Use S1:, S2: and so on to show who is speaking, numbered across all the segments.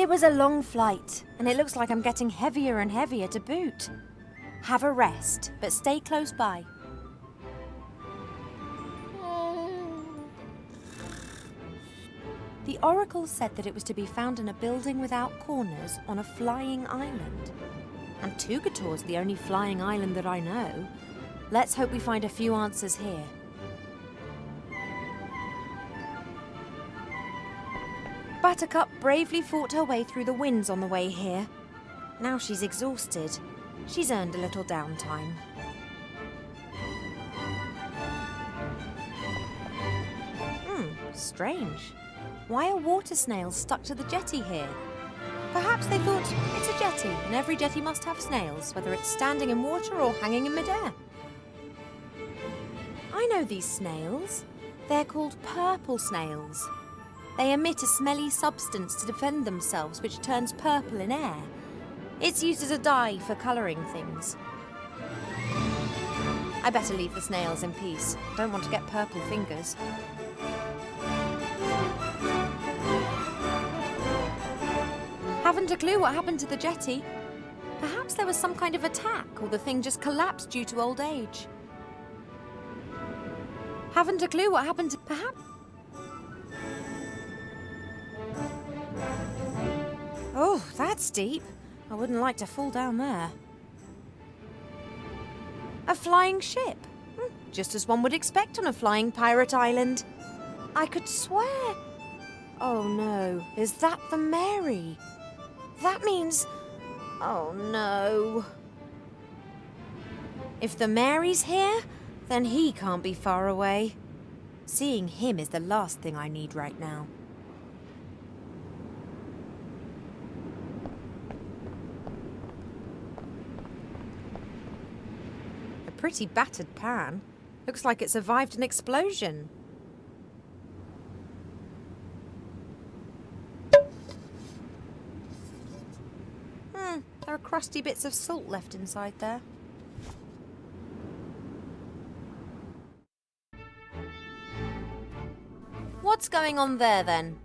S1: It was a long flight, and it looks like I'm getting heavier and heavier to boot. Have a rest, but stay close by. The oracle said that it was to be found in a building without corners on a flying island. And Tugator's the only flying island that I know. Let's hope we find a few answers here. Buttercup bravely fought her way through the winds on the way here. Now she's exhausted. She's earned a little downtime. Strange. Why are water snails stuck to the jetty here? Perhaps they thought it's a jetty, and every jetty must have snails, whether it's standing in water or hanging in midair. I know these snails. They're called purple snails. They emit a smelly substance to defend themselves, which turns purple in air. It's used as a dye for colouring things. I better leave the snails in peace. Don't want to get purple fingers. Haven't a clue what happened to the jetty. Perhaps there was some kind of attack, or the thing just collapsed due to old age. Haven't a clue what happened to... perhaps... Oh, that's deep. I wouldn't like to fall down there. A flying ship. Just as one would expect on a flying pirate island. I could swear... Oh no, is that the Mary? That means... Oh no. If the Mary's here, then he can't be far away. Seeing him is the last thing I need right now. A pretty battered pan. Looks like it survived an explosion. There are crusty bits of salt left inside there. What's going on there, then?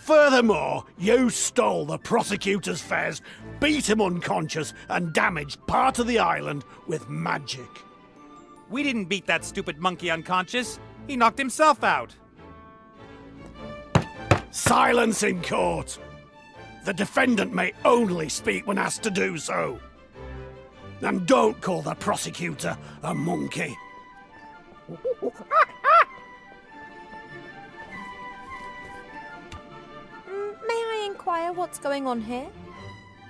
S2: Furthermore, you stole the prosecutor's fez, beat him unconscious, and damaged part of the island with magic.
S3: We didn't beat that stupid monkey unconscious. He knocked himself out.
S2: Silence in court! The defendant may only speak when asked to do so. And don't call the prosecutor a monkey.
S1: May I inquire what's going on here?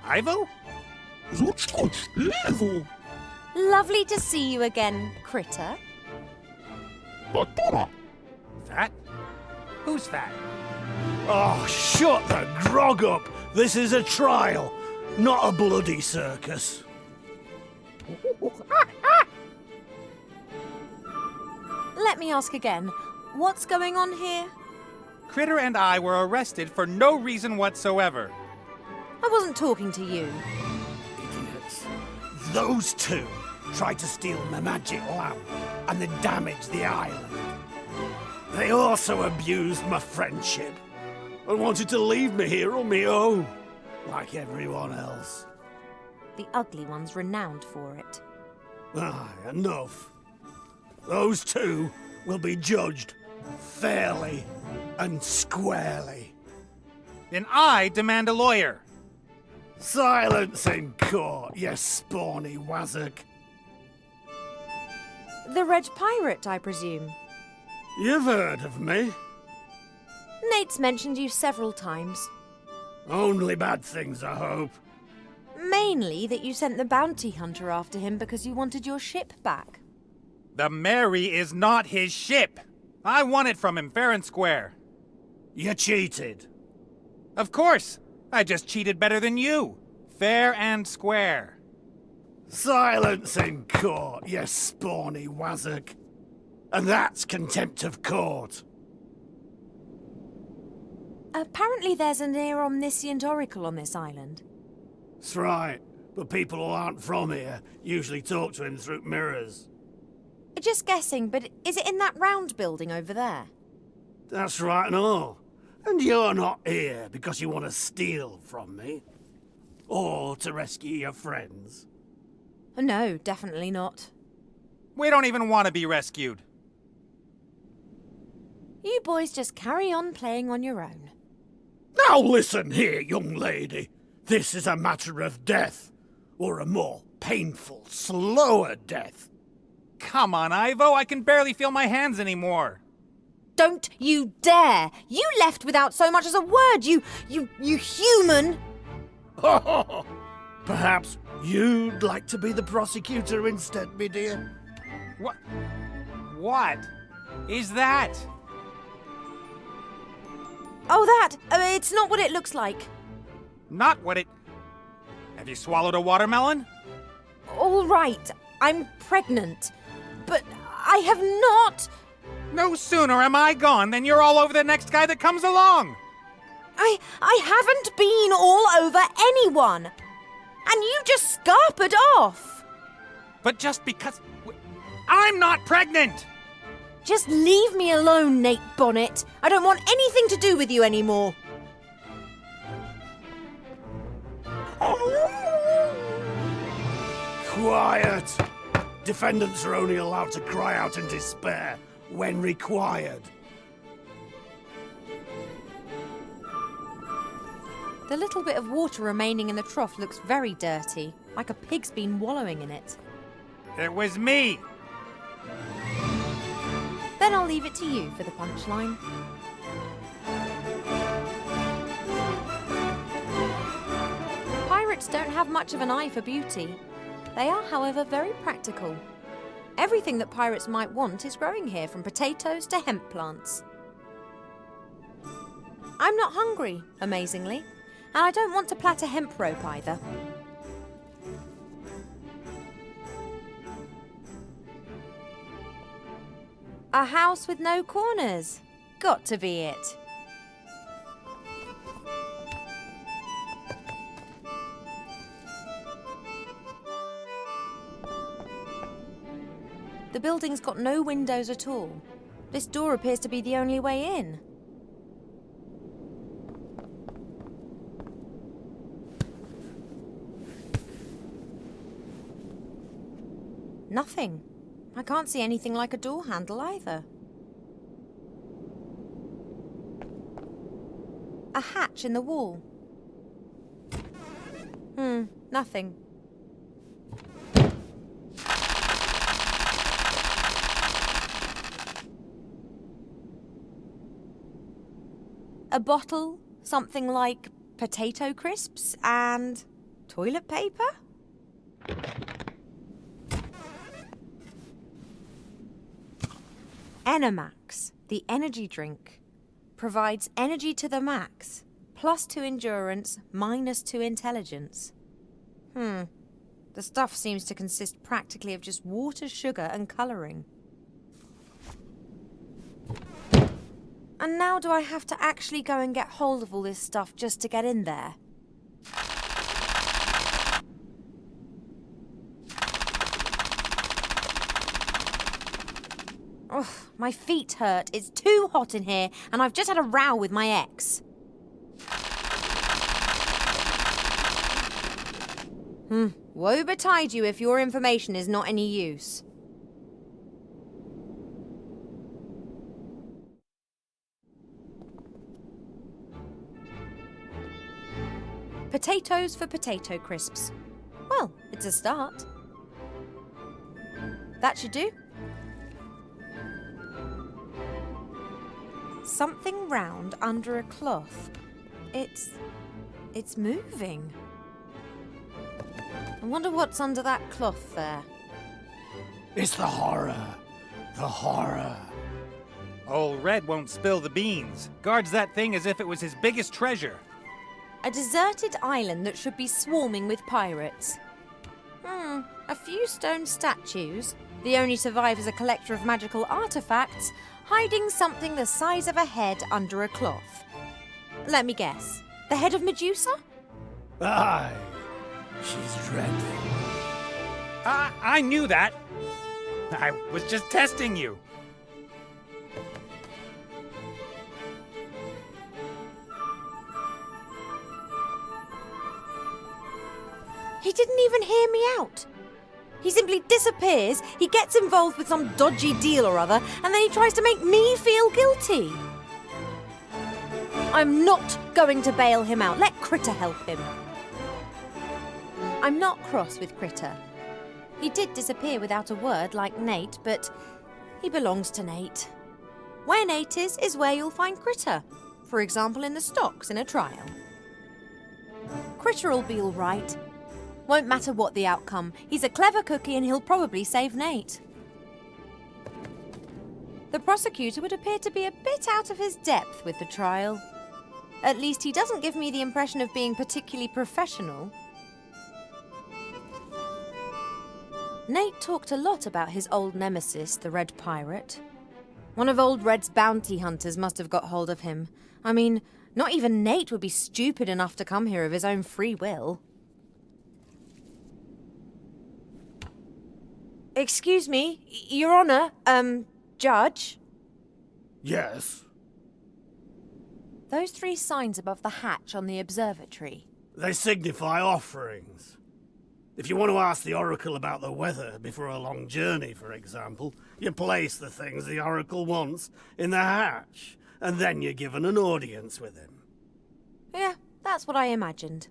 S3: Ivo?
S1: Lovely to see you again, Critter.
S3: Fat? Who's fat?
S2: Oh, shut the grog up! This is a trial, not a bloody circus.
S1: Let me ask again. What's going on here?
S3: Critter and I were arrested for no reason whatsoever.
S1: I wasn't talking to you.
S2: Idiots. Those two tried to steal my magic lamp and they damaged the island. They also abused my friendship and wanted to leave me here on my own, like everyone else.
S1: The ugly one's renowned for it.
S2: Enough. Those two will be judged fairly and squarely.
S3: Then I demand a lawyer.
S2: Silence in court, you spawny wazzock.
S1: The Red Pirate, I presume.
S2: You've heard of me.
S1: Nate's mentioned you several times.
S2: Only bad things, I hope.
S1: Mainly that you sent the bounty hunter after him because you wanted your ship back.
S3: The Mary is not his ship. I won it from him fair and square.
S2: You cheated.
S3: Of course. I just cheated better than you. Fair and square.
S2: Silence in court, you spawny wazzock. And that's contempt of court.
S1: Apparently there's a near omniscient oracle on this island.
S2: That's right, but people who aren't from here usually talk to him through mirrors.
S1: Just guessing, but is it in that round building over there?
S2: That's right and all. And you're not here because you want to steal from me? Or to rescue your friends?
S1: No, definitely not.
S3: We don't even want to be rescued.
S1: You boys just carry on playing on your own.
S2: Now listen here, young lady. This is a matter of death. Or a more painful, slower death.
S3: Come on, Ivo, I can barely feel my hands anymore.
S1: Don't you dare! You left without so much as a word, you human!
S2: Perhaps you'd like to be the prosecutor instead, me dear?
S3: What is that?
S1: Oh, that! It's not what it looks like.
S3: Not what it... Have you swallowed a watermelon?
S1: All right, I'm pregnant. But I have not...
S3: No sooner am I gone than you're all over the next guy that comes along.
S1: I haven't been all over anyone. And you just scarpered off.
S3: But just because... I'm not pregnant!
S1: Just leave me alone, Nate Bonnet. I don't want anything to do with you anymore.
S2: Quiet! Defendants are only allowed to cry out in despair when required.
S1: The little bit of water remaining in the trough looks very dirty, like a pig's been wallowing in it.
S3: It was me.
S1: Then I'll leave it to you for the punchline. Pirates don't have much of an eye for beauty. They are, however, very practical. Everything that pirates might want is growing here, from potatoes to hemp plants. I'm not hungry, amazingly, and I don't want to plait a hemp rope either. A house with no corners. Got to be it. The building's got no windows at all. This door appears to be the only way in. Nothing. I can't see anything like a door handle either. A hatch in the wall. Nothing. A bottle, something like potato crisps and toilet paper? Enemax, the energy drink, provides energy to the max, +2 endurance, -2 intelligence. The stuff seems to consist practically of just water, sugar and colouring. And now do I have to actually go and get hold of all this stuff just to get in there? Ugh, my feet hurt. It's too hot in here, and I've just had a row with my ex. Woe betide you if your information is not any use. Potatoes for potato crisps. Well, it's a start. That should do. Something round under a cloth. It's moving. I wonder what's under that cloth there.
S2: It's the horror. The horror.
S3: Old Red won't spill the beans. Guards that thing as if it was his biggest treasure.
S1: A deserted island that should be swarming with pirates. A few stone statues. The only survivors a collector of magical artifacts, hiding something the size of a head under a cloth. Let me guess. The head of Medusa?
S2: Aye. She's dreadful.
S3: I knew that. I was just testing you.
S1: He didn't even hear me out. He simply disappears, he gets involved with some dodgy deal or other, and then he tries to make me feel guilty. I'm not going to bail him out. Let Critter help him. I'm not cross with Critter. He did disappear without a word like Nate, but he belongs to Nate. Where Nate is where you'll find Critter. For example, in the stocks in a trial. Critter'll be all right. Won't matter what the outcome. He's a clever cookie and he'll probably save Nate. The prosecutor would appear to be a bit out of his depth with the trial. At least he doesn't give me the impression of being particularly professional. Nate talked a lot about his old nemesis, the Red Pirate. One of Old Red's bounty hunters must have got hold of him. I mean, not even Nate would be stupid enough to come here of his own free will. Excuse me, Your Honour, Judge?
S2: Yes?
S1: Those 3 signs above the hatch on the observatory.
S2: They signify offerings. If you want to ask the oracle about the weather before a long journey, for example, you place the things the oracle wants in the hatch, and then you're given an audience with him.
S1: Yeah, that's what I imagined.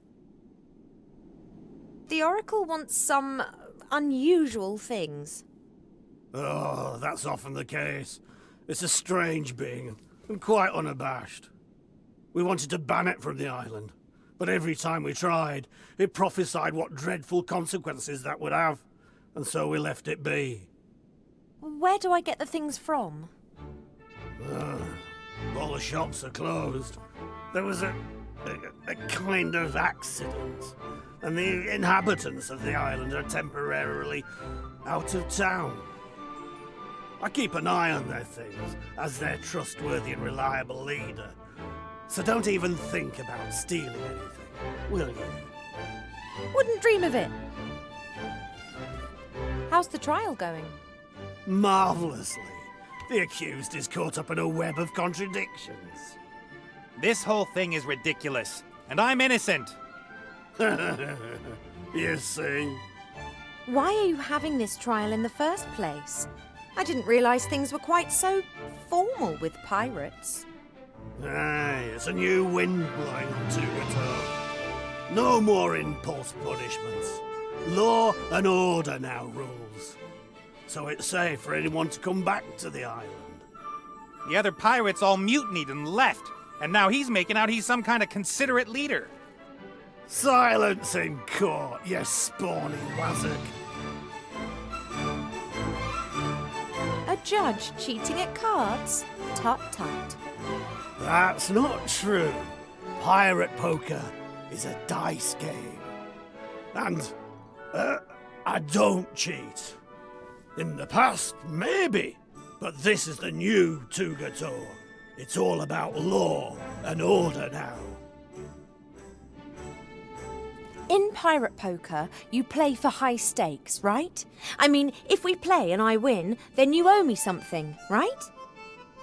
S1: The oracle wants some unusual things.
S2: Oh, that's often the case. It's a strange being, and quite unabashed. We wanted to ban it from the island, but every time we tried, it prophesied what dreadful consequences that would have, and so we left it be.
S1: Where do I get the things from?
S2: All the shops are closed. There was a kind of accident, and the inhabitants of the island are temporarily out of town. I keep an eye on their things as their trustworthy and reliable leader. So don't even think about stealing anything, will you?
S1: Wouldn't dream of it. How's the trial going?
S2: Marvelously. The accused is caught up in a web of contradictions.
S3: This whole thing is ridiculous, and I'm innocent.
S2: You see?
S1: Why are you having this trial in the first place? I didn't realise things were quite so formal with pirates.
S2: Aye, it's a new wind blowing on Tugator. No more impulse punishments. Law and order now rules. So it's safe for anyone to come back to the island.
S3: The other pirates all mutinied and left, and now he's making out he's some kind of considerate leader.
S2: Silence in court, you spawny wazzock.
S1: A judge cheating at cards? Tut tut.
S2: That's not true. Pirate poker is a dice game. And, I don't cheat. In the past, maybe. But this is the new Tugator. It's all about law and order now.
S1: In pirate poker, you play for high stakes, right? I mean, if we play and I win, then you owe me something, right?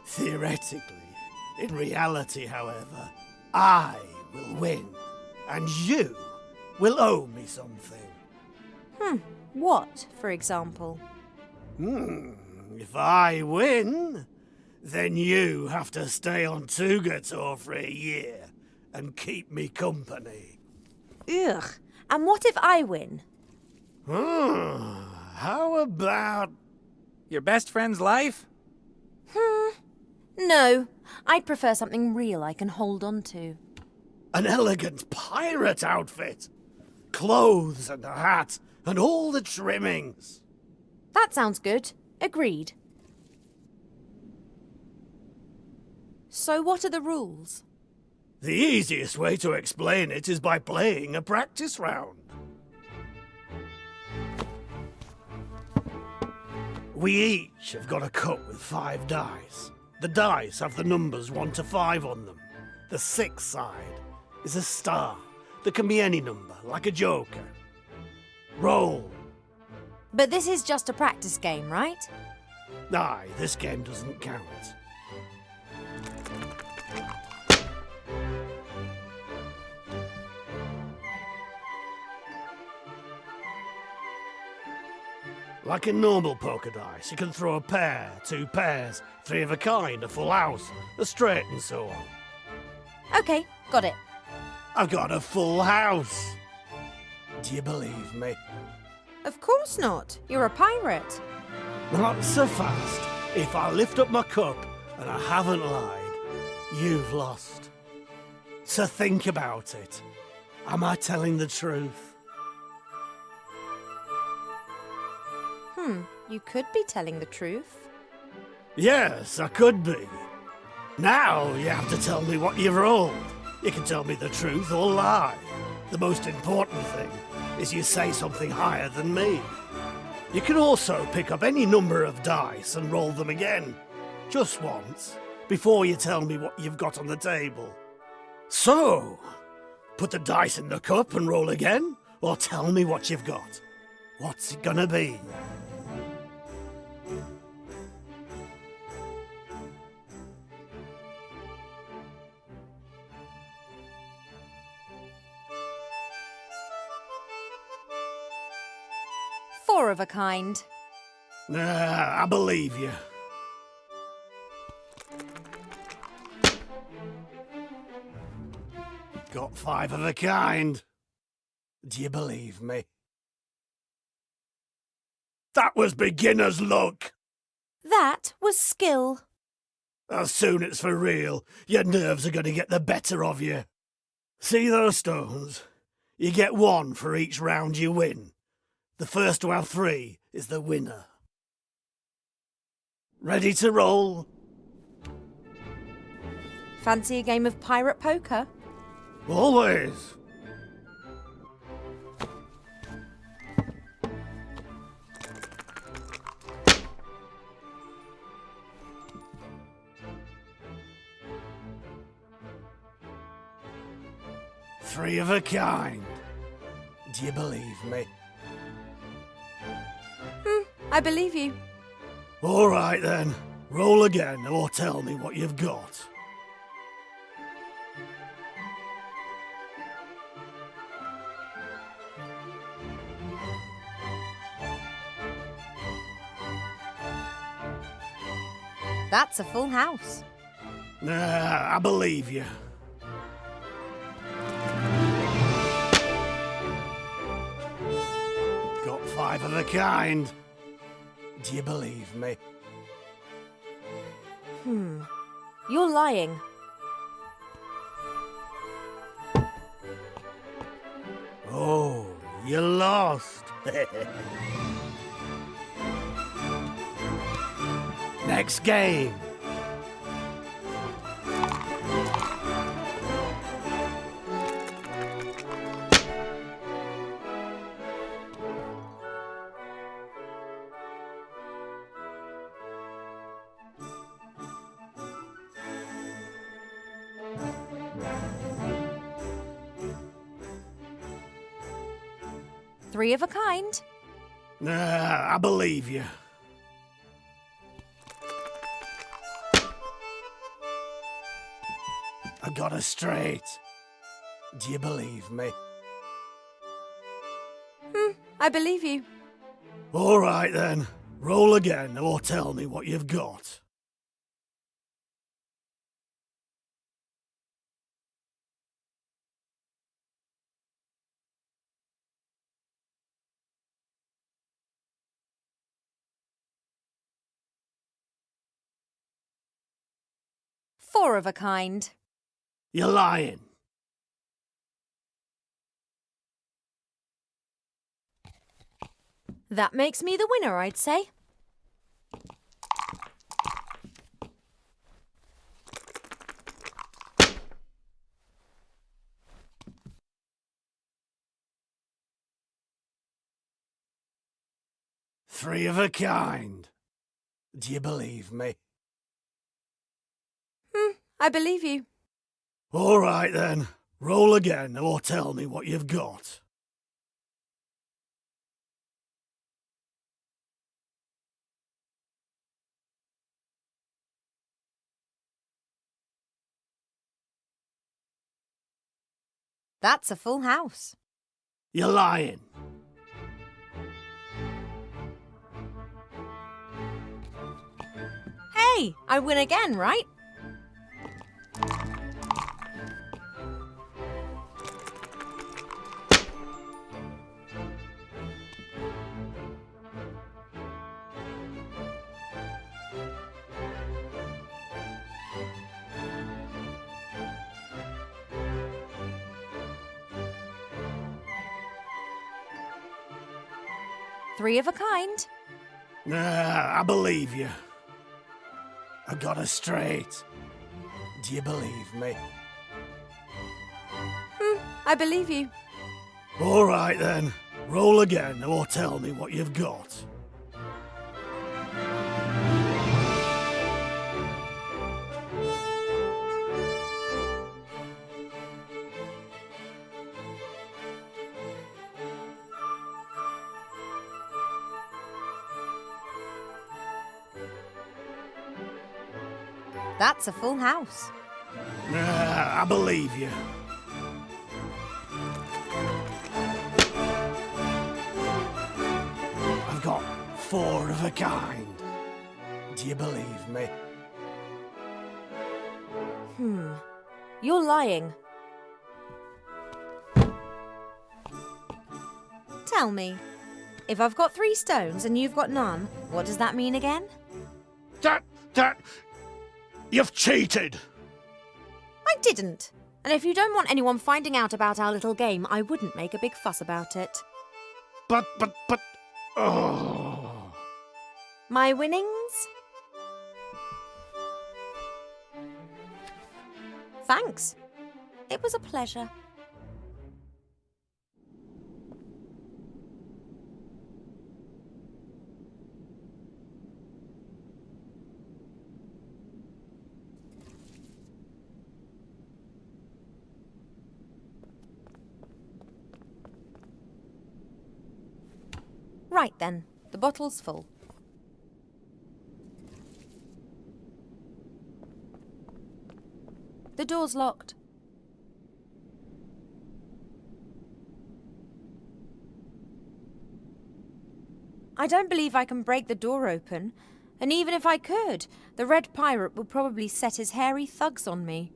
S2: Theoretically. In reality, however, I will win, and you will owe me something.
S1: What, for example?
S2: If I win, then you have to stay on Tugator for a year and keep me company.
S1: Ugh. And what if I win?
S2: How about...
S3: Your best friend's life?
S1: No. I'd prefer something real I can hold on to.
S2: an elegant pirate outfit? Clothes and a hat and all the trimmings.
S1: That sounds good. Agreed. So what are the rules?
S2: The easiest way to explain it is by playing a practice round. We each have got a cup with 5 dice. The dice have the numbers 1 to 5 on them. The 6th side is a star that can be any number, like a joker. Roll.
S1: But this is just a practice game, right?
S2: Aye, this game doesn't count. Like a normal poker dice, you can throw a pair, two pairs, three of a kind, a full house, a straight and so on.
S1: Okay, got it.
S2: I've got a full house. Do you believe me?
S1: Of course not. You're a pirate.
S2: Not so fast. If I lift up my cup and I haven't lied, you've lost. So think about it. Am I telling the truth?
S1: You could be telling the truth.
S2: Yes, I could be. Now you have to tell me what you've rolled. You can tell me the truth or lie. The most important thing is you say something higher than me. You can also pick up any number of dice and roll them again. Just once, before you tell me what you've got on the table. So, put the dice in the cup and roll again, or tell me what you've got. What's it gonna be?
S1: Four of a kind.
S2: I believe you. Got five of a kind. Do you believe me? That was beginner's luck.
S1: That was skill.
S2: As soon as it's for real, your nerves are going to get the better of you. See those stones? You get one for each round you win. The first to have three is the winner. Ready to roll?
S1: Fancy a game of pirate poker?
S2: Always. Three of a kind. Do you believe me?
S1: I believe you.
S2: All right then. Roll again or tell me what you've got.
S1: That's a full house.
S2: I believe you. Got five of a kind. Do you believe me?
S1: You're lying.
S2: Oh, you lost. Next game.
S1: Three of a kind.
S2: I believe you. I got a straight. Do you believe me?
S1: I believe you.
S2: All right then. Roll again or tell me what you've got.
S1: Four of a kind.
S2: You're lying.
S1: That makes me the winner, I'd say.
S2: Three of a kind. Do you believe me?
S1: I believe you.
S2: All right then. Roll again or tell me what you've got.
S1: That's a full house.
S2: You're lying.
S1: Hey, I win again, right? Three of a kind.
S2: I believe you. I got her straight. Do you believe me?
S1: I believe you.
S2: All right then. Roll again or tell me what you've got.
S1: That's a full house.
S2: I believe you. I've got four of a kind. Do you believe me?
S1: You're lying. Tell me, if I've got 3 stones and you've got none, what does that mean again?
S2: That... You've cheated!
S1: I didn't. And if you don't want anyone finding out about our little game, I wouldn't make a big fuss about it.
S2: But... Oh...
S1: My winnings? Thanks. It was a pleasure. Right then, the bottle's full. The door's locked. I don't believe I can break the door open, and even if I could, the red pirate would probably set his hairy thugs on me.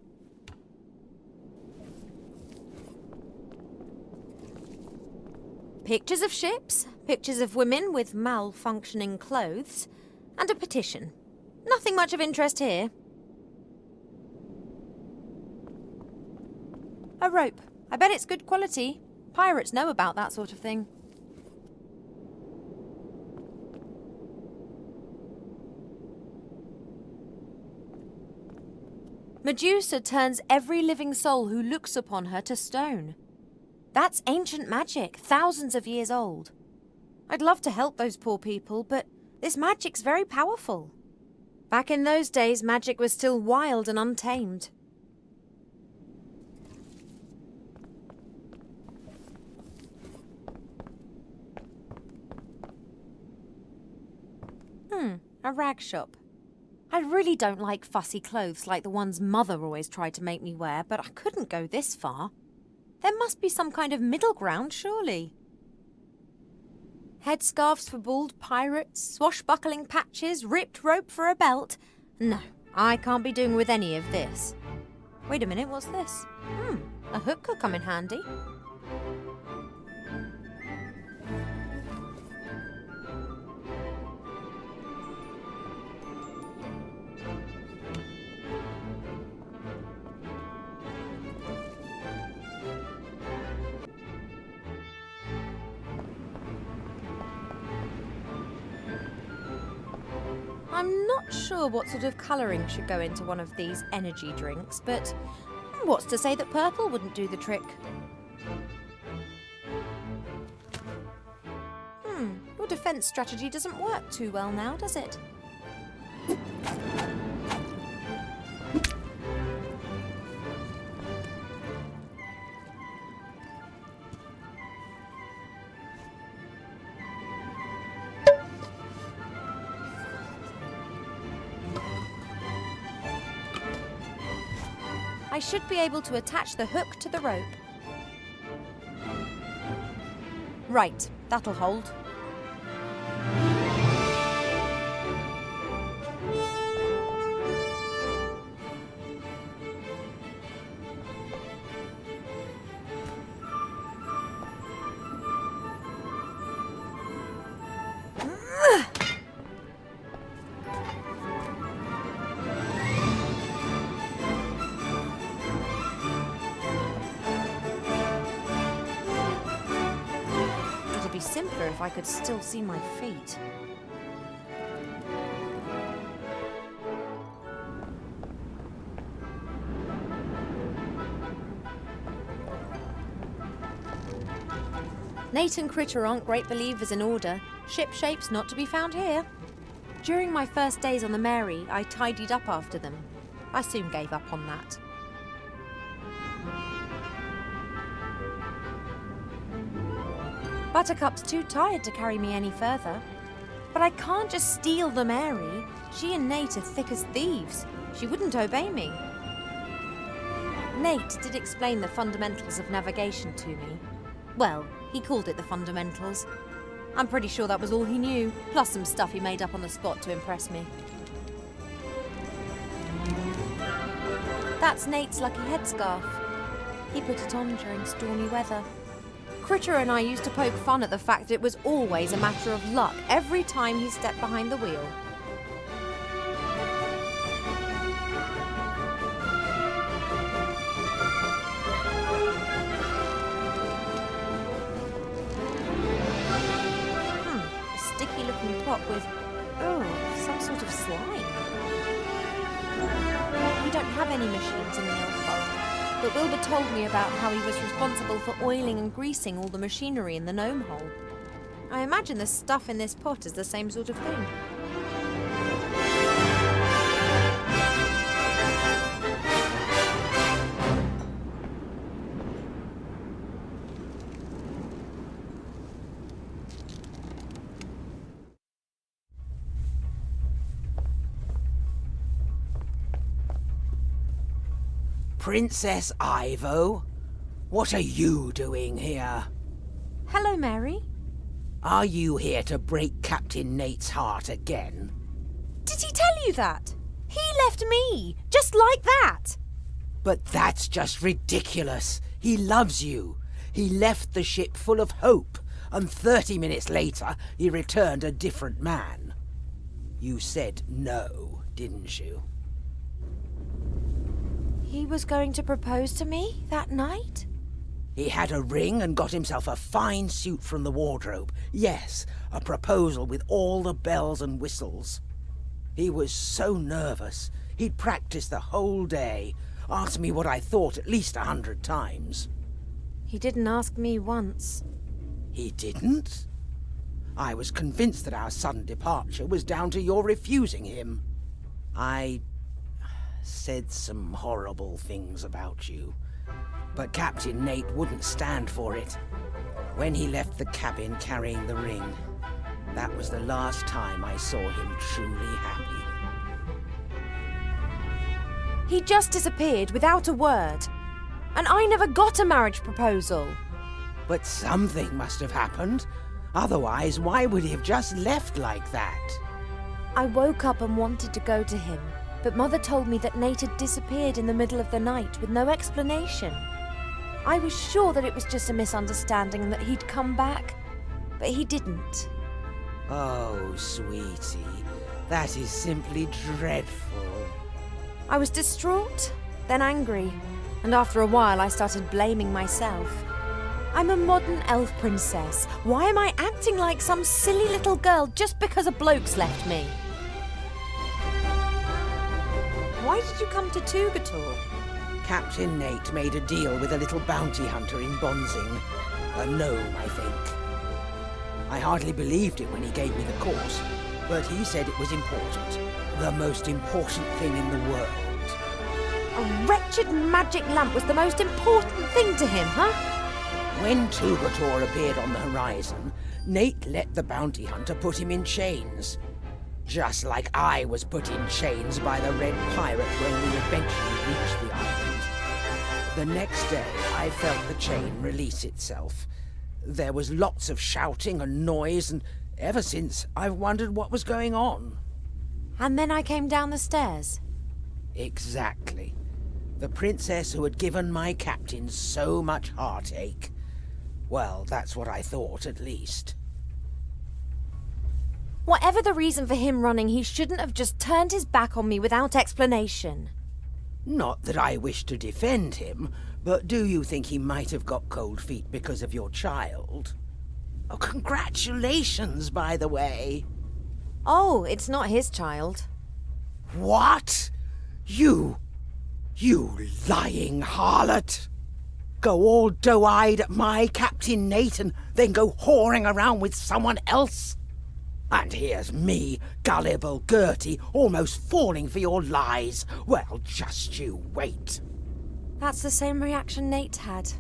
S1: Pictures of ships, pictures of women with malfunctioning clothes, and a petition. Nothing much of interest here. A rope. I bet it's good quality. Pirates know about that sort of thing. Medusa turns every living soul who looks upon her to stone. That's ancient magic, thousands of years old. I'd love to help those poor people, but this magic's very powerful. Back in those days, magic was still wild and untamed. A rag shop. I really don't like fussy clothes like the ones Mother always tried to make me wear, but I couldn't go this far. There must be some kind of middle ground, surely. Headscarves for bald pirates, swashbuckling patches, ripped rope for a belt. No, I can't be doing with any of this. Wait a minute, what's this? A hook could come in handy. I'm not sure what sort of colouring should go into one of these energy drinks, but what's to say that purple wouldn't do the trick? Your defence strategy doesn't work too well now, does it? I should be able to attach the hook to the rope. Right, that'll hold. safer if I could still see my feet. Nate and Critter aren't great believers in order. Ship shapes not to be found here. During my first days on the Mary, I tidied up after them. I soon gave up on that. Buttercup's too tired to carry me any further. But I can't just steal the Mary. She and Nate are thick as thieves. She wouldn't obey me. Nate did explain the fundamentals of navigation to me. Well, he called it the fundamentals. I'm pretty sure that was all he knew, plus some stuff he made up on the spot to impress me. That's Nate's lucky headscarf. He put it on during stormy weather. Critter and I used to poke fun at the fact that it was always a matter of luck every time he stepped behind the wheel. A sticky-looking pot with, some sort of slime. We don't have any machines in the Elf Hole, but Wilbur told me about how he was responsible for oiling and greasing all the machinery in the gnome hole. I imagine the stuff in this pot is the same sort of thing.
S2: Princess Ivo, what are you doing here?
S1: Hello, Mary.
S2: Are you here to break Captain Nate's heart again?
S1: Did he tell you that? He left me, just like that.
S2: But that's just ridiculous. He loves you. He left the ship full of hope, and 30 minutes later, he returned a different man. You said no, didn't you?
S1: He was going to propose to me that night?
S2: He had a ring and got himself a fine suit from the wardrobe. Yes, a proposal with all the bells and whistles. He was so nervous. He'd practiced the whole day, asked me what I thought at least 100 times.
S1: He didn't ask me once.
S2: He didn't? I was convinced that our sudden departure was down to your refusing him. I said some horrible things about you, but Captain Nate wouldn't stand for it. When he left the cabin carrying the ring, that was the last time I saw him truly happy.
S1: He just disappeared without a word. And I never got a marriage proposal.
S2: But something must have happened. Otherwise, why would he have just left like that?
S1: I woke up and wanted to go to him, but Mother told me that Nate had disappeared in the middle of the night with no explanation. I was sure that it was just a misunderstanding and that he'd come back, but he didn't.
S2: Oh, sweetie, that is simply dreadful.
S1: I was distraught, then angry, and after a while I started blaming myself. I'm a modern elf princess. Why am I acting like some silly little girl just because a bloke's left me? Why did you come to Tugator?
S2: Captain Nate made a deal with a little bounty hunter in Bonzing. A gnome, I think. I hardly believed it when he gave me the course, but he said it was important. The most important thing in the world.
S1: A wretched magic lamp was the most important thing to him, huh?
S2: When Tugator appeared on the horizon, Nate let the bounty hunter put him in chains. Just like I was put in chains by the Red Pirate when we eventually reached the island. The next day, I felt the chain release itself. There was lots of shouting and noise, and ever since, I've wondered what was going on.
S1: And then I came down the stairs.
S2: Exactly. The princess who had given my captain so much heartache. Well, that's what I thought, at least.
S1: Whatever the reason for him running, he shouldn't have just turned his back on me without explanation.
S2: Not that I wish to defend him, but do you think he might have got cold feet because of your child?
S4: Oh, congratulations, by the way.
S1: Oh, it's not his child.
S4: What? You lying harlot! Go all doe-eyed at my Captain Nate and then go whoring around with someone else? And here's me, gullible Gertie, almost falling for your lies. Well, just you wait.
S1: That's the same reaction Nate had.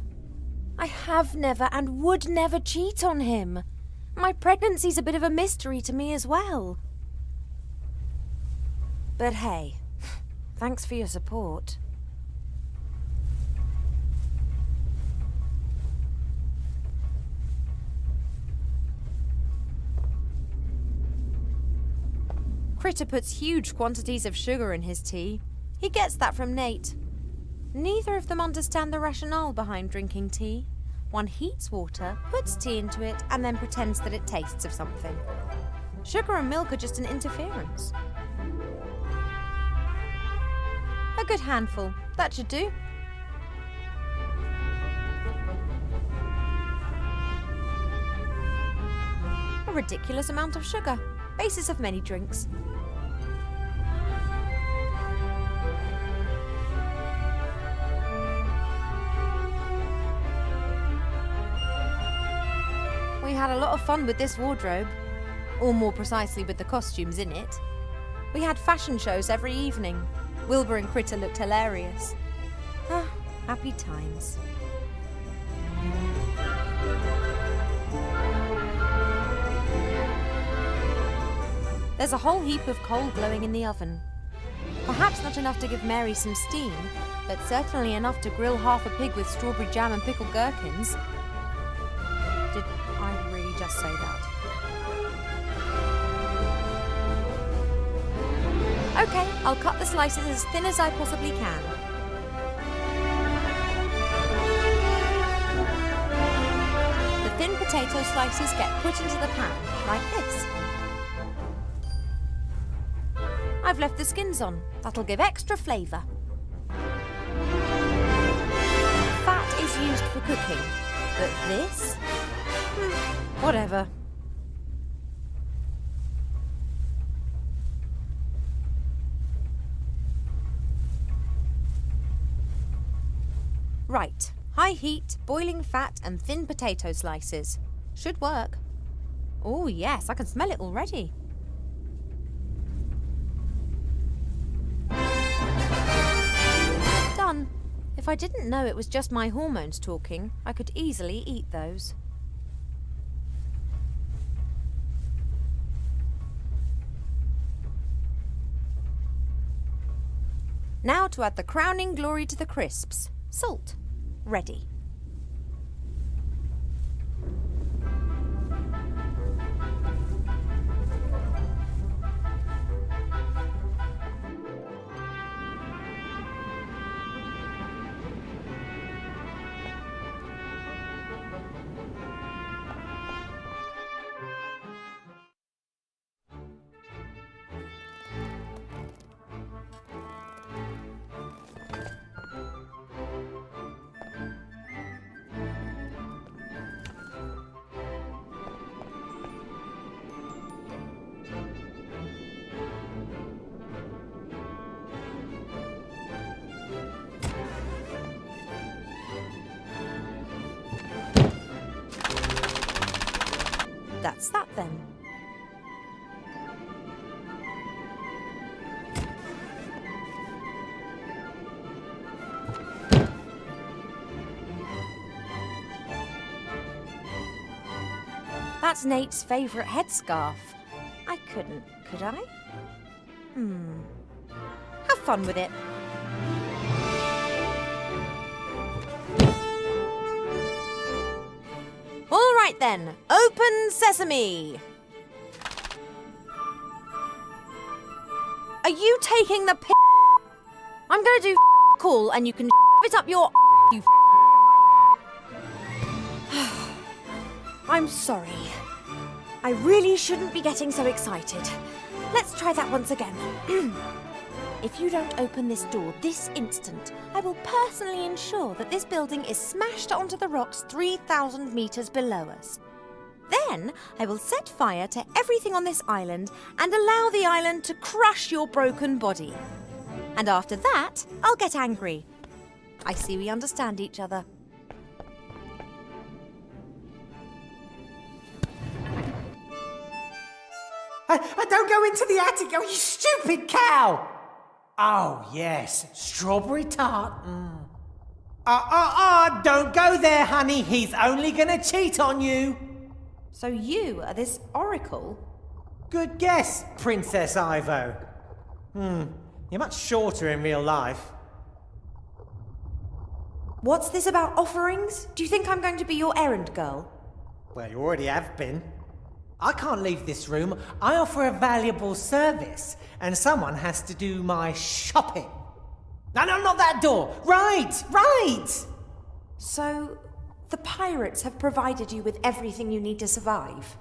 S1: I have never and would never cheat on him. My pregnancy's a bit of a mystery to me as well. But hey, thanks for your support. Critter puts huge quantities of sugar in his tea. He gets that from Nate. Neither of them understand the rationale behind drinking tea. One heats water, puts tea into it, and then pretends that it tastes of something. Sugar and milk are just an interference. A good handful. That should do. A ridiculous amount of sugar. Basis of many drinks. We had a lot of fun with this wardrobe, or more precisely with the costumes in it. We had fashion shows every evening. Wilbur and Critter looked hilarious. Ah, happy times. There's a whole heap of coal glowing in the oven. Perhaps not enough to give Mary some steam, but certainly enough to grill half a pig with strawberry jam and pickled gherkins. Did I really just say that? Okay, I'll cut the slices as thin as I possibly can. The thin potato slices get put into the pan, like this. I've left the skins on. That'll give extra flavour. Fat is used for cooking, but this? Whatever. Right, high heat, boiling fat and thin potato slices. Should work. Oh yes, I can smell it already. Done. If I didn't know it was just my hormones talking, I could easily eat those. Now to add the crowning glory to the crisps. Salt. Ready. That's that then. That's Nate's favourite headscarf. I couldn't, could I? Have fun with it. All right then, open sesame. Are you taking the piss? I'm gonna do call and you can it up your you. I'm sorry. I really shouldn't be getting so excited. Let's try that once again. If you don't open this door this instant, I will personally ensure that this building is smashed onto the rocks 3,000 meters below us. Then I will set fire to everything on this island and allow the island to crush your broken body. And after that, I'll get angry. I see we understand each other.
S5: Don't go into the attic, oh, you stupid cow! Oh, yes, strawberry tart. Don't go there, honey. He's only gonna cheat on you.
S1: So you are this oracle?
S5: Good guess, Princess Ivo. You're much shorter in real life.
S1: What's this about offerings? Do you think I'm going to be your errand girl?
S5: Well, you already have been. I can't leave this room. I offer a valuable service, and someone has to do my shopping. No, not that door. Right!
S1: So, the pirates have provided you with everything you need to survive?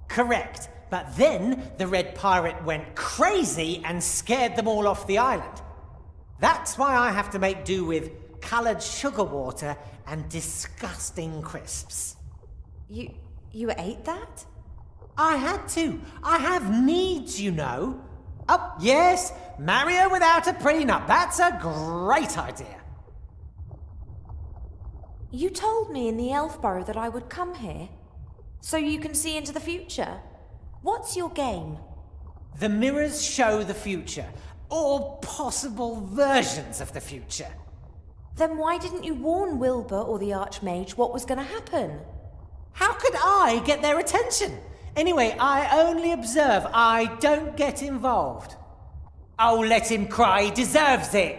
S5: Correct. But then the Red Pirate went crazy and scared them all off the island. That's why I have to make do with coloured sugar water and disgusting crisps.
S1: You ate that?
S5: I had to. I have needs, you know. Oh, yes, marry her without a prenup. That's a great idea.
S1: You told me in the elf burrow that I would come here, so you can see into the future. What's your game?
S5: The mirrors show the future, or possible versions of the future.
S1: Then why didn't you warn Wilbur or the Archmage what was going to happen?
S5: How could I get their attention? Anyway, I only observe. I don't get involved. Oh, let him cry. He deserves it.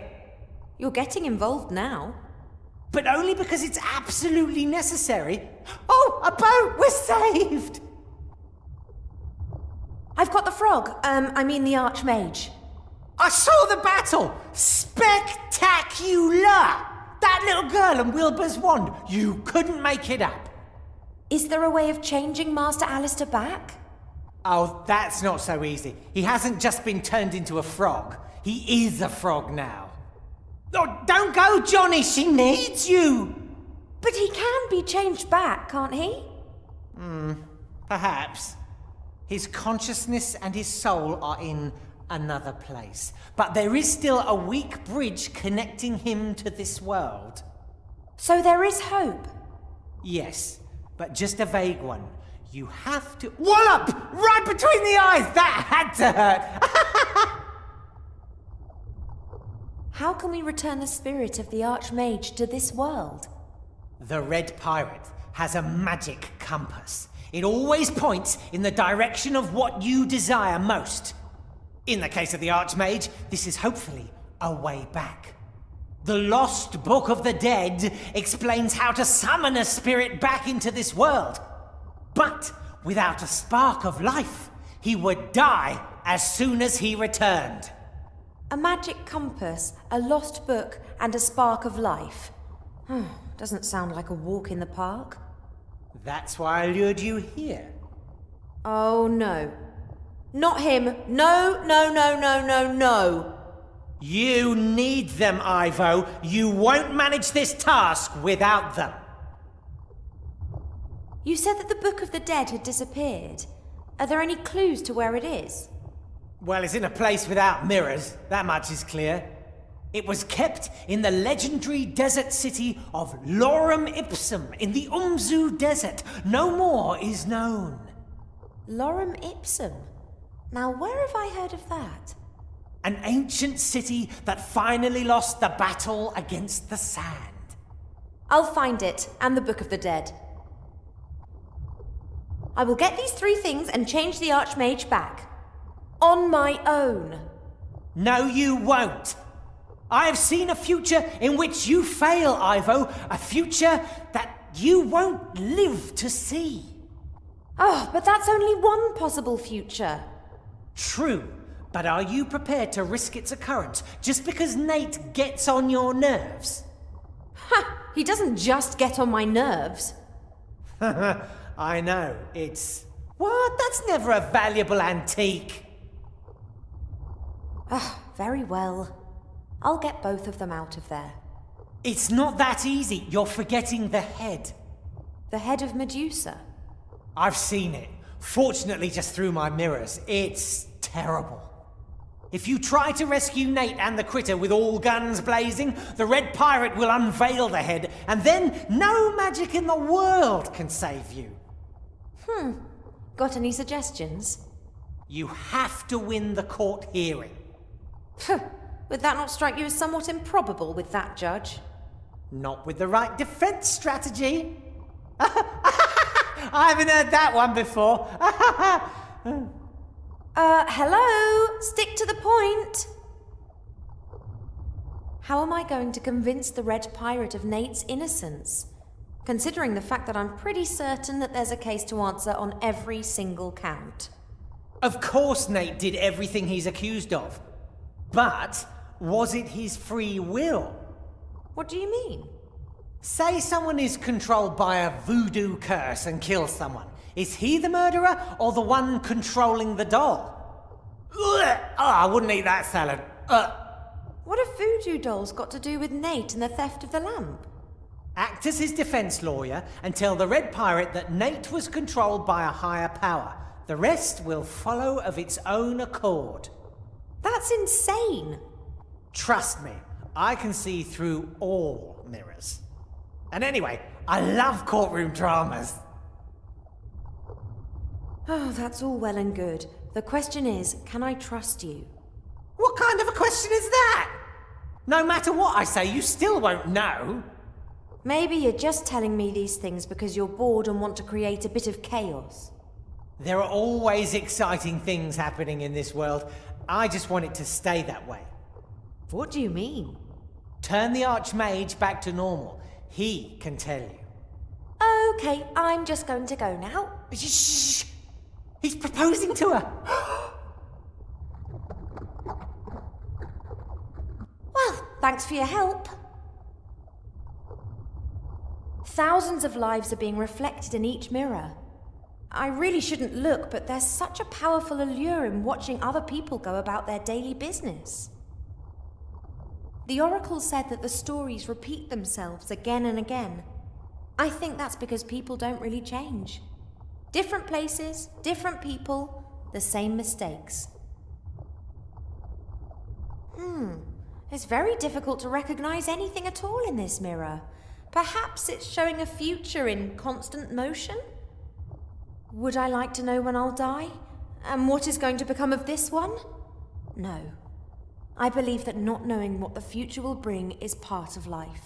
S1: You're getting involved now.
S5: But only because it's absolutely necessary. Oh, a boat! We're saved!
S1: I've got the frog. I mean the Archmage.
S5: I saw the battle! Spectacular! That little girl and Wilbur's wand. You couldn't make it up.
S1: Is there a way of changing Master Alistair back?
S5: Oh, that's not so easy. He hasn't just been turned into a frog. He is a frog now. Oh, don't go, Johnny! She needs you!
S1: But he can be changed back, can't he?
S5: Perhaps. His consciousness and his soul are in another place. But there is still a weak bridge connecting him to this world.
S1: So there is hope?
S5: Yes, but just a vague one. You have to... Wallop! Right between the eyes! That had to hurt!
S1: How can we return the spirit of the Archmage to this world?
S5: The Red Pirate has a magic compass. It always points in the direction of what you desire most. In the case of the Archmage, this is hopefully a way back. The Lost Book of the Dead explains how to summon a spirit back into this world. But without a spark of life, he would die as soon as he returned.
S1: A magic compass, a lost book, and a spark of life. Doesn't sound like a walk in the park.
S5: That's why I lured you here.
S1: Oh, no. Not him. No, no, no, no, no, no.
S5: You need them, Ivo. You won't manage this task without them.
S1: You said that the Book of the Dead had disappeared. Are there any clues to where it is?
S5: Well, it's in a place without mirrors. That much is clear. It was kept in the legendary desert city of Lorem Ipsum in the Umzu Desert. No more is known.
S1: Lorem Ipsum? Now, where have I heard of that?
S5: An ancient city that finally lost the battle against the sand.
S1: I'll find it, and the Book of the Dead. I will get these 3 things and change the Archmage back. On my own.
S5: No, you won't. I have seen a future in which you fail, Ivo. A future that you won't live to see.
S1: Oh, but that's only one possible future.
S5: True, but are you prepared to risk its occurrence just because Nate gets on your nerves?
S1: Ha! He doesn't just get on my nerves.
S5: I know, it's... What? That's never a valuable antique.
S1: Very well. I'll get both of them out of there.
S5: It's not that easy. You're forgetting the head.
S1: The head of Medusa.
S5: I've seen it. Fortunately, just through my mirrors. It's terrible. If you try to rescue Nate and the critter with all guns blazing, the Red Pirate will unveil the head, and then no magic in the world can save you.
S1: Got any suggestions?
S5: You have to win the court hearing.
S1: Would that not strike you as somewhat improbable with that judge?
S5: Not with the right defense strategy. I haven't heard that one before.
S1: Hello? Stick to the point. How am I going to convince the Red Pirate of Nate's innocence? Considering the fact that I'm pretty certain that there's a case to answer on every single count.
S5: Of course Nate did everything he's accused of. But was it his free will?
S1: What do you mean?
S5: Say someone is controlled by a voodoo curse and kills someone. Is he the murderer or the one controlling the doll? I wouldn't eat that salad.
S1: What have voodoo dolls got to do with Nate and the theft of the lamp?
S5: Act as his defense lawyer and tell the Red Pirate that Nate was controlled by a higher power. The rest will follow of its own accord.
S1: That's insane.
S5: Trust me, I can see through all mirrors. And anyway, I love courtroom dramas.
S1: Oh, that's all well and good. The question is, can I trust you?
S5: What kind of a question is that? No matter what I say, you still won't know.
S1: Maybe you're just telling me these things because you're bored and want to create a bit of chaos.
S5: There are always exciting things happening in this world. I just want it to stay that way.
S1: What do you mean?
S5: Turn the Archmage back to normal. He can tell you.
S1: Okay, I'm just going to go now.
S5: Shh! He's proposing to her.
S1: Well, thanks for your help. Thousands of lives are being reflected in each mirror. I really shouldn't look, but there's such a powerful allure in watching other people go about their daily business. The Oracle said that the stories repeat themselves again and again. I think that's because people don't really change. Different places, different people, the same mistakes. It's very difficult to recognize anything at all in this mirror. Perhaps it's showing a future in constant motion? Would I like to know when I'll die? And what is going to become of this one? No. I believe that not knowing what the future will bring is part of life.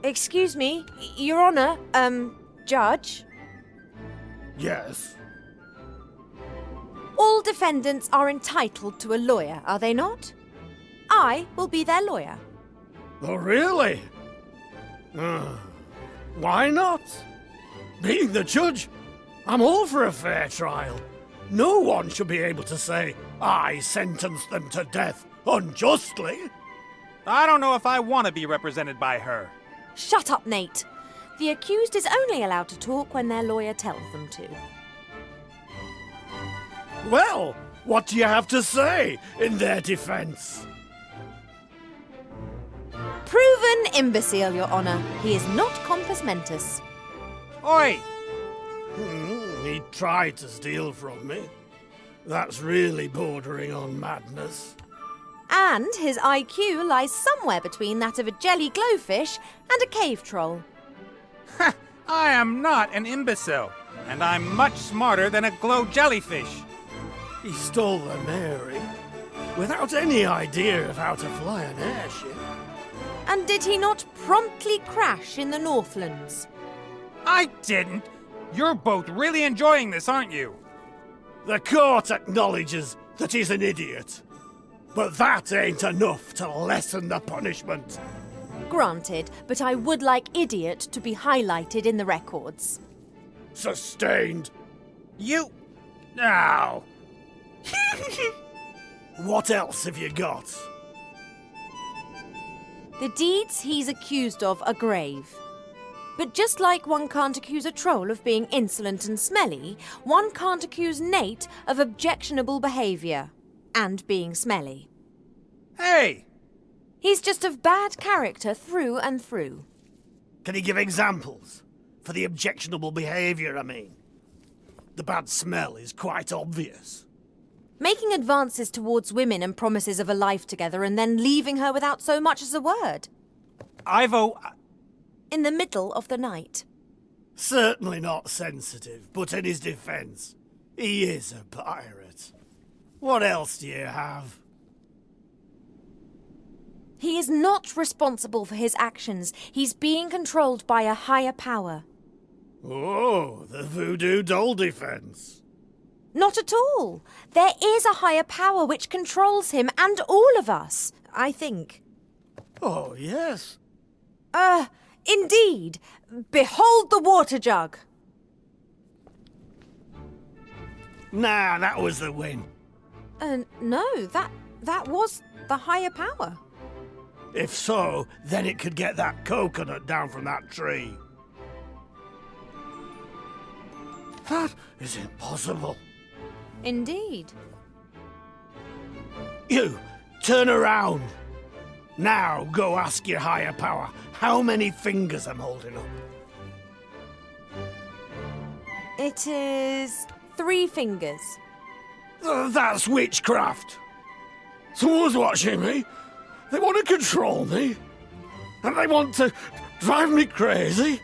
S1: Excuse me, Your Honor, Judge.
S2: Yes.
S1: All defendants are entitled to a lawyer, are they not? I will be their lawyer.
S2: Oh, really? Why not? Being the judge, I'm all for a fair trial. No one should be able to say, I sentenced them to death unjustly.
S3: I don't know if I want to be represented by her.
S1: Shut up, Nate. The accused is only allowed to talk when their lawyer tells them to.
S2: Well, what do you have to say in their defense?
S1: Proven imbecile, Your Honor. He is not compos mentis.
S3: Oi!
S2: He tried to steal from me. That's really bordering on madness.
S1: And his IQ lies somewhere between that of a jelly glowfish and a cave troll.
S3: I am not an imbecile, and I'm much smarter than a glow jellyfish.
S2: He stole the Mary without any idea of how to fly an airship.
S1: And did he not promptly crash in the Northlands?
S3: I didn't. You're both really enjoying this, aren't you?
S2: The court acknowledges that he's an idiot. But that ain't enough to lessen the punishment.
S1: Granted, but I would like idiot to be highlighted in the records.
S2: Sustained.
S3: You... Ow.
S2: What else have you got?
S1: The deeds he's accused of are grave. But just like one can't accuse a troll of being insolent and smelly, one can't accuse Nate of objectionable behaviour and being smelly.
S3: Hey!
S1: He's just of bad character through and through.
S2: Can you give examples? For the objectionable behaviour, I mean. The bad smell is quite obvious.
S1: Making advances towards women and promises of a life together and then leaving her without so much as a word. In the middle of the night.
S2: Certainly not sensitive, but in his defence, he is a pirate. What else do you have?
S1: He is not responsible for his actions. He's being controlled by a higher power.
S2: Oh, the voodoo doll defence.
S1: Not at all. There is a higher power which controls him and all of us, I think.
S2: Oh, yes.
S1: Indeed. Behold the water jug.
S2: Nah, that was the win.
S1: No, that was the higher power.
S2: If so, then it could get that coconut down from that tree. That is impossible.
S1: Indeed.
S2: You, turn around. Now go ask your higher power how many fingers I'm holding up.
S1: It is 3 fingers.
S2: That's witchcraft. Someone's watching me. They want to control me. And they want to drive me crazy.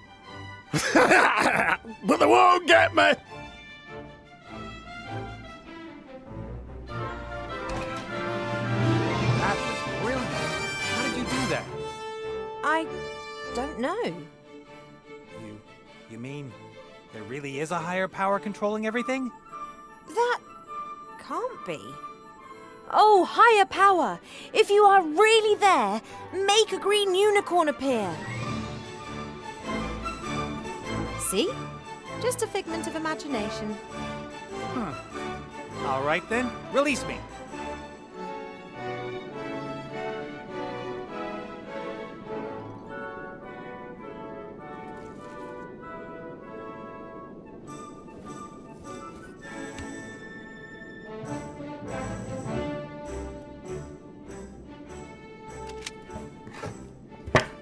S2: But they won't get me.
S3: That was brilliant. How did you do that?
S1: I don't know.
S3: You mean there really is a higher power controlling everything?
S1: That can't be. Oh, higher power! If you are really there, make a green unicorn appear. See? Just a figment of imagination.
S3: All right then, release me.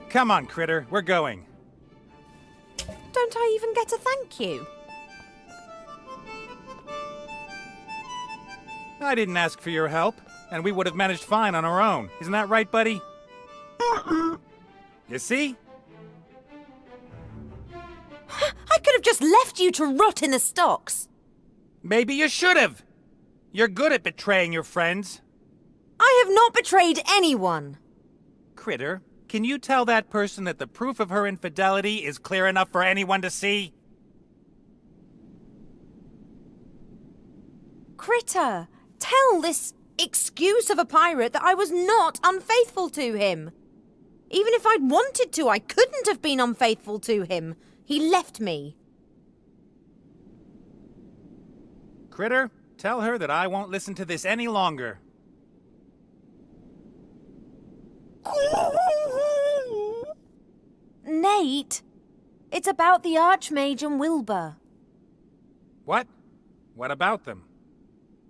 S3: Come on, Critter, we're going.
S1: Don't I even get a thank you?
S3: I didn't ask for your help, and we would have managed fine on our own. Isn't that right, buddy? You see?
S1: I could have just left you to rot in the stocks.
S3: Maybe you should have. You're good at betraying your friends.
S1: I have not betrayed anyone.
S3: Critter, can you tell that person that the proof of her infidelity is clear enough for anyone to see?
S1: Critter, tell this excuse of a pirate that I was not unfaithful to him. Even if I'd wanted to, I couldn't have been unfaithful to him. He left me.
S3: Critter, tell her that I won't listen to this any longer.
S1: Nate, it's about the Archmage and Wilbur.
S3: What? What about them?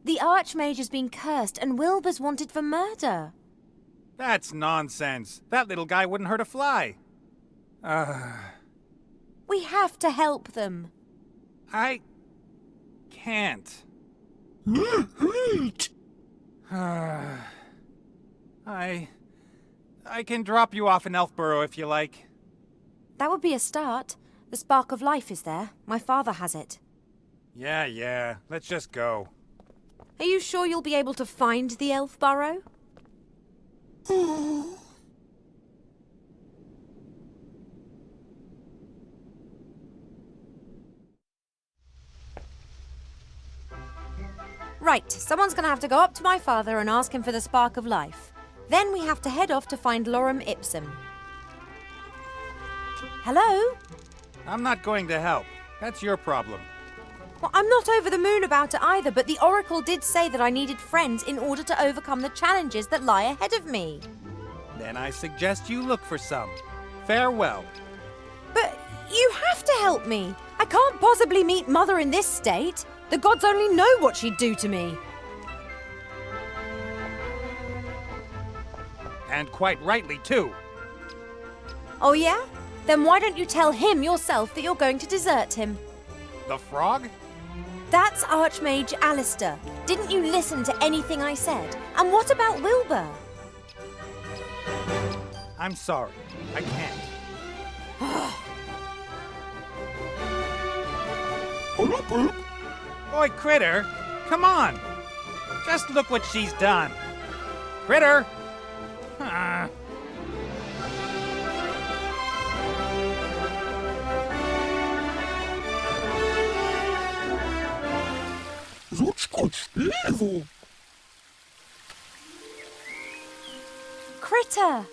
S1: The Archmage has been cursed and Wilbur's wanted for murder.
S3: That's nonsense. That little guy wouldn't hurt a fly.
S1: We have to help them.
S3: I can't. I can drop you off in Elfborough if you like.
S1: That would be a start. The spark of life is there. My father has it.
S3: Yeah. Let's just go.
S1: Are you sure you'll be able to find the elf burrow? Right, someone's gonna have to go up to my father and ask him for the spark of life. Then we have to head off to find Lorem Ipsum. Hello?
S3: I'm not going to help. That's your problem.
S1: Well, I'm not over the moon about it either, but the Oracle did say that I needed friends in order to overcome the challenges that lie ahead of me.
S3: Then I suggest you look for some. Farewell.
S1: But you have to help me. I can't possibly meet Mother in this state. The gods only know what she'd do to me.
S3: And quite rightly, too.
S1: Oh yeah? Then why don't you tell him yourself that you're going to desert him?
S3: The frog?
S1: That's Archmage Alistair. Didn't you listen to anything I said? And what about Wilbur?
S3: I'm sorry. I can't. Boy, Critter, come on. Just look what she's done. Critter! Ah.
S1: Critter!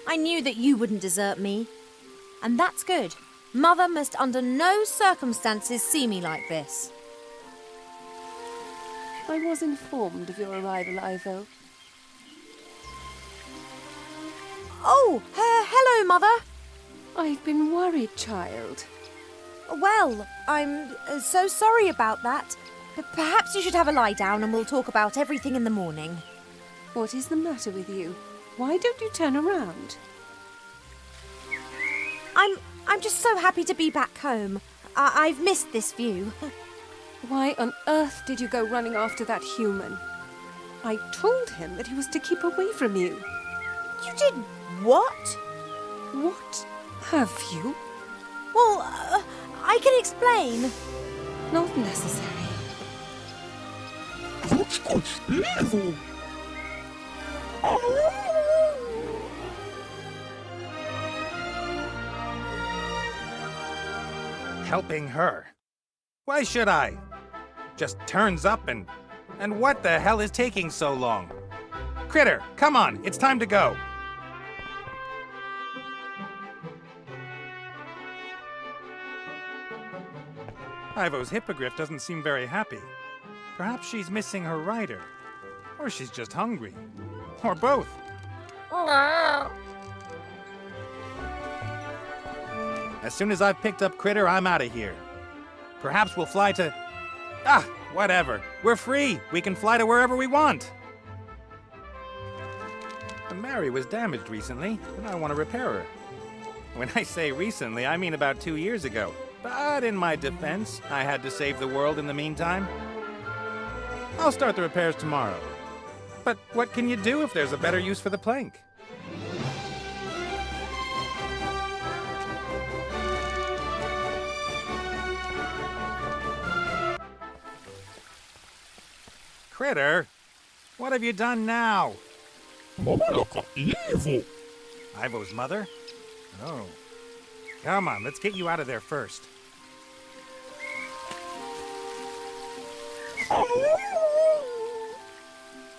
S1: I knew that you wouldn't desert me. And that's good. Mother must under no circumstances see me like this.
S6: I was informed of your arrival, Ivo.
S1: Oh, hello, Mother.
S6: I've been worried, child.
S1: Well, I'm so sorry about that. Perhaps you should have a lie down and we'll talk about everything in the morning.
S6: What is the matter with you? Why don't you turn around?
S1: I'm just so happy to be back home. I've missed this view.
S6: Why on earth did you go running after that human? I told him that he was to keep away from you.
S1: You did what?
S6: What have you?
S1: Well, I can explain.
S6: Not necessary.
S3: Helping her. Why should I? Just turns up and what the hell is taking so long? Critter, come on, it's time to go. Ivo's hippogriff doesn't seem very happy. Perhaps she's missing her rider. Or she's just hungry. Or both. As soon as I've picked up Critter, I'm out of here. Perhaps we'll fly to... whatever. We're free. We can fly to wherever we want. The Mary was damaged recently, and I want to repair her. When I say recently, I mean about 2 years ago. But in my defense, I had to save the world in the meantime. I'll start the repairs tomorrow. But what can you do if there's a better use for the plank? Critter, what have you done now? Ivo's mother? Oh. Come on, let's get you out of there first.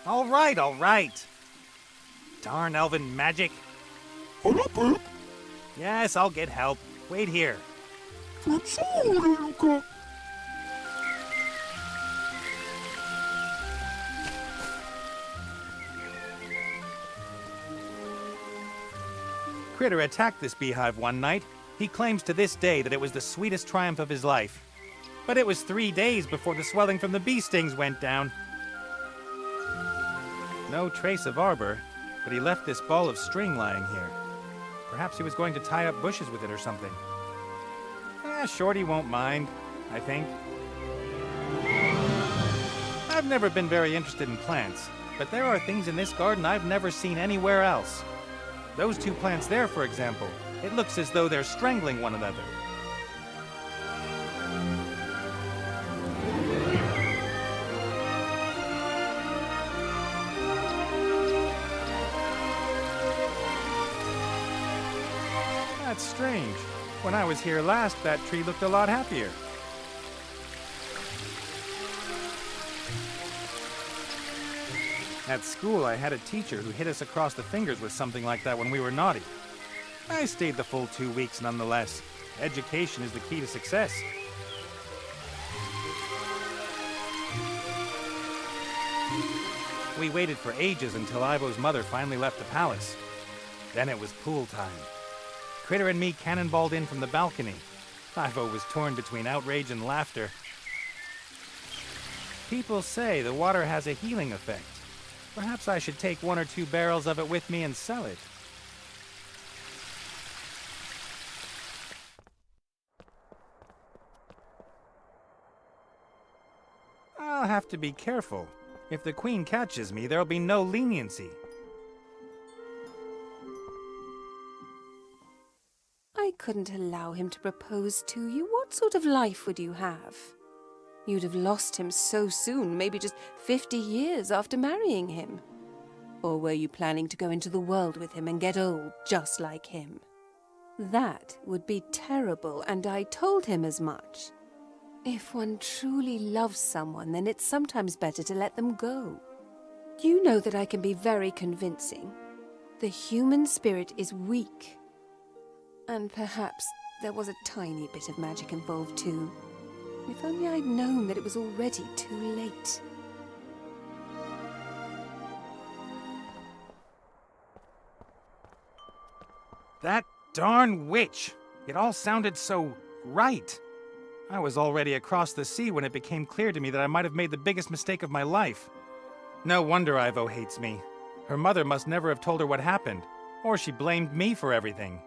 S3: All right. Darn elven magic. Yes, I'll get help. Wait here. Critter attacked this beehive one night. He claims to this day that it was the sweetest triumph of his life. But it was 3 days before the swelling from the bee stings went down. No trace of arbor, but he left this ball of string lying here. Perhaps he was going to tie up bushes with it or something. Shorty won't mind, I think. I've never been very interested in plants, but there are things in this garden I've never seen anywhere else. Those 2 plants there, for example, it looks as though they're strangling one another. That's strange. When I was here last, that tree looked a lot happier. At school, I had a teacher who hit us across the fingers with something like that when we were naughty. I stayed the full 2 weeks nonetheless. Education is the key to success. We waited for ages until Ivo's mother finally left the palace. Then it was pool time. Critter and me cannonballed in from the balcony. Ivo was torn between outrage and laughter. People say the water has a healing effect. Perhaps I should take 1 or 2 barrels of it with me and sell it. I'll have to be careful. If the Queen catches me, there'll be no leniency.
S6: I couldn't allow him to propose to you. What sort of life would you have? You'd have lost him so soon, maybe just 50 years after marrying him. Or were you planning to go into the world with him and get old just like him? That would be terrible, and I told him as much. If one truly loves someone, then it's sometimes better to let them go. You know that I can be very convincing. The human spirit is weak. And perhaps there was a tiny bit of magic involved too. If only I'd known that it was already too late.
S3: That darn witch! It all sounded so right. I was already across the sea when it became clear to me that I might have made the biggest mistake of my life. No wonder Ivo hates me. Her mother must never have told her what happened, or she blamed me for everything.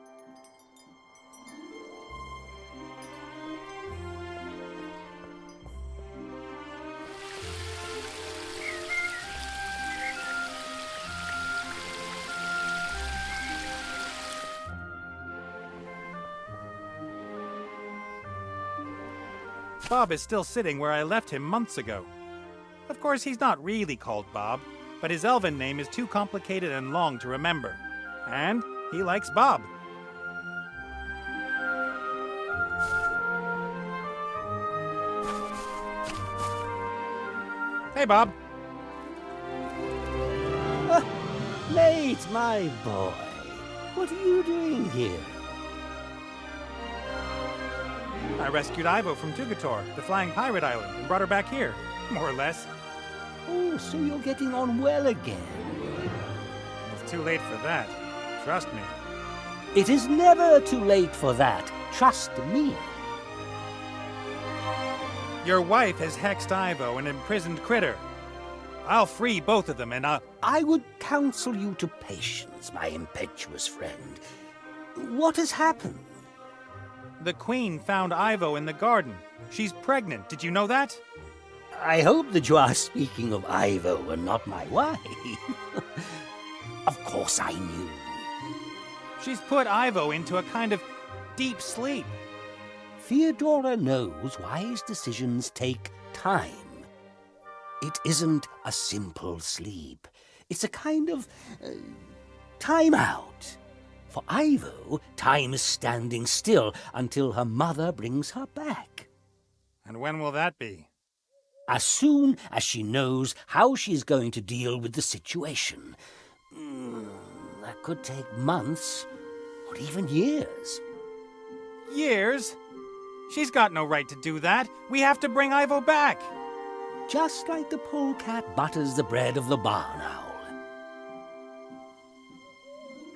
S3: Bob is still sitting where I left him months ago. Of course, he's not really called Bob, but his elven name is too complicated and long to remember. And he likes Bob. Hey, Bob.
S7: Nate, my boy. What are you doing here?
S3: I rescued Ivo from Tugator, the flying pirate island, and brought her back here, more or less.
S7: Oh, so you're getting on well again.
S3: It's too late for that. Trust me.
S7: It is never too late for that. Trust me.
S3: Your wife has hexed Ivo, an imprisoned critter. I'll free both of them, and
S7: I would counsel you to patience, my impetuous friend. What has happened?
S3: The Queen found Ivo in the garden. She's pregnant. Did you know that?
S7: I hope that you are speaking of Ivo and not my wife. Of course I knew.
S3: She's put Ivo into a kind of deep sleep.
S7: Theodora knows wise decisions take time. It isn't a simple sleep. It's a kind of time out. For Ivo, time is standing still until her mother brings her back.
S3: And when will that be?
S7: As soon as she knows how she's going to deal with the situation. That could take months, or even years.
S3: Years? She's got no right to do that. We have to bring Ivo back.
S7: Just like the polecat butters the bread of the barn owl.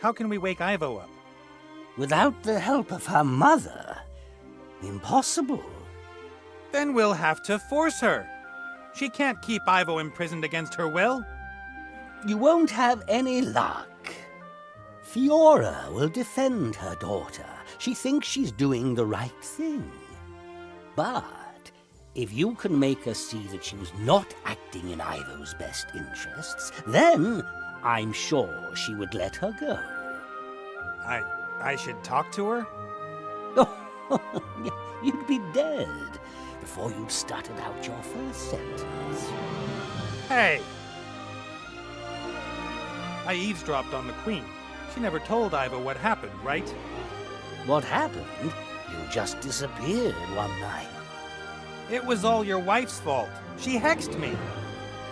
S3: How can we wake Ivo up?
S7: Without the help of her mother, impossible.
S3: Then we'll have to force her. She can't keep Ivo imprisoned against her will.
S7: You won't have any luck. Fiora will defend her daughter. She thinks she's doing the right thing. But if you can make her see that she was not acting in Ivo's best interests, then I'm sure she would let her go.
S3: I should talk to her?
S7: Oh, you'd be dead before you'd started out your first sentence.
S3: Hey! I eavesdropped on the Queen. She never told Ivo what happened, right?
S7: What happened? You just disappeared one night.
S3: It was all your wife's fault. She hexed me.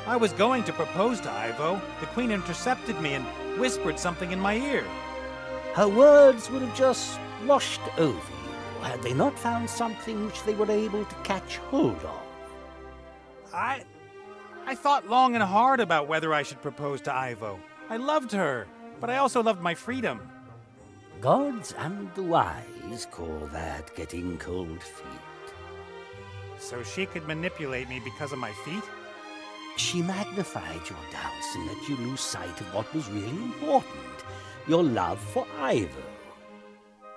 S3: I was going to propose to Ivo. The Queen intercepted me and whispered something in my ear.
S7: Her words would have just washed over you had they not found something which they were able to catch hold of.
S3: I thought long and hard about whether I should propose to Ivo. I loved her, but I also loved my freedom.
S7: Gods and the wise call that getting cold feet.
S3: So she could manipulate me because of my feet?
S7: She magnified your doubts and let you lose sight of what was really important, your love for Ivo.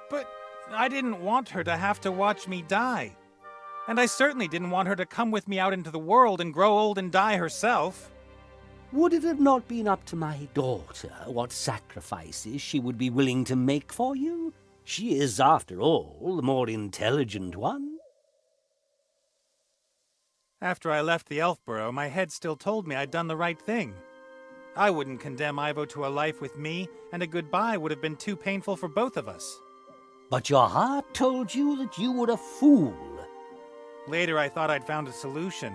S3: But I didn't want her to have to watch me die. And I certainly didn't want her to come with me out into the world and grow old and die herself.
S7: Would it have not been up to my daughter what sacrifices she would be willing to make for you? She is, after all, the more intelligent one.
S3: After I left the Elfborough, my head still told me I'd done the right thing. I wouldn't condemn Ivo to a life with me, and a goodbye would have been too painful for both of us.
S7: But your heart told you that you were a fool.
S3: Later, I thought I'd found a solution.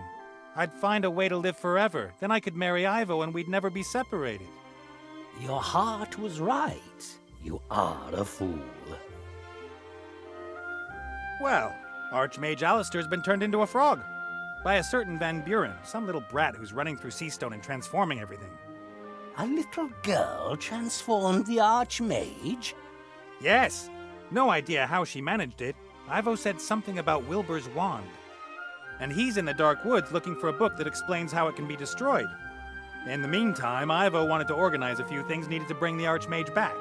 S3: I'd find a way to live forever. Then I could marry Ivo and we'd never be separated.
S7: Your heart was right. You are a fool.
S3: Well, Archmage Alistair's been turned into a frog. By a certain Van Buren, some little brat who's running through Seastone and transforming everything.
S7: A little girl transformed the Archmage?
S3: Yes. No idea how she managed it. Ivo said something about Wilbur's wand. And he's in the Dark Woods looking for a book that explains how it can be destroyed. In the meantime, Ivo wanted to organize a few things needed to bring the Archmage back.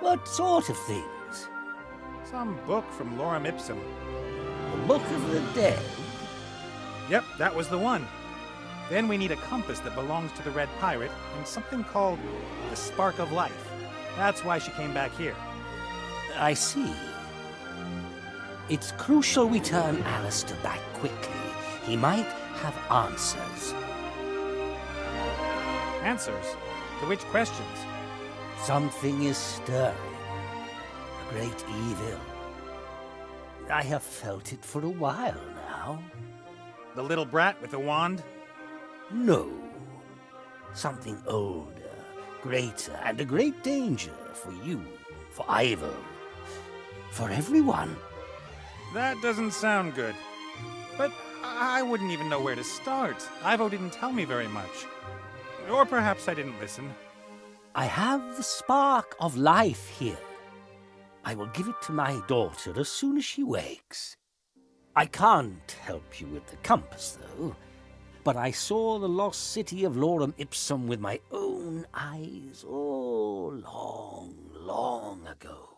S7: What sort of things?
S3: Some book from Lorem Ipsum.
S7: The Book of the Dead?
S3: Yep, that was the one. Then we need a compass that belongs to the Red Pirate and something called the Spark of Life. That's why she came back here.
S7: I see. It's crucial we turn Alistair back quickly. He might have answers.
S3: Answers? To which questions?
S7: Something is stirring. A great evil. I have felt it for a while now.
S3: The little brat with the wand?
S7: No. Something older, greater, and a great danger for you, for Ivo, for everyone.
S3: That doesn't sound good. But I wouldn't even know where to start. Ivo didn't tell me very much. Or perhaps I didn't listen.
S7: I have the spark of life here. I will give it to my daughter as soon as she wakes. I can't help you with the compass, though. But I saw the lost city of Lorem Ipsum with my own eyes, long, long ago.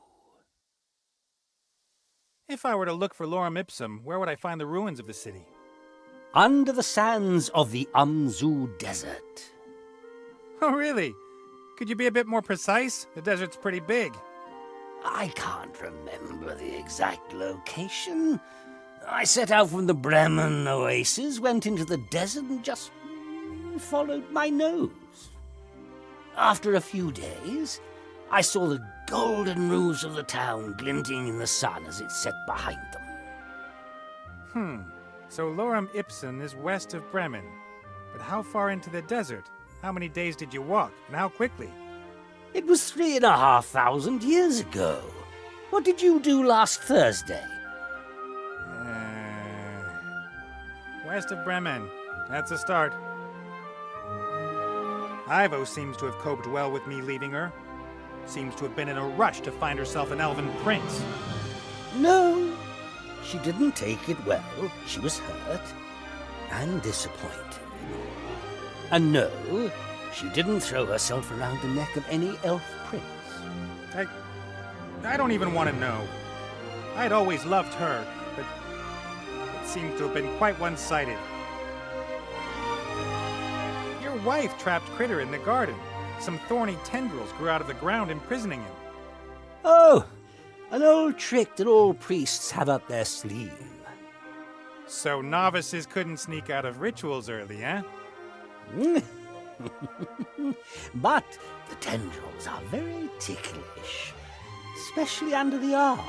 S3: If I were to look for Lorem Ipsum, where would I find the ruins of the city?
S7: Under the sands of the Umzu Desert.
S3: Oh, really? Could you be a bit more precise? The desert's pretty big.
S7: I can't remember the exact location. I set out from the Bremen oasis, went into the desert, and just followed my nose. After a few days, I saw the golden roofs of the town glinting in the sun as it set behind them.
S3: So Lorem Ipsum is west of Bremen. But how far into the desert? How many days did you walk, and how quickly?
S7: It was 3,500 years ago. What did you do last Thursday?
S3: West of Bremen. That's a start. Ivo seems to have coped well with me leaving her. Seems to have been in a rush to find herself an elven prince.
S7: No, she didn't take it well. She was hurt and disappointed. And no, she didn't throw herself around the neck of any elf prince.
S3: I don't even want to know. I'd always loved her, but it seems to have been quite one-sided. Your wife trapped Critter in the garden. Some thorny tendrils grew out of the ground, imprisoning him.
S7: Oh, an old trick that all priests have up their sleeve.
S3: So novices couldn't sneak out of rituals early, eh?
S7: But the tendrils are very ticklish, especially under the arms.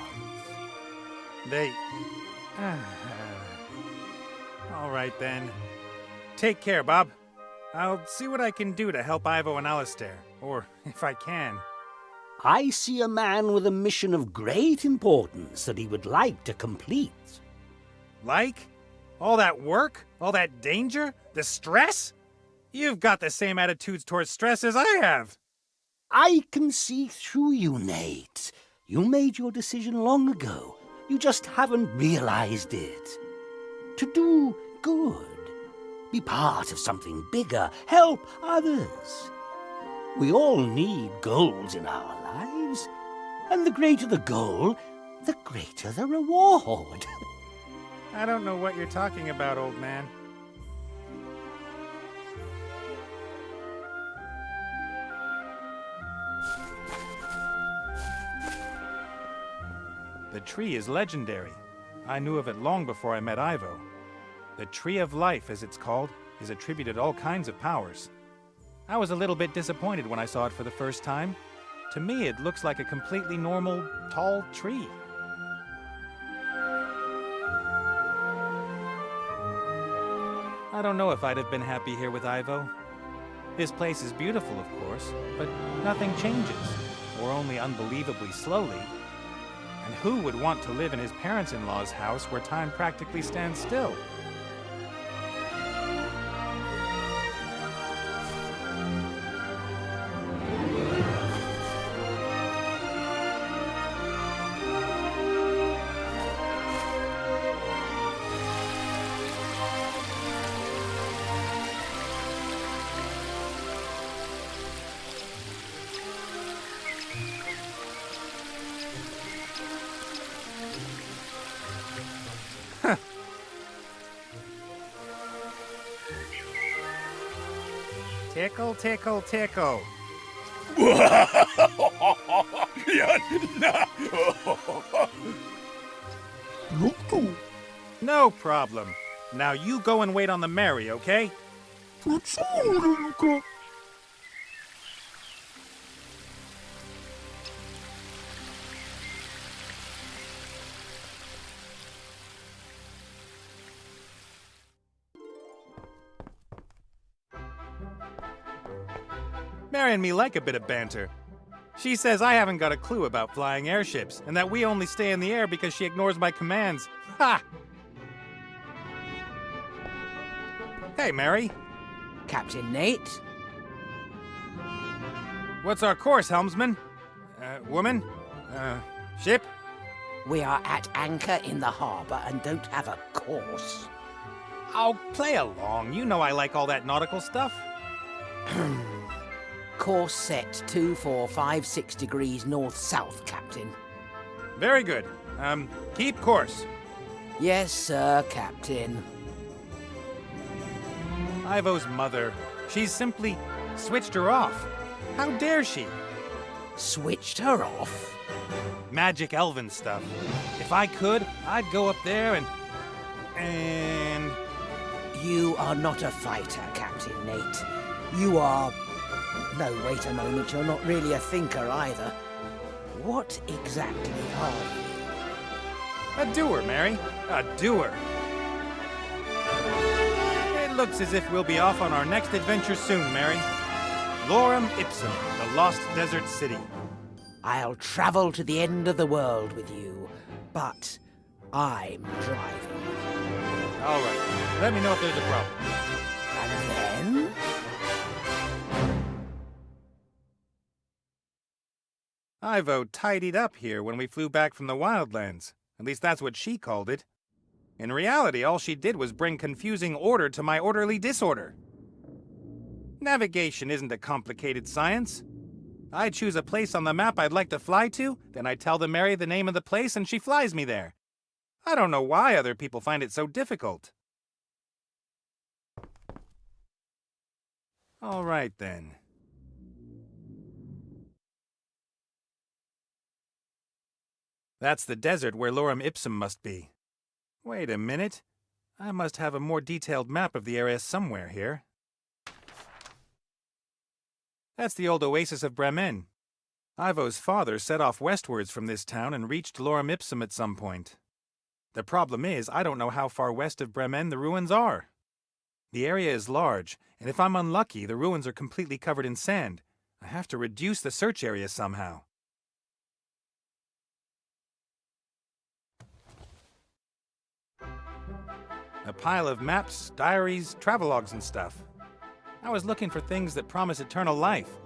S3: They... All right, then. Take care, Bob. I'll see what I can do to help Ivo and Alistair, or if I can.
S7: I see a man with a mission of great importance that he would like to complete.
S3: Like? All that work? All that danger? The stress? You've got the same attitudes towards stress as I have.
S7: I can see through you, Nate. You made your decision long ago. You just haven't realized it. To do good. Be part of something bigger. Help others. We all need goals in our lives. And the greater the goal, the greater the reward.
S3: I don't know what you're talking about, old man. The tree is legendary. I knew of it long before I met Ivo. The Tree of Life, as it's called, is attributed all kinds of powers. I was a little bit disappointed when I saw it for the first time. To me, it looks like a completely normal, tall tree. I don't know if I'd have been happy here with Ivo. His place is beautiful, of course, but nothing changes, or only unbelievably slowly. And who would want to live in his parents-in-law's house where time practically stands still? Tickle, tickle, tickle. No problem. Now you go and wait on the Mary, okay? Mary and me like a bit of banter. She says I haven't got a clue about flying airships, and that we only stay in the air because she ignores my commands. Ha! Hey, Mary.
S4: Captain Nate?
S3: What's our course, helmsman? Woman? Ship?
S4: We are at anchor in the harbour and don't have a course.
S3: I'll play along. You know I like all that nautical stuff.
S4: Course set 245 degrees north-south, Captain.
S3: Very good. Keep course.
S4: Yes, sir, Captain.
S3: Ivo's mother. She's simply switched her off. How dare she?
S4: Switched her off?
S3: Magic elven stuff. If I could, I'd go up there and...
S4: You are not a fighter, Captain Nate. You are... No, wait a moment, you're not really a thinker either. What exactly are you?
S3: A doer, Mary. A doer. It looks as if we'll be off on our next adventure soon, Mary. Lorem Ipsum, the Lost Desert City.
S4: I'll travel to the end of the world with you, but I'm driving.
S3: All right. Let me know if there's a problem.
S4: And then...
S3: Ivo tidied up here when we flew back from the Wildlands. At least that's what she called it. In reality, all she did was bring confusing order to my orderly disorder. Navigation isn't a complicated science. I choose a place on the map I'd like to fly to, then I tell the Mary the name of the place and she flies me there. I don't know why other people find it so difficult. All right, then. That's the desert where Lorem Ipsum must be. Wait a minute. I must have a more detailed map of the area somewhere here. That's the old oasis of Bremen. Ivo's father set off westwards from this town and reached Lorem Ipsum at some point. The problem is, I don't know how far west of Bremen the ruins are. The area is large, and if I'm unlucky, the ruins are completely covered in sand. I have to reduce the search area somehow. A pile of maps, diaries, travelogues and stuff. I was looking for things that promise eternal life.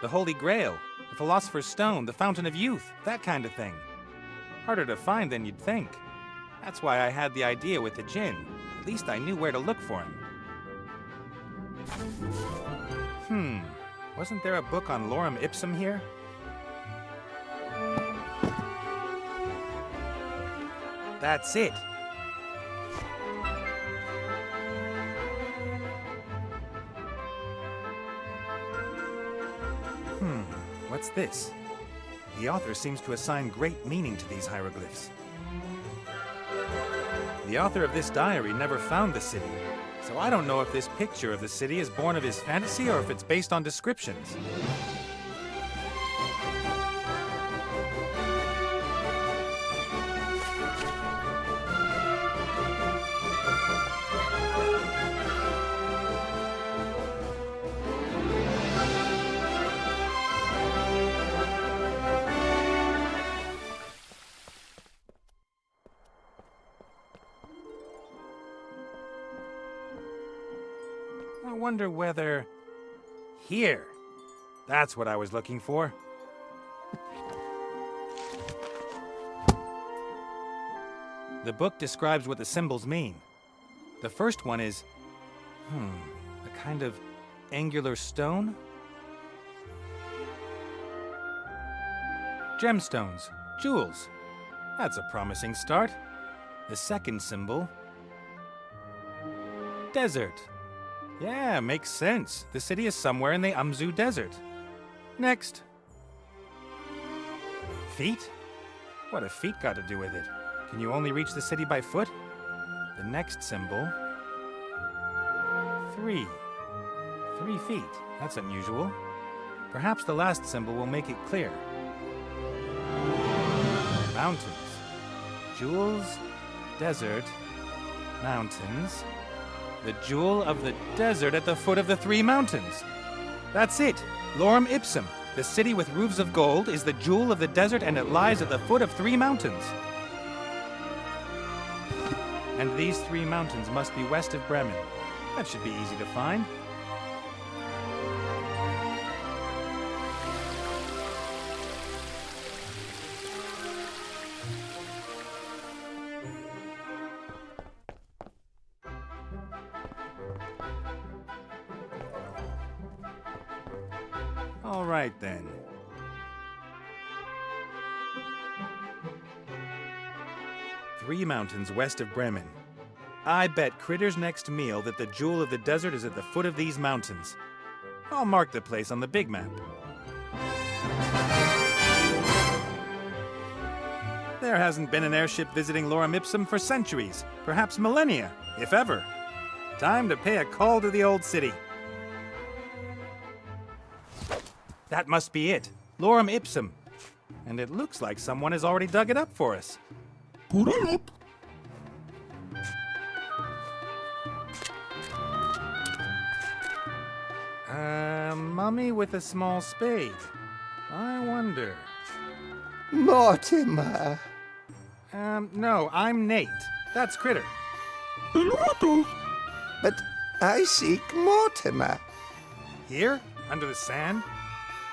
S3: The Holy Grail, the Philosopher's Stone, the Fountain of Youth, that kind of thing. Harder to find than you'd think. That's why I had the idea with the djinn. At least I knew where to look for him. Wasn't there a book on lorem ipsum here? That's it. What's this? The author seems to assign great meaning to these hieroglyphs. The author of this diary never found the city, so I don't know if this picture of the city is born of his fantasy or if it's based on descriptions. I wonder whether... Here! That's what I was looking for. The book describes what the symbols mean. The first one is... a kind of angular stone? Gemstones, jewels. That's a promising start. The second symbol... Desert. Yeah, makes sense. The city is somewhere in the Amzu Desert. Next. Feet? What have feet got to do with it? Can you only reach the city by foot? The next symbol. 3. 3 feet. That's unusual. Perhaps the last symbol will make it clear. Mountains. Jewels, desert, mountains. The jewel of the desert at the foot of the 3 mountains. That's it. Lorem ipsum. The city with roofs of gold is the jewel of the desert and it lies at the foot of 3 mountains. And these 3 mountains must be west of Bremen. That should be easy to find. All right, then. Three mountains west of Bremen. I bet Critter's next meal that the jewel of the desert is at the foot of these mountains. I'll mark the place on the big map. There hasn't been an airship visiting Lorem Ipsum for centuries, perhaps millennia, if ever. Time to pay a call to the old city. That must be it. Lorem Ipsum. And it looks like someone has already dug it up for us.
S8: Put it up.
S3: Mummy with a small spade. I wonder.
S9: Mortimer.
S3: No, I'm Nate. That's Critter.
S9: But I seek Mortimer.
S3: Here? Under the sand?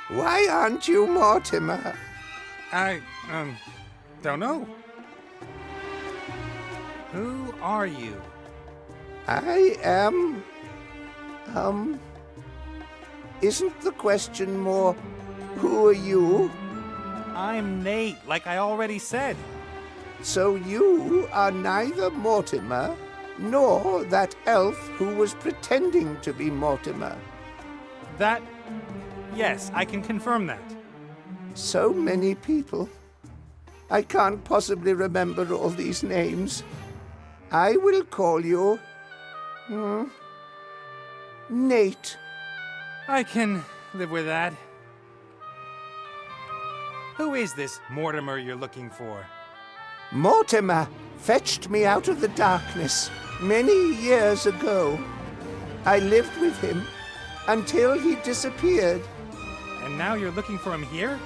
S9: Why aren't you Mortimer?
S3: I, don't know. Who are you?
S9: I am... Isn't the question more, who are you?
S3: I'm Nate, like I already said.
S9: So you are neither Mortimer, nor that elf who was pretending to be Mortimer.
S3: That... Yes, I can confirm that.
S9: So many people. I can't possibly remember all these names. I will call you... Nate.
S3: I can live with that. Who is this Mortimer you're looking for?
S9: Mortimer fetched me out of the darkness many years ago. I lived with him until he disappeared.
S3: And now you're looking for him here?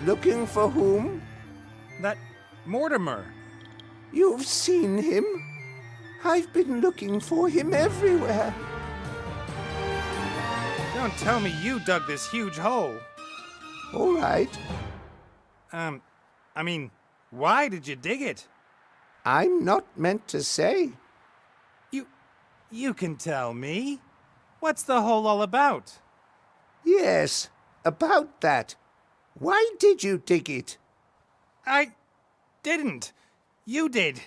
S9: Looking for whom?
S3: That Mortimer.
S9: You've seen him? I've been looking for him everywhere.
S3: Don't tell me you dug this huge hole.
S9: All right.
S3: I mean, why did you dig it?
S9: I'm not meant to say.
S3: You can tell me. What's the hole all about?
S9: Yes, about that. Why did you dig it?
S3: I didn't. You did.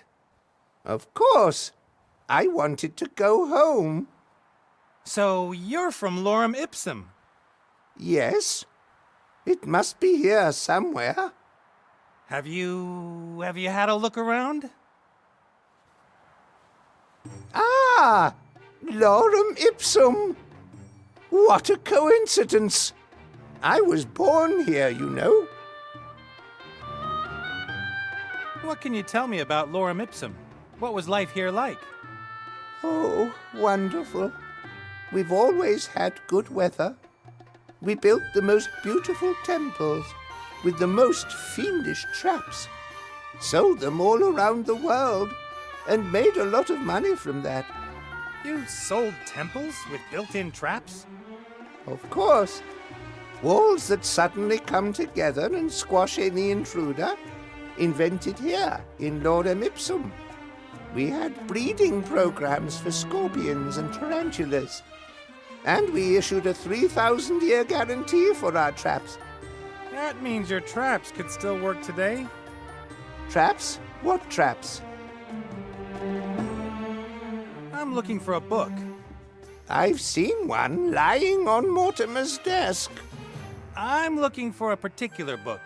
S9: Of course. I wanted to go home.
S3: So you're from Lorem Ipsum.
S9: Yes. It must be here somewhere.
S3: Have you had a look around?
S9: Ah! Lorem Ipsum! What a coincidence! I was born here, you know.
S3: What can you tell me about Lorem Ipsum? What was life here like?
S9: Oh, wonderful. We've always had good weather. We built the most beautiful temples with the most fiendish traps, sold them all around the world, and made a lot of money from that.
S3: You sold temples with built-in traps?
S9: Of course. Walls that suddenly come together and squash any intruder, invented here in Lorem Ipsum. We had breeding programs for scorpions and tarantulas. And we issued a 3,000-year guarantee for our traps.
S3: That means your traps could still work today?
S9: Traps? What traps?
S3: I'm looking for a book.
S9: I've seen one lying on Mortimer's desk.
S3: I'm looking for a particular book.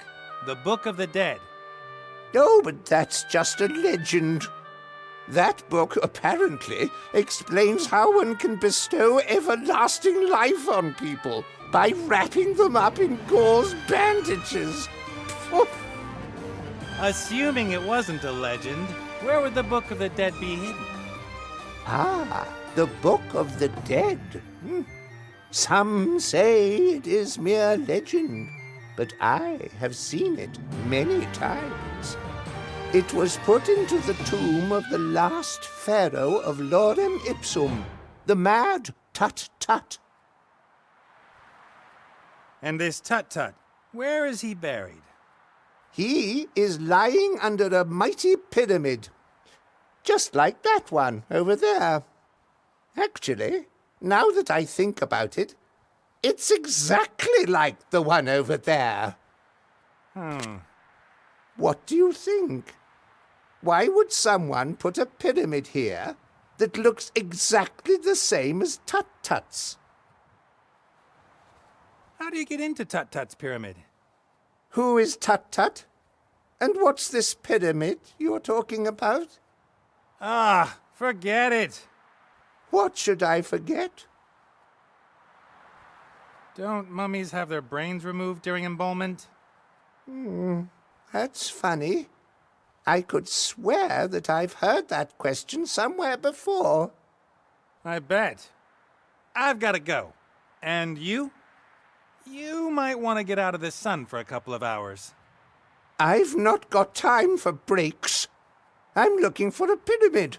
S3: The Book of the Dead.
S9: Oh, but that's just a legend. That book apparently explains how one can bestow everlasting life on people by wrapping them up in gauze bandages.
S3: Assuming it wasn't a legend, where would the Book of the Dead be hidden?
S9: Ah, the Book of the Dead. Some say it is mere legend, but I have seen it many times. It was put into the tomb of the last pharaoh of Lorem Ipsum, the mad Tut-Tut.
S3: And this Tut-Tut, where is he buried?
S9: He is lying under a mighty pyramid, just like that one over there. Actually, now that I think about it, it's exactly like the one over there. What do you think? Why would someone put a pyramid here that looks exactly the same as Tut-Tut's?
S3: How do you get into Tut-Tut's pyramid?
S9: Who is Tut-Tut? And what's this pyramid you're talking about?
S3: Ah, forget it.
S9: What should I forget?
S3: Don't mummies have their brains removed during embalmment?
S9: That's funny. I could swear that I've heard that question somewhere before.
S3: I bet. I've got to go. And you? You might want to get out of the sun for a couple of hours.
S9: I've not got time for breaks. I'm looking for a pyramid.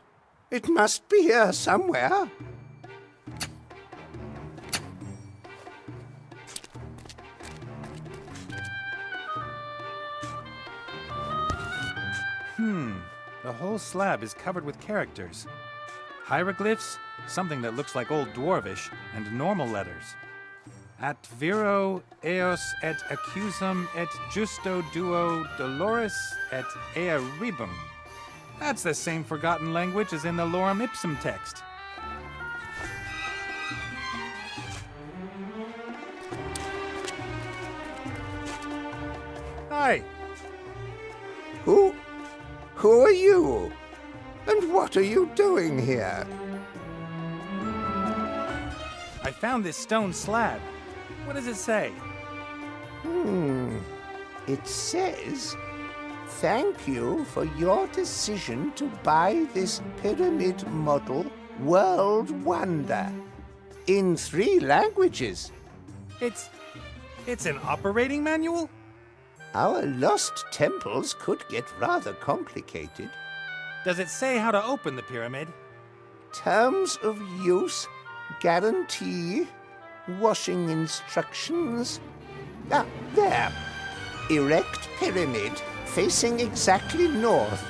S9: It must be here somewhere.
S3: The whole slab is covered with characters. Hieroglyphs, something that looks like Old Dwarvish, and normal letters. At viro eos et accusum et justo duo dolores et ea rebum. That's the same forgotten language as in the Lorem Ipsum text. Hi.
S9: Who are you? And what are you doing here?
S3: I found this stone slab. What does it say?
S9: It says, "Thank you for your decision to buy this pyramid model World Wonder." In 3 languages.
S3: It's an operating manual?
S9: Our lost temples could get rather complicated.
S3: Does it say how to open the pyramid?
S9: Terms of use, guarantee, washing instructions. Ah, there. Erect pyramid facing exactly north.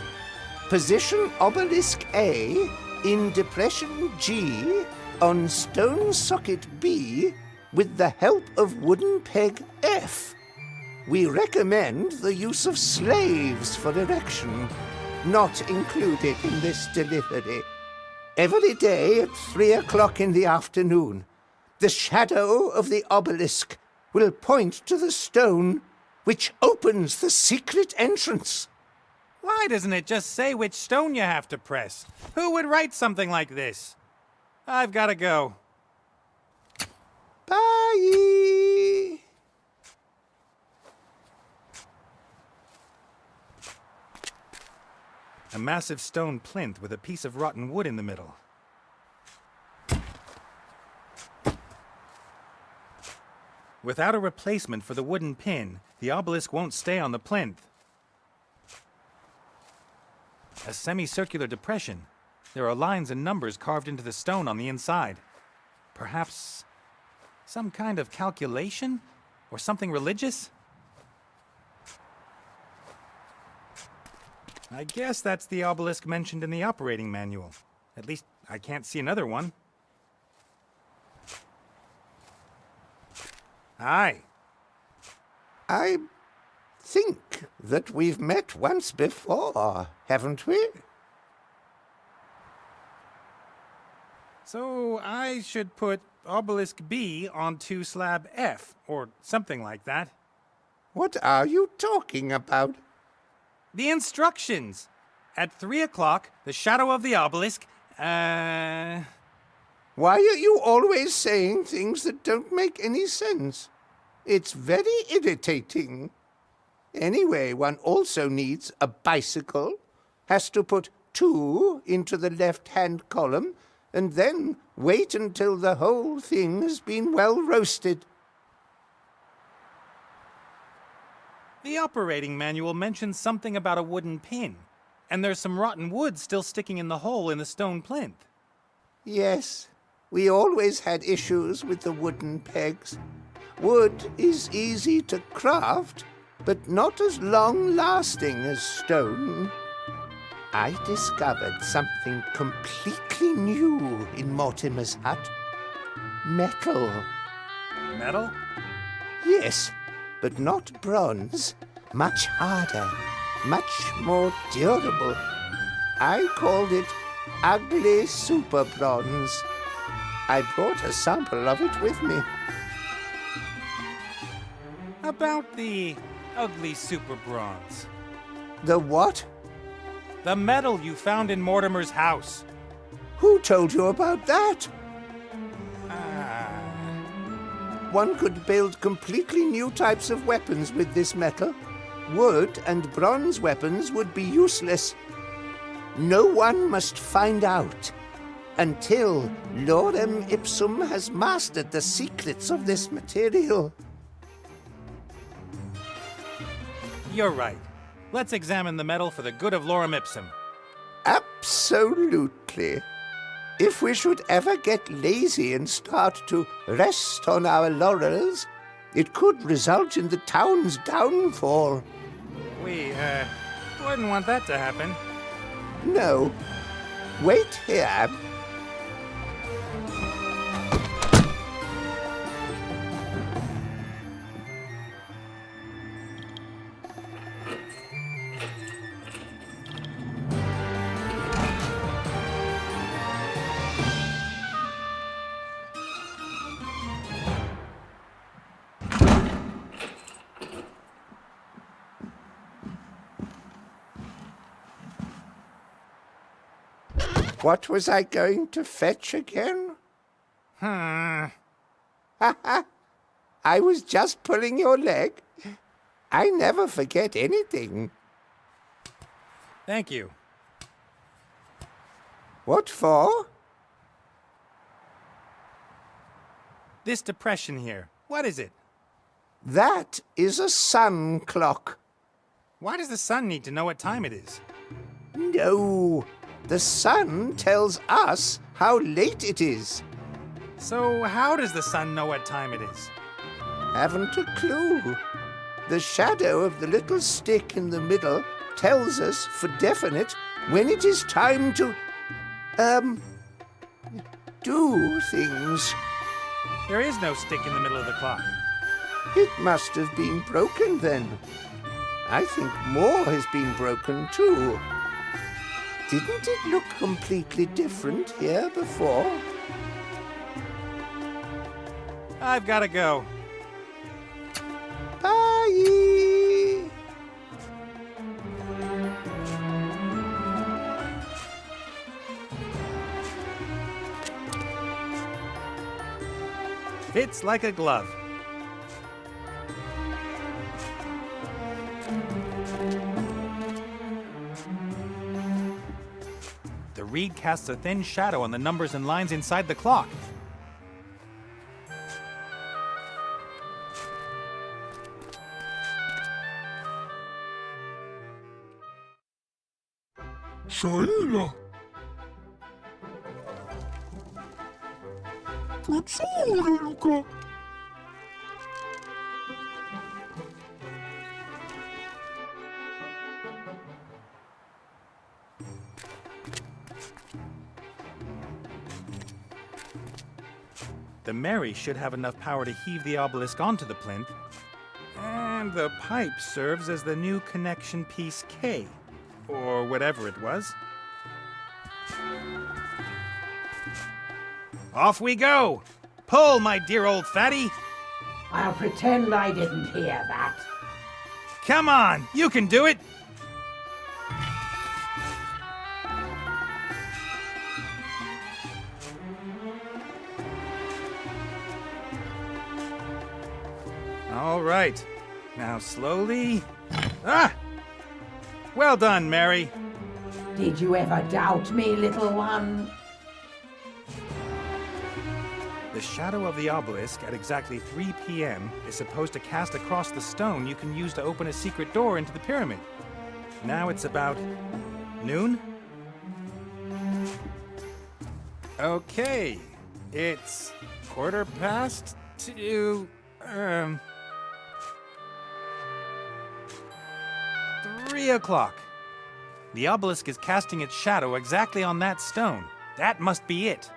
S9: Position obelisk A in depression G on stone socket B with the help of wooden peg F. We recommend the use of slaves for erection, not included in this delivery. Every day at 3 o'clock in the afternoon, the shadow of the obelisk will point to the stone which opens the secret entrance.
S3: Why doesn't it just say which stone you have to press? Who would write something like this? I've got to go.
S9: Bye!
S3: A massive stone plinth with a piece of rotten wood in the middle. Without a replacement for the wooden pin, the obelisk won't stay on the plinth. A semicircular depression. There are lines and numbers carved into the stone on the inside. Perhaps some kind of calculation? Or something religious? I guess that's the obelisk mentioned in the operating manual. At least I can't see another one. Hi.
S9: I think that we've met once before, haven't we?
S3: So I should put obelisk B onto slab F, or something like that.
S9: What are you talking about?
S3: The instructions! At 3 o'clock, the shadow of the obelisk,
S9: Why are you always saying things that don't make any sense? It's very irritating. Anyway, one also needs a bicycle, has to put 2 into the left-hand column, and then wait until the whole thing has been well roasted.
S3: The operating manual mentions something about a wooden pin, and there's some rotten wood still sticking in the hole in the stone plinth.
S9: Yes, we always had issues with the wooden pegs. Wood is easy to craft, but not as long-lasting as stone. I discovered something completely new in Mortimer's hut. Metal.
S3: Metal?
S9: Yes, but not bronze. Much harder, much more durable. I called it ugly super bronze. I brought a sample of it with me.
S3: About the ugly super bronze.
S9: The what?
S3: The metal you found in Mortimer's house.
S9: Who told you about that? One could build completely new types of weapons with this metal. Wood and bronze weapons would be useless. No one must find out until Lorem Ipsum has mastered the secrets of this material.
S3: You're right. Let's examine the metal for the good of Lorem Ipsum.
S9: Absolutely. If we should ever get lazy and start to rest on our laurels, it could result in the town's downfall.
S3: We, wouldn't want that to happen.
S9: No. Wait here. What was I going to fetch again? Ha ha! I was just pulling your leg. I never forget anything.
S3: Thank you.
S9: What for?
S3: This depression here, what is it?
S9: That is a sun clock.
S3: Why does the sun need to know what time it is?
S9: No, the sun tells us how late it is.
S3: So how does the sun know what time it is?
S9: Haven't a clue. The shadow of the little stick in the middle tells us for definite when it is time to, do things.
S3: There is no stick in the middle of the clock.
S9: It must have been broken then. I think more has been broken too. Didn't it look completely different here before?
S3: I've got to go.
S9: Bye!
S3: Fits like a glove. The reed casts a thin shadow on the numbers and lines inside the clock.
S8: Shaila. Poczulka.
S3: The Mary should have enough power to heave the obelisk onto the plinth, and the pipe serves as the new connection piece K, or whatever it was. Off we go! Pull, my dear old fatty!
S4: I'll pretend I didn't hear that.
S3: Come on, you can do it! All right, now slowly. Ah! Well done, Mary.
S4: Did you ever doubt me, little one?
S3: The shadow of the obelisk at exactly 3 p.m. is supposed to cast across the stone you can use to open a secret door into the pyramid. Now it's about noon? Okay, it's 2:15. 3 o'clock. The obelisk is casting its shadow exactly on that stone. That must be it.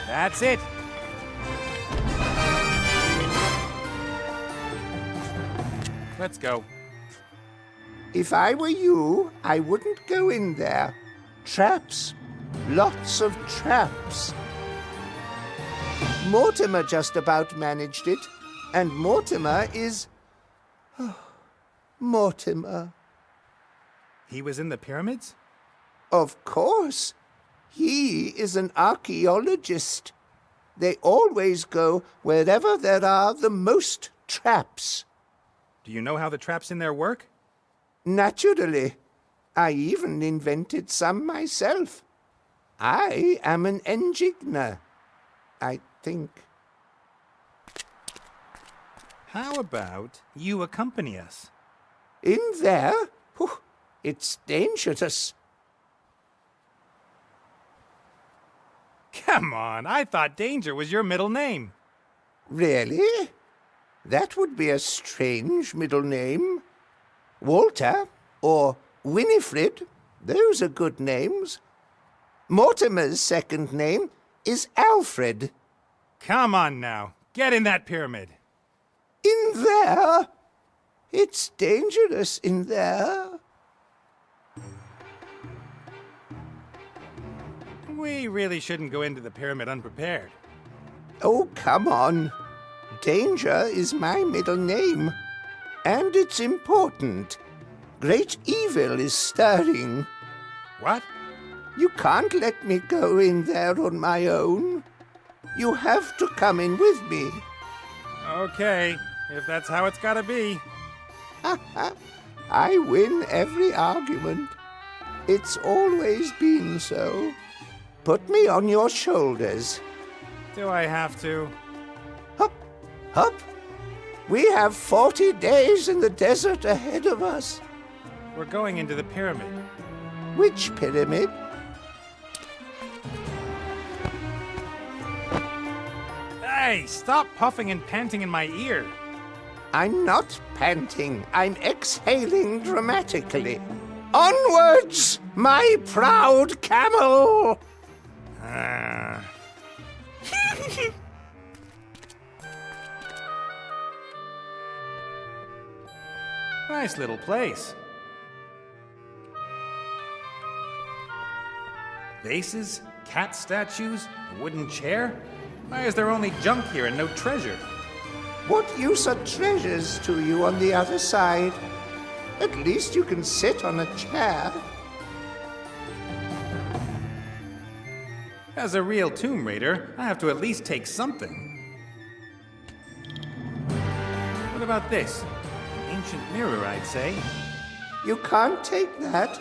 S3: That's it. Let's go.
S9: If I were you, I wouldn't go in there. Traps. Lots of traps. Mortimer just about managed it, and Mortimer is... Mortimer.
S3: He was in the pyramids?
S9: Of course. He is an archaeologist. They always go wherever there are the most traps.
S3: Do you know how the traps in there work?
S9: Naturally. I even invented some myself. I am an enigma, I think.
S3: How about you accompany us?
S9: In there? Whew, it's dangerous.
S3: Come on, I thought Danger was your middle name.
S9: Really? That would be a strange middle name. Walter or Winifred, those are good names. Mortimer's second name is Alfred.
S3: Come on now, get in that pyramid.
S9: In there? It's dangerous in there.
S3: We really shouldn't go into the pyramid unprepared.
S9: Oh, come on. Danger is my middle name. And it's important. Great evil is stirring.
S3: What?
S9: You can't let me go in there on my own. You have to come in with me.
S3: Okay, if that's how it's gotta be.
S9: I win every argument. It's always been so. Put me on your shoulders.
S3: Do I have to?
S9: Hup, hup. We have 40 days in the desert ahead of us.
S3: We're going into the pyramid.
S9: Which pyramid?
S3: Hey, stop puffing and panting in my ear.
S9: I'm not panting, I'm exhaling dramatically. Onwards, my proud camel!
S3: Nice little place. Vases, cat statues, a wooden chair? Why is there only junk here and no treasure?
S9: What use are treasures to you on the other side? At least you can sit on a chair.
S3: As a real Tomb Raider, I have to at least take something. What about this? An ancient mirror, I'd say.
S9: You can't take that.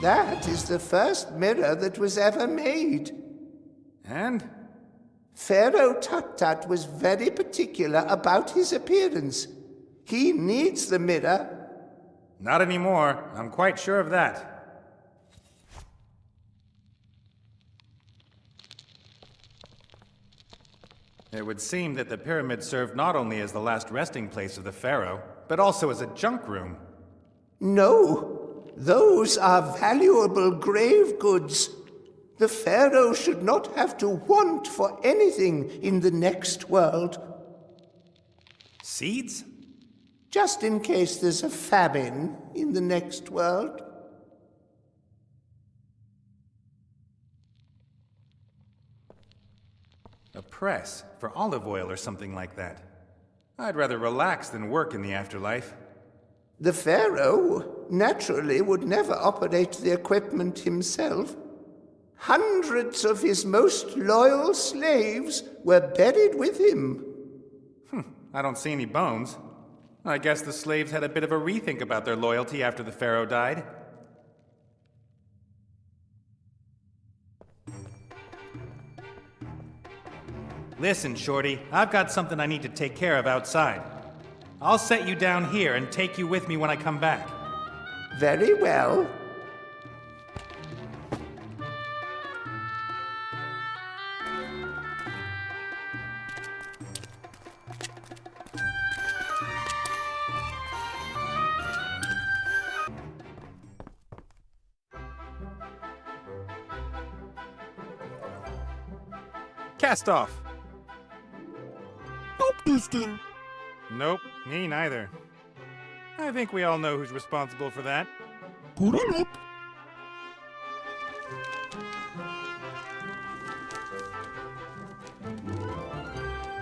S9: That is the first mirror that was ever made.
S3: And?
S9: Pharaoh Tut was very particular about his appearance. He needs the mirror.
S3: Not anymore. I'm quite sure of that. It would seem that the pyramid served not only as the last resting place of the pharaoh, but also as a junk room.
S9: No, those are valuable grave goods. The pharaoh should not have to want for anything in the next world.
S3: Seeds?
S9: Just in case there's a famine in the next world.
S3: A press for olive oil or something like that. I'd rather relax than work in the afterlife.
S9: The pharaoh naturally would never operate the equipment himself. Hundreds of his most loyal slaves were buried with him.
S3: I don't see any bones. I guess the slaves had a bit of a rethink about their loyalty after the pharaoh died. Listen, Shorty, I've got something I need to take care of outside. I'll set you down here and take you with me when I come back.
S9: Very well.
S3: Cast off.
S8: Stop this thing.
S3: Nope, me neither. I think we all know who's responsible for that.
S8: Put it up.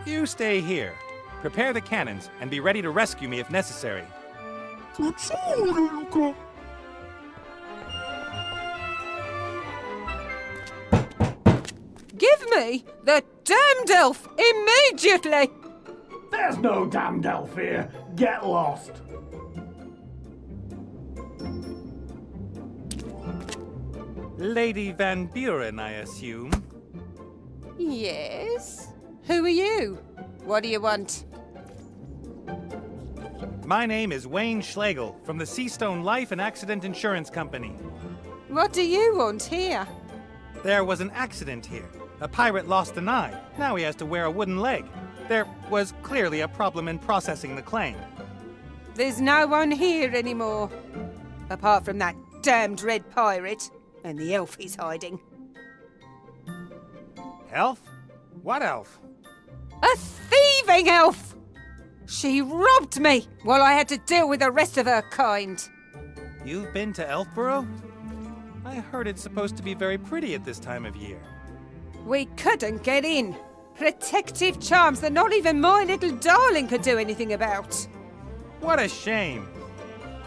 S3: You stay here. Prepare the cannons and be ready to rescue me if necessary.
S8: Luca.
S6: Give me the damned elf immediately!
S2: There's no damned elf here. Get lost.
S3: Lady Van Buren, I assume.
S6: Yes? Who are you? What do you want?
S3: My name is Wayne Schlegel from the Seastone Life and Accident Insurance Company.
S6: What do you want here?
S3: There was an accident here. A pirate lost an eye. Now he has to wear a wooden leg. There was clearly a problem in processing the claim.
S6: There's no one here anymore. Apart from that damned red pirate and the elf he's hiding.
S3: Elf? What elf?
S6: A thieving elf! She robbed me while I had to deal with the rest of her kind.
S3: You've been to Elfborough? I heard it's supposed to be very pretty at this time of year.
S6: We couldn't get in. Protective charms that not even my little darling could do anything about.
S3: What a shame.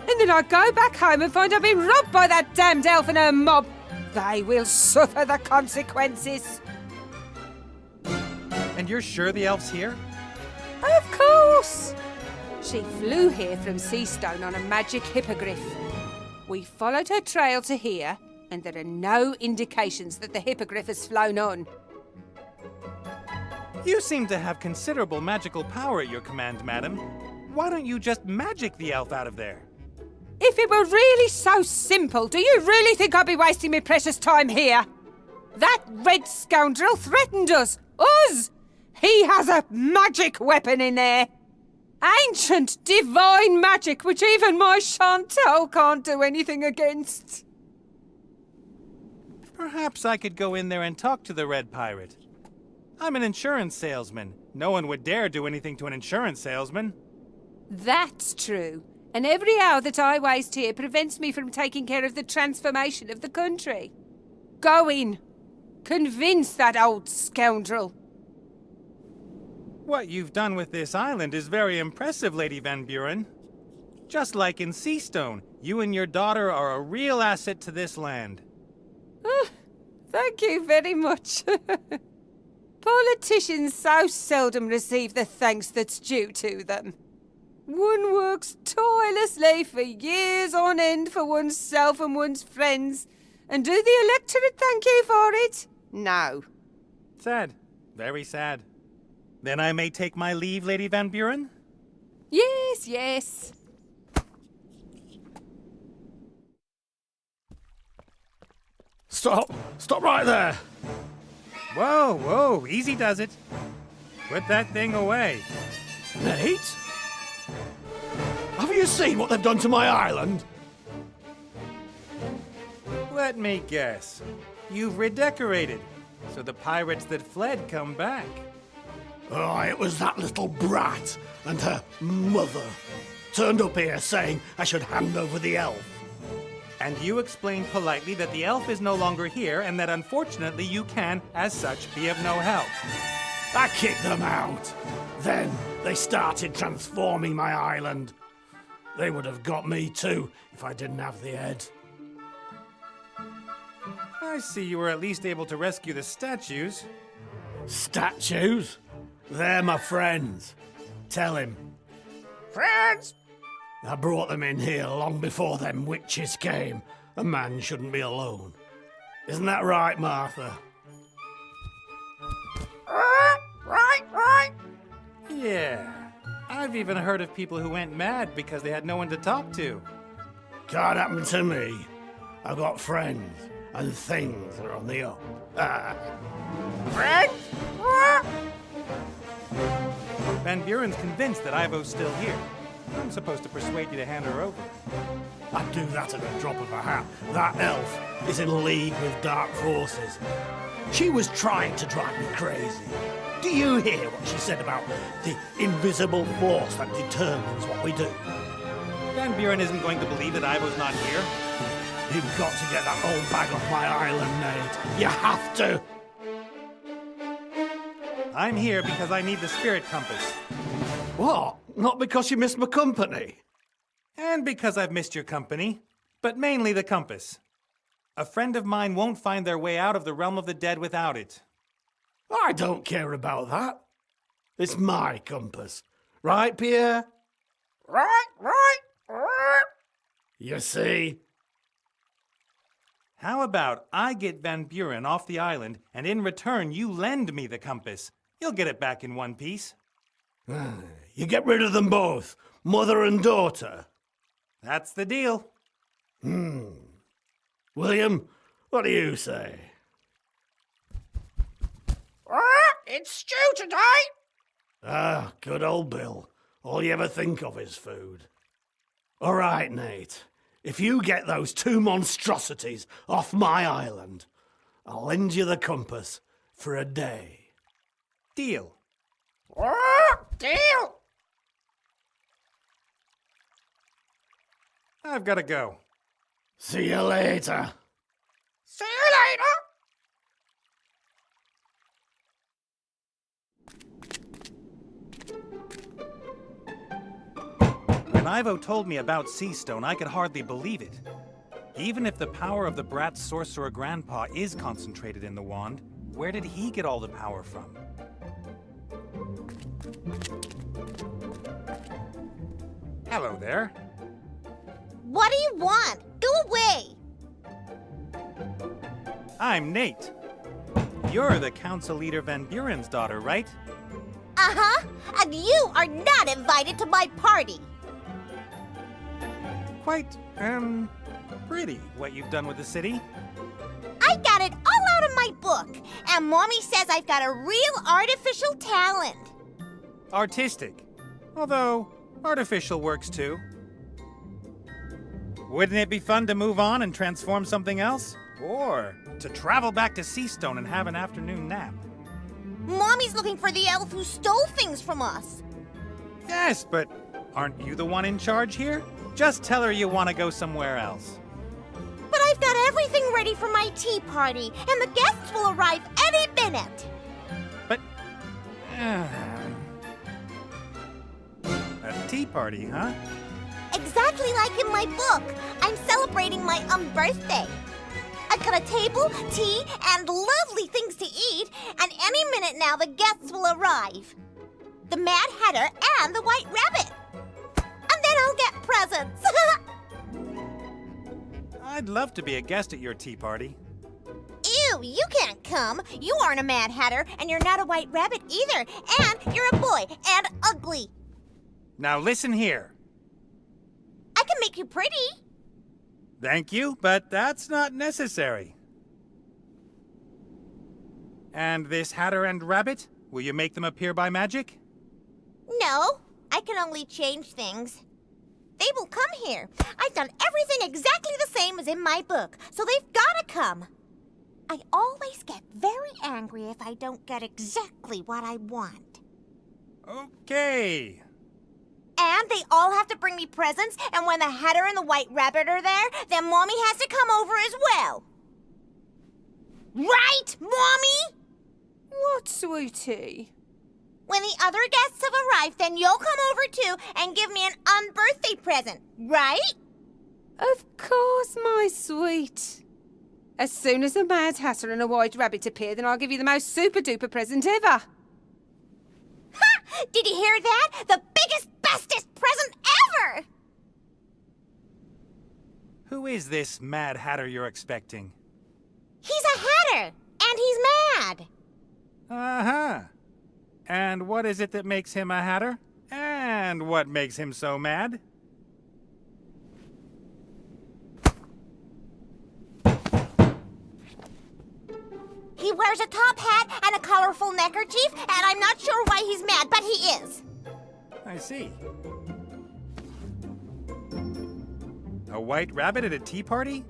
S6: And then I go back home and find I've been robbed by that damned elf and her mob. They will suffer the consequences.
S3: And you're sure the elf's here?
S6: Of course! She flew here from Seastone on a magic hippogriff. We followed her trail to here, and there are no indications that the hippogriff has flown on.
S3: You seem to have considerable magical power at your command, madam. Why don't you just magic the elf out of there?
S6: If it were really so simple, do you really think I'd be wasting my precious time here? That red scoundrel threatened us! Us! He has a magic weapon in there. Ancient, divine magic which even my Chantal can't do anything against.
S3: Perhaps I could go in there and talk to the Red Pirate. I'm an insurance salesman. No one would dare do anything to an insurance salesman.
S6: That's true. And every hour that I waste here prevents me from taking care of the transformation of the country. Go in. Convince that old scoundrel.
S3: What you've done with this island is very impressive, Lady Van Buren. Just like in Seastone, you and your daughter are a real asset to this land.
S6: Thank you very much. Politicians so seldom receive the thanks that's due to them. One works tirelessly for years on end for oneself and one's friends, and do the electorate thank you for it? No.
S3: Sad. Very sad. Then I may take my leave, Lady Van Buren?
S6: Yes, yes.
S2: Stop! Stop right there!
S3: Whoa, whoa, easy does it. Put that thing away.
S2: Nate? Have you seen what they've done to my island?
S3: Let me guess. You've redecorated, so the pirates that fled come back.
S2: Oh, it was that little brat and her mother. Turned up here saying I should hand over the elf.
S3: And you explained politely that the elf is no longer here and that unfortunately you can, as such, be of no help.
S2: I kicked them out. Then they started transforming my island. They would have got me too if I didn't have the head.
S3: I see you were at least able to rescue the statues.
S2: Statues? They're my friends. Tell him. Friends! I brought them in here long before them witches came. A man shouldn't be alone. Isn't that right, Martha? Right.
S3: Yeah. I've even heard of people who went mad because they had no one to talk to.
S2: Can't happen to me. I've got friends and things that are on the up. Friends?
S3: Van Buren's convinced that Ivo's still here. I'm supposed to persuade you to hand her over.
S2: I'd do that at a drop of a hat. That elf is in league with dark forces. She was trying to drive me crazy. Do you hear what she said about the invisible force that determines what we do?
S3: Van Buren isn't going to believe that Ivo's not here.
S2: You've got to get that old bag off my island, Nate. You have to.
S3: I'm here because I need the spirit compass.
S2: What? Not because you missed my company?
S3: And because I've missed your company, but mainly the compass. A friend of mine won't find their way out of the realm of the dead without it.
S2: I don't care about that. It's my compass. Right, Pierre? Right. You see?
S3: How about I get Van Buren off the island, and in return you lend me the compass? You'll get it back in one piece.
S2: You get rid of them both, mother and daughter.
S3: That's the deal.
S2: William, what do you say? It's stew today. Good old Bill. All you ever think of is food. All right, Nate. If you get those two monstrosities off my island, I'll lend you the compass for a day.
S3: Deal.
S2: Deal!
S3: I've got to go.
S2: See you later. See you later!
S3: When Ivo told me about Seastone, I could hardly believe it. Even if the power of the brat's sorcerer grandpa is concentrated in the wand, where did he get all the power from? Hello there.
S10: What do you want? Go away!
S3: I'm Nate. You're the council leader Van Buren's daughter, right?
S10: Uh-huh, and you are not invited to my party.
S3: Quite, pretty what you've done with the city.
S10: I got it all out of my book, and Mommy says I've got a real artificial talent.
S3: Artistic. Although, artificial works too. Wouldn't it be fun to move on and transform something else? Or to travel back to Seastone and have an afternoon nap?
S10: Mommy's looking for the elf who stole things from us.
S3: Yes, but aren't you the one in charge here? Just tell her you want to go somewhere else.
S10: But I've got everything ready for my tea party, and the guests will arrive any minute.
S3: But... a tea party, huh?
S10: Exactly like in my book. I'm celebrating my birthday. I've got a table, tea, and lovely things to eat, and any minute now the guests will arrive. The Mad Hatter and the White Rabbit. And then I'll get presents.
S3: I'd love to be a guest at your tea party.
S10: Ew, you can't come. You aren't a Mad Hatter, and you're not a White Rabbit either. And you're a boy, and ugly.
S3: Now listen here.
S10: I can make you pretty.
S3: Thank you, but that's not necessary. And this Hatter and Rabbit? Will you make them appear by magic?
S10: No, I can only change things. They will come here. I've done everything exactly the same as in my book, so they've gotta come. I always get very angry if I don't get exactly what I want.
S3: Okay.
S10: And they all have to bring me presents, and when the Hatter and the White Rabbit are there, then Mommy has to come over as well. Right, Mommy?
S6: What, sweetie?
S10: When the other guests have arrived, then you'll come over too and give me an unbirthday present, right?
S6: Of course, my sweet. As soon as a Mad Hatter and a White Rabbit appear, then I'll give you the most super-duper present ever.
S10: Ha! Did you hear that? The biggest, bestest present ever!
S3: Who is this Mad Hatter you're expecting?
S10: He's a Hatter, and he's mad.
S3: Uh-huh. And what is it that makes him a Hatter? And what makes him so mad?
S10: He wears a top hat and a colorful neckerchief, and I'm not sure why he's mad, but he is.
S3: I see. A White Rabbit at a tea party?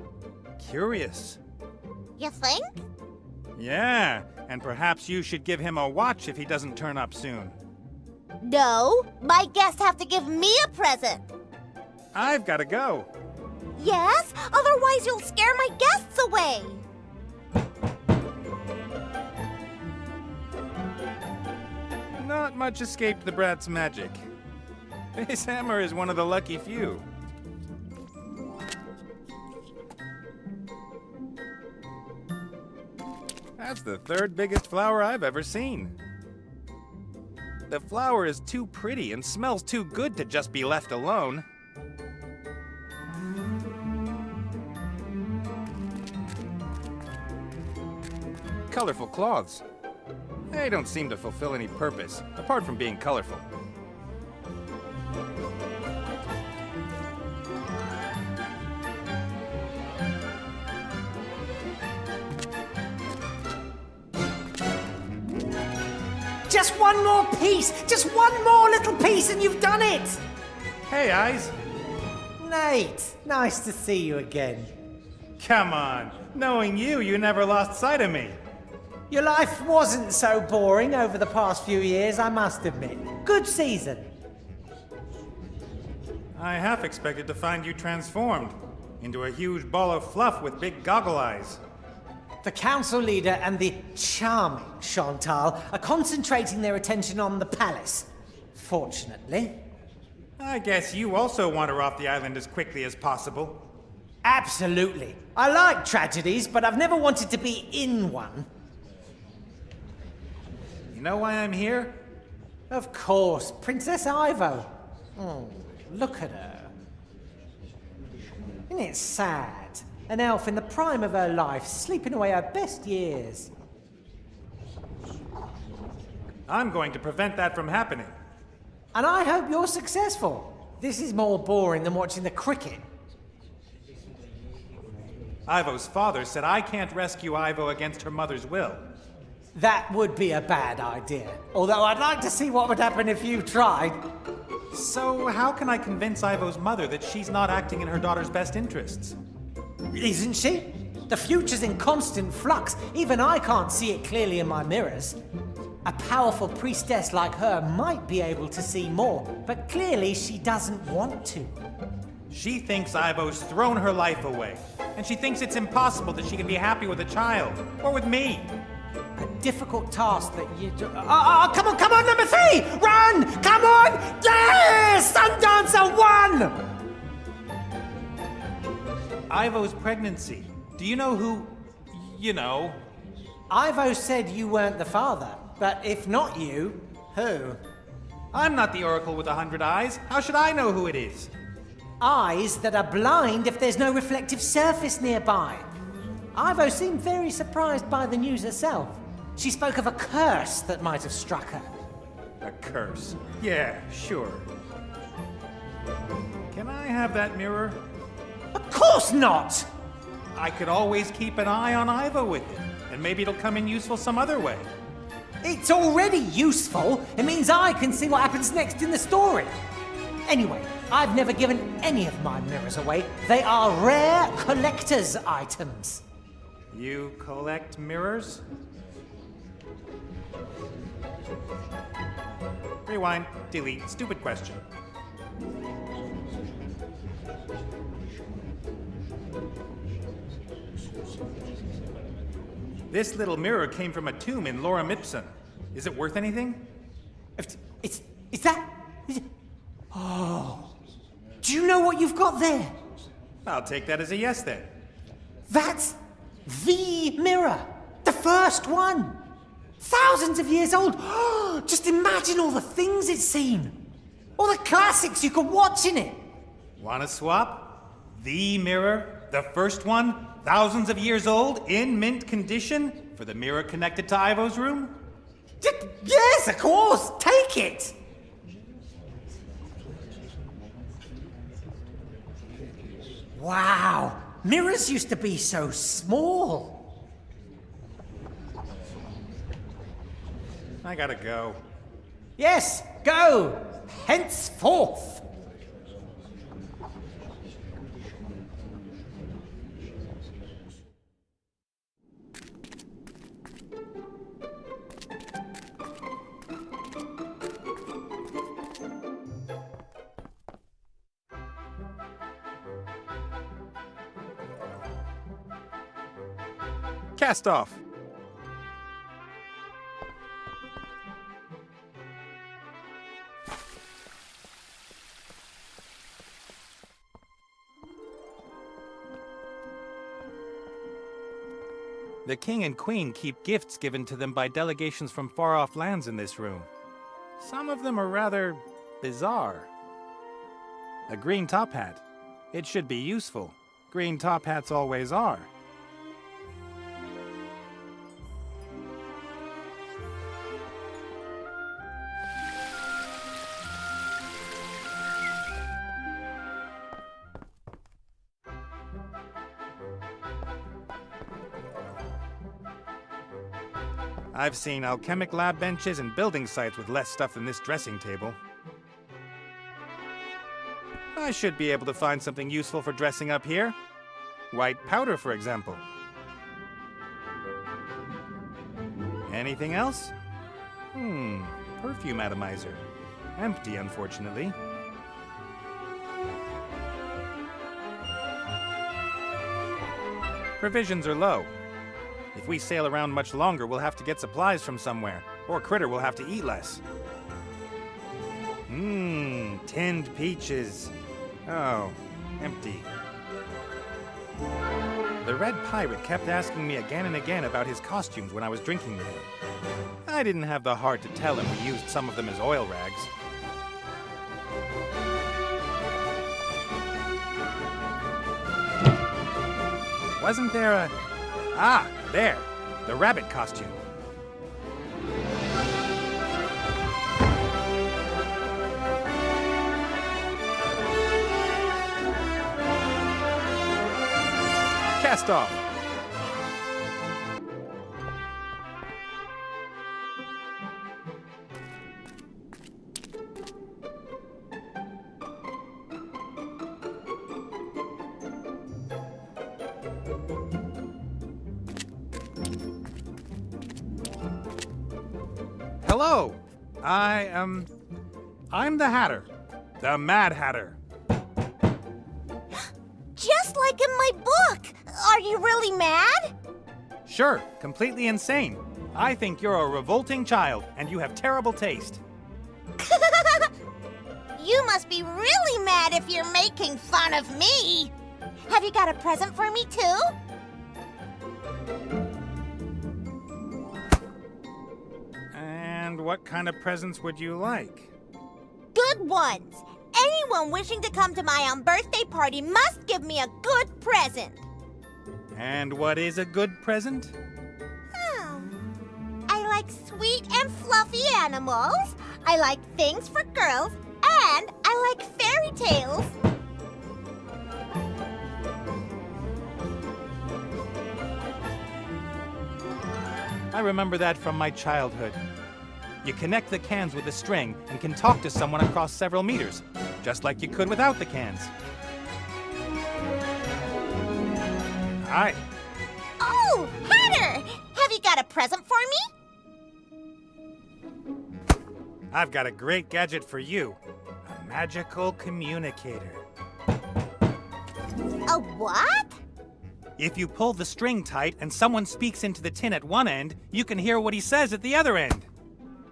S3: Curious.
S10: You think?
S3: Yeah, and perhaps you should give him a watch if he doesn't turn up soon.
S10: No, my guests have to give me a present.
S3: I've got to go.
S10: Yes, otherwise you'll scare my guests away.
S3: Not much escaped the brat's magic. This hammer is one of the lucky few. That's the third biggest flower I've ever seen. The flower is too pretty and smells too good to just be left alone. Colorful cloths. They don't seem to fulfill any purpose, apart from being colorful.
S5: Just one more piece! Just one more little piece and you've done it!
S3: Hey, Eyes.
S5: Nate, nice to see you again.
S3: Come on. Knowing you, you never lost sight of me.
S5: Your life wasn't so boring over the past few years, I must admit. Good season.
S3: I half expected to find you transformed into a huge ball of fluff with big goggle eyes.
S5: The council leader and the charming Chantal are concentrating their attention on the palace. Fortunately.
S3: I guess you also want her off the island as quickly as possible.
S5: Absolutely. I like tragedies, but I've never wanted to be in one.
S3: You know why I'm here?
S5: Of course, Princess Ivo. Oh, look at her. Isn't it sad? An elf in the prime of her life, sleeping away her best years.
S3: I'm going to prevent that from happening.
S5: And I hope you're successful. This is more boring than watching the cricket.
S3: Ivo's father said I can't rescue Ivo against her mother's will.
S5: That would be a bad idea. Although I'd like to see what would happen if you tried.
S3: So how can I convince Ivo's mother that she's not acting in her daughter's best interests?
S5: Isn't she? The future's in constant flux. Even I can't see it clearly in my mirrors. A powerful priestess like her might be able to see more, but clearly she doesn't want to.
S3: She thinks Ivo's thrown her life away, and she thinks it's impossible that she can be happy with a child, or with me.
S5: A difficult task that you do. Come on, number 3! Run! Come on! Yes! Sundancer won!
S3: Ivo's pregnancy. Do you know who...
S5: Ivo said you weren't the father, but if not you, who?
S3: I'm not the oracle with 100 eyes. How should I know who it is?
S5: Eyes that are blind if there's no reflective surface nearby. Ivo seemed very surprised by the news herself. She spoke of a curse that might have struck her.
S3: A curse? Yeah, sure. Can I have that mirror?
S5: Of course not!
S3: I could always keep an eye on Ivo with it, and maybe it'll come in useful some other way.
S5: It's already useful. It means I can see what happens next in the story. Anyway, I've never given any of my mirrors away. They are rare collector's items.
S3: You collect mirrors? Rewind, delete, stupid question. This little mirror came from a tomb in Lorem Ipsum. Is it worth anything?
S5: Is that... Oh. Do you know what you've got there?
S3: I'll take that as a yes then.
S5: That's the mirror. The first one. Thousands of years old. Just imagine all the things it's seen. All the classics you could watch in it.
S3: Wanna swap? The mirror, the first one, thousands of years old, in mint condition, for the mirror connected to Ivo's room?
S5: Yes, of course. Take it. Wow. Mirrors used to be so small.
S3: I gotta go.
S5: Yes, go! Henceforth!
S3: Cast off. The king and queen keep gifts given to them by delegations from far-off lands in this room. Some of them are rather bizarre. A green top hat. It should be useful. Green top hats always are. I've seen alchemic lab benches and building sites with less stuff than this dressing table. I should be able to find something useful for dressing up here. White powder, for example. Anything else? Perfume atomizer. Empty, unfortunately. Provisions are low. If we sail around much longer, we'll have to get supplies from somewhere, or Critter will have to eat less. Tinned peaches. Oh, empty. The Red Pirate kept asking me again and again about his costumes when I was drinking with him. I didn't have the heart to tell him we used some of them as oil rags. Wasn't there a... Ah, there. The rabbit costume. Cast off! Hello! I'm the Hatter. The Mad Hatter.
S10: Just like in my book! Are you really mad?
S3: Sure, completely insane. I think you're a revolting child, and you have terrible taste.
S10: You must be really mad if you're making fun of me! Have you got a present for me, too?
S3: And what kind of presents would you like?
S10: Good ones! Anyone wishing to come to my birthday party must give me a good present!
S3: And what is a good present?
S10: I like sweet and fluffy animals, I like things for girls, and I like fairy tales.
S3: I remember that from my childhood. You connect the cans with a string and can talk to someone across several meters, just like you could without the cans. Hi.
S10: Oh, Hatter! Have you got a present for me?
S3: I've got a great gadget for you. A magical communicator.
S10: A what?
S3: If you pull the string tight and someone speaks into the tin at one end, you can hear what he says at the other end.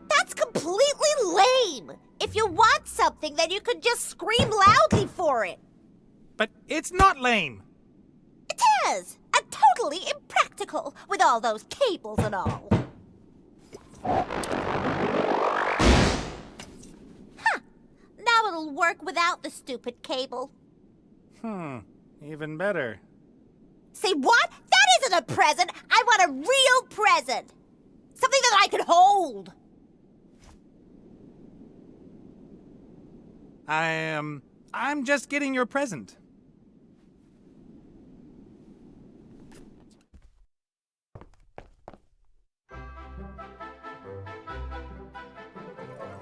S10: That's completely lame! If you want something, then you could just scream loudly for it.
S3: But it's not lame.
S10: It is! And totally impractical, with all those cables and all. Huh. Now it'll work without the stupid cable.
S3: Even better.
S10: Say what? That isn't a present! I want a real present! Something that I can hold!
S3: I'm just getting your present.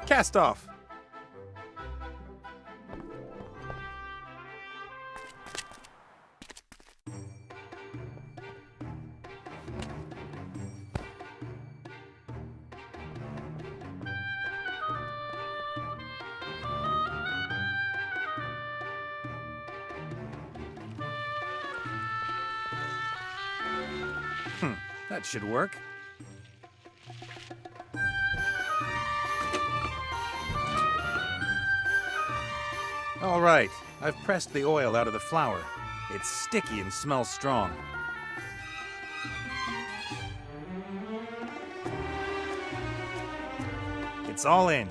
S3: Cast off. That should work. All right, I've pressed the oil out of the flour. It's sticky and smells strong. It's all in.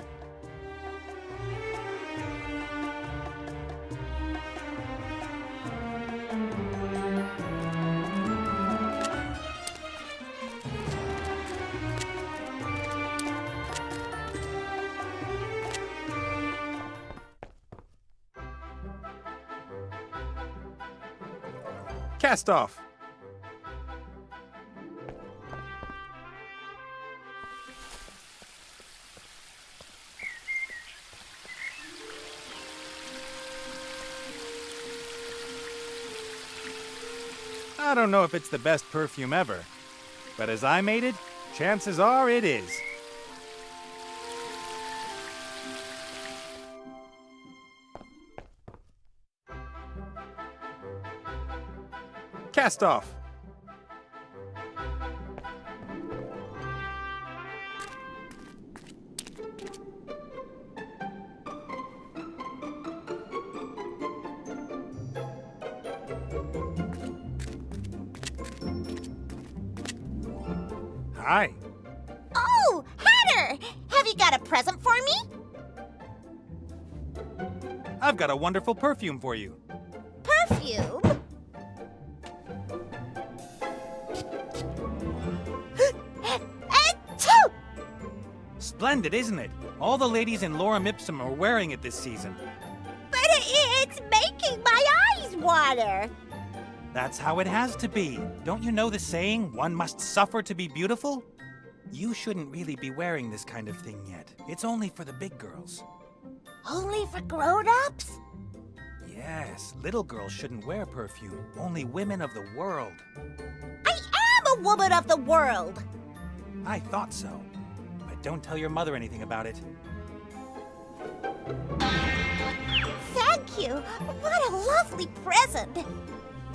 S3: Cast off. I don't know if it's the best perfume ever, but as I made it, chances are it is. Cast off. Hi.
S10: Oh, Hatter! Have you got a present for me?
S3: I've got a wonderful perfume for you.
S10: Perfume?
S3: Splendid, isn't it? All the ladies in Lorem Ipsum are wearing it this season.
S10: But it's making my eyes water.
S3: That's how it has to be. Don't you know the saying, one must suffer to be beautiful? You shouldn't really be wearing this kind of thing yet. It's only for the big girls.
S10: Only for grown-ups?
S3: Yes, little girls shouldn't wear perfume. Only women of the world.
S10: I am a woman of the world!
S3: I thought so. But don't tell your mother anything about it.
S10: Thank you. What a lovely present.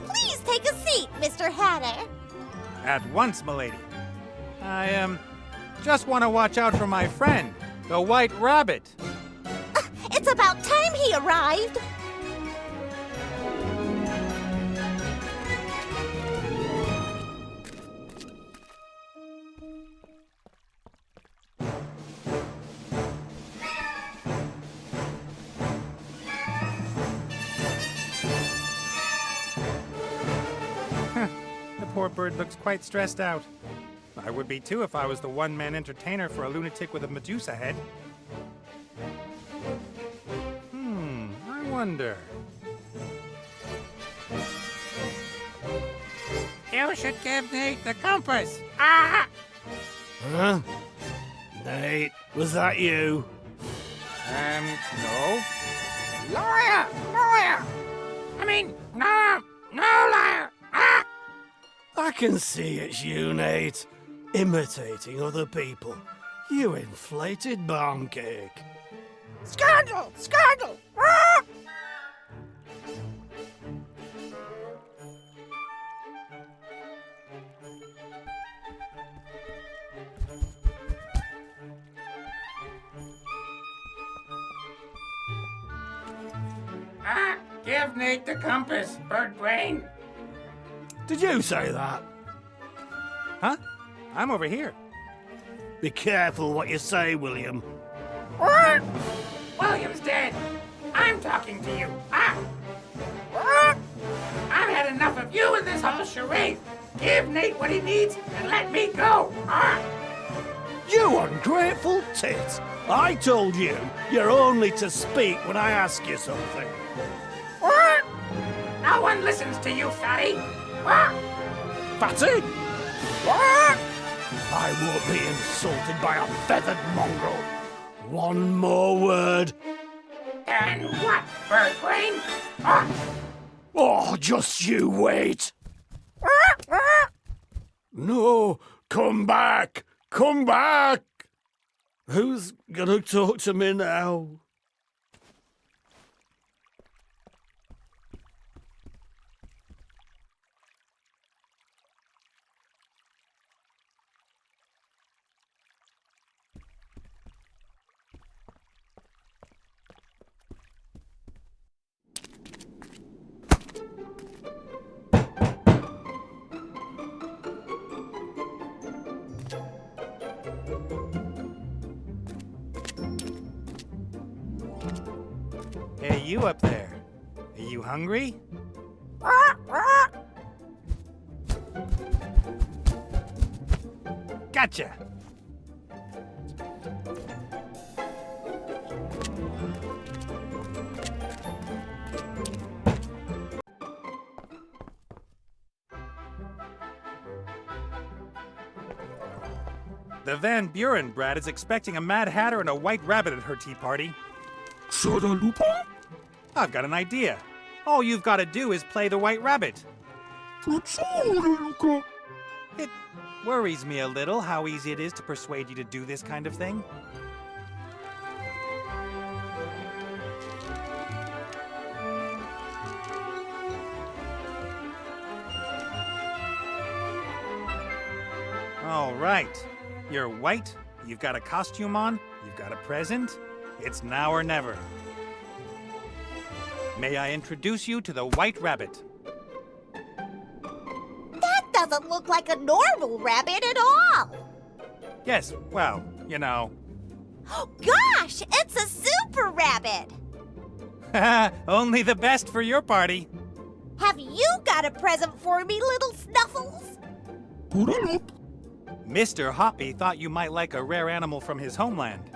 S10: Please take a seat, Mr. Hatter.
S3: At once, milady. I, just want to watch out for my friend, the White Rabbit.
S10: It's about time he arrived.
S3: The poor bird looks quite stressed out. I would be too if I was the one-man entertainer for a lunatic with a Medusa head. I wonder. You should give Nate the compass. Ah!
S2: Huh? Nate, was that you?
S3: No.
S11: Liar! Liar! I mean, no liar! Ah!
S2: I can see it's you, Nate. Imitating other people. You inflated barn cake.
S11: Scandal! Scandal! Ah! Give Nate the compass, bird brain.
S2: Did you say that?
S3: Huh? I'm over here.
S2: Be careful what you say, William.
S11: What? William's dead. I'm talking to you. Ah! What? I've had enough of you and this whole charade. Give Nate what he needs and let me go. Ah!
S2: You ungrateful tit! I told you, you're only to speak when I ask you something.
S11: What? No one listens to you, fatty. What?
S2: Fatty?
S11: What?
S2: I won't be insulted by a feathered mongrel. One more word.
S11: And what, bird brain? Ah!
S2: Oh, just you wait. No, come back. Come back. Who's gonna talk to me now?
S3: Hey, you up there. Are you hungry? Gotcha! The Van Buren brat is expecting a Mad Hatter and a White Rabbit at her tea party.
S8: Shadalupa?
S3: I've got an idea. All you've got to do is play the White Rabbit.
S8: Luca.
S3: It worries me a little how easy it is to persuade you to do this kind of thing. All right. You're white, you've got a costume on, you've got a present. It's now or never. May I introduce you to the White Rabbit?
S10: That doesn't look like a normal rabbit at all.
S3: Yes, well, you know.
S10: Gosh, it's a super rabbit.
S3: Only the best for your party.
S10: Have you got a present for me, little Snuffles?
S8: Puranup.
S3: Mr. Hoppy thought you might like a rare animal from his homeland.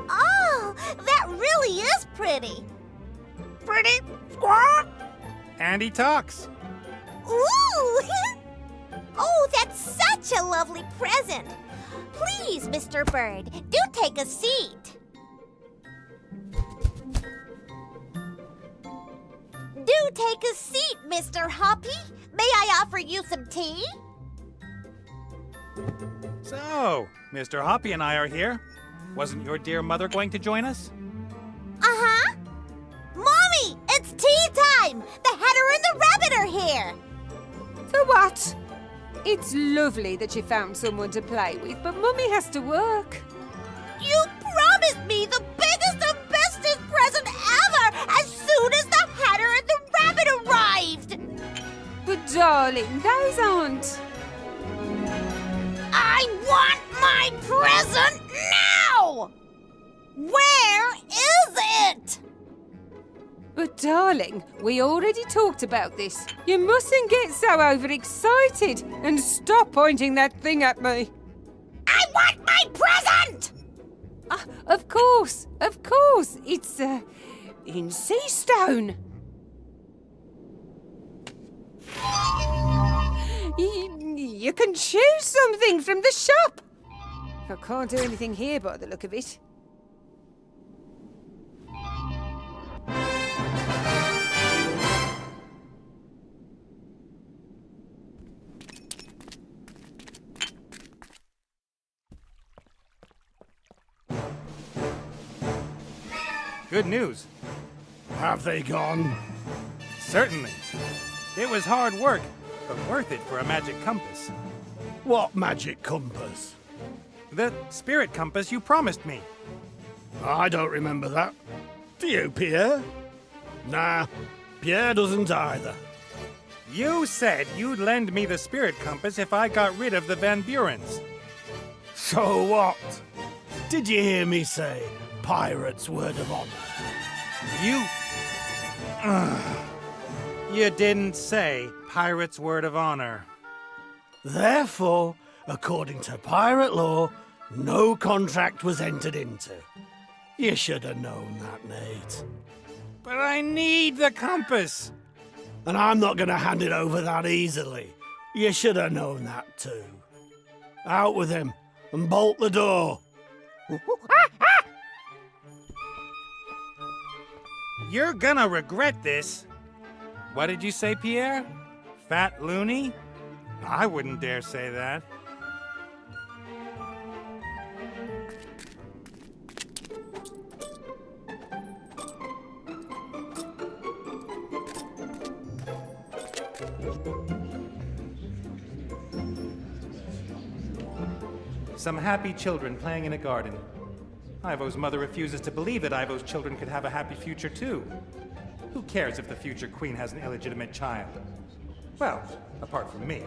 S10: Oh, that really is pretty.
S11: Pretty? Squawk?
S3: And he talks.
S10: Ooh! Oh, that's such a lovely present. Please, Mr. Bird, do take a seat. Do take a seat, Mr. Hoppy. May I offer you some tea?
S3: So, Mr. Hoppy and I are here. Wasn't your dear mother going to join us?
S10: Uh-huh. Mommy, it's tea time! The Hatter and the Rabbit are here!
S6: So what? It's lovely that you found someone to play with, but Mummy has to work.
S10: You promised me the biggest and bestest present ever as soon as the Hatter and the Rabbit arrived!
S6: But darling, those aren't...
S10: I want my present now! Where is it?
S6: But darling, we already talked about this. You mustn't get so overexcited and stop pointing that thing at me.
S10: I want my present!
S6: Of course. It's, in sea stone. You can choose something from the shop. I can't do anything here by the look of it.
S3: Good news.
S2: Have they gone?
S3: Certainly. It was hard work, but worth it for a magic compass.
S2: What magic compass?
S3: The spirit compass you promised me.
S2: I don't remember that. Do you, Pierre? Nah, Pierre doesn't either.
S3: You said you'd lend me the spirit compass if I got rid of the Van Burens.
S2: So what? Did you hear me say pirate's word of honor?
S3: You didn't say pirate's word of honor.
S2: Therefore, according to pirate law, no contract was entered into. You should have known that, Nate.
S3: But I need the compass.
S2: And I'm not going to hand it over that easily. You should have known that too. Out with him and bolt the door.
S3: You're gonna regret this. What did you say, Pierre? Fat loony? I wouldn't dare say that. Some happy children playing in a garden. Ivo's mother refuses to believe that Ivo's children could have a happy future too. Who cares if the future queen has an illegitimate child? Well, apart from me.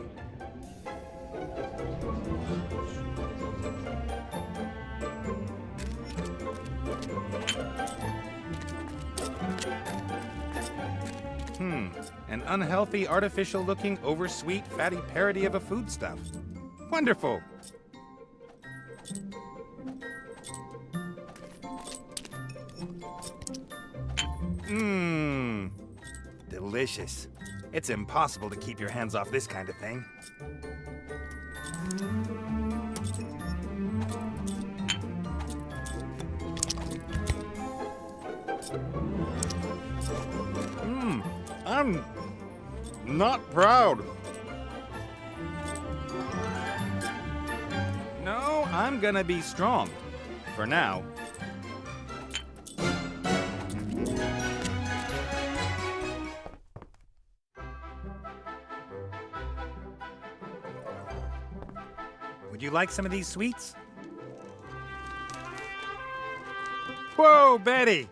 S3: An unhealthy, artificial-looking, oversweet, fatty parody of a foodstuff. Wonderful! Delicious. It's impossible to keep your hands off this kind of thing. I'm not proud. No, I'm gonna be strong. For now. Would you like some of these sweets? Whoa, Betty!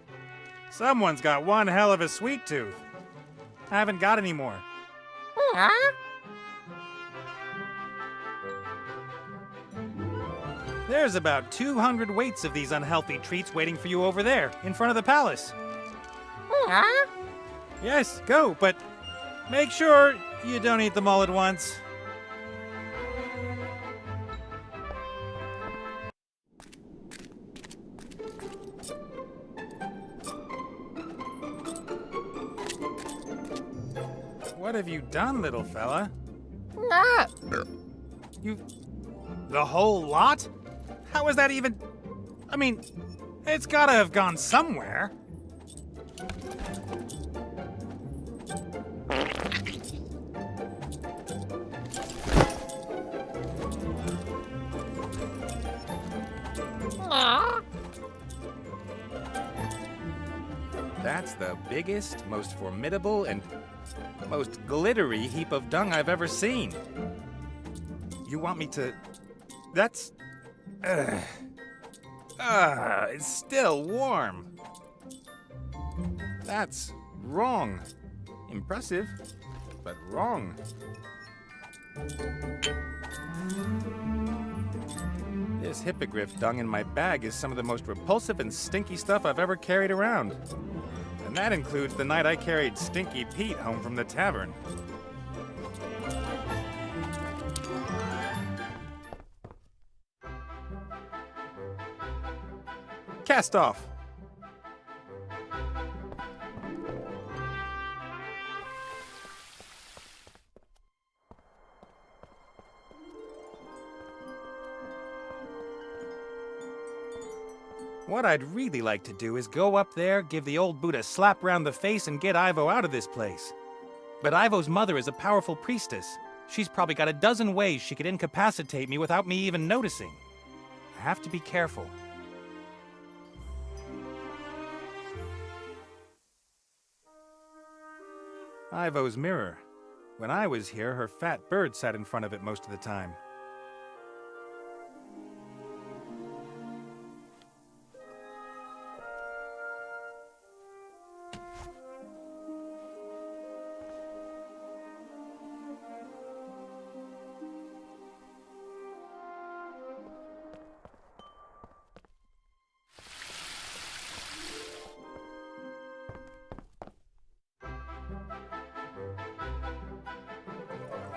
S3: Someone's got one hell of a sweet tooth. I haven't got any more. There's about 200 weights of these unhealthy treats waiting for you over there, in front of the palace. Yes, go, but make sure you don't eat them all at once. What have you done, little fella? You... The whole lot? How is that even... I mean, it's gotta have gone somewhere. That's the biggest, most formidable, and most glittery heap of dung I've ever seen. You want me to... That's... it's still warm. That's wrong. Impressive, but wrong. This hippogriff dung in my bag is some of the most repulsive and stinky stuff I've ever carried around. And that includes the night I carried Stinky Pete home from the tavern. Cast off. What I'd really like to do is go up there, give the old boot a slap round the face, and get Ivo out of this place. But Ivo's mother is a powerful priestess. She's probably got a dozen ways she could incapacitate me without me even noticing. I have to be careful. Ivo's mirror. When I was here, her fat bird sat in front of it most of the time.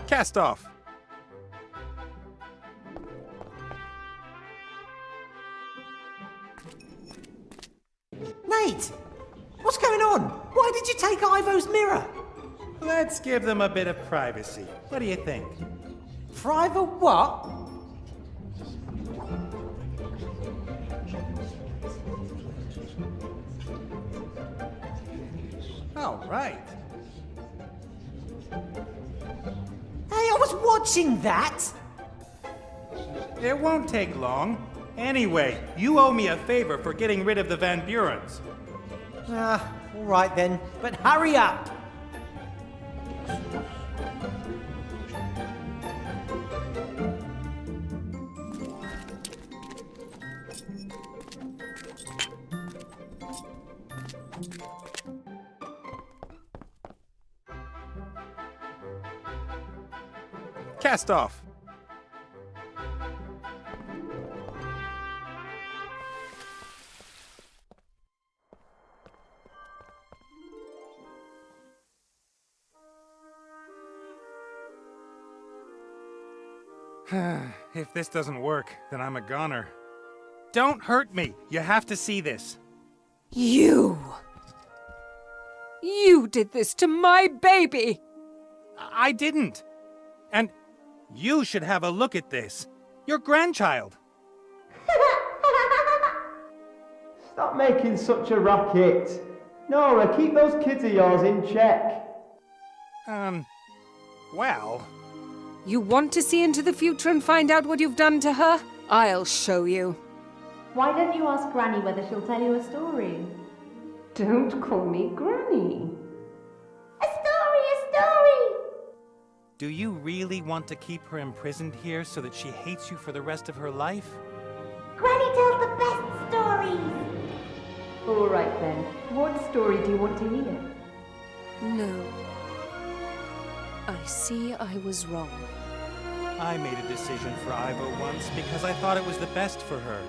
S3: Cast off.
S5: Nate! What's going on? Why did you take Ivo's mirror?
S3: Let's give them a bit of privacy. What do you think?
S5: Private what?
S3: All right.
S5: Hey, I was watching that!
S3: It won't take long. Anyway, you owe me a favor for getting rid of the Van Burens.
S5: All right then, but hurry up!
S3: Cast off. If this doesn't work, then I'm a goner. Don't hurt me! You have to see this.
S6: You did this to my baby!
S3: I didn't. And you should have a look at this. Your grandchild.
S12: Stop making such a racket. Nora, keep those kids of yours in check.
S3: Well...
S6: You want to see into the future and find out what you've done to her? I'll show you.
S13: Why don't you ask Granny whether she'll tell you a story? Don't call me Granny.
S10: A story!
S3: Do you really want to keep her imprisoned here so that she hates you for the rest of her life?
S10: Granny tells the best stories.
S13: All right then. What story do you want to hear?
S6: No. I see I was wrong.
S3: I made a decision for Ivo once because I thought it was the best for her.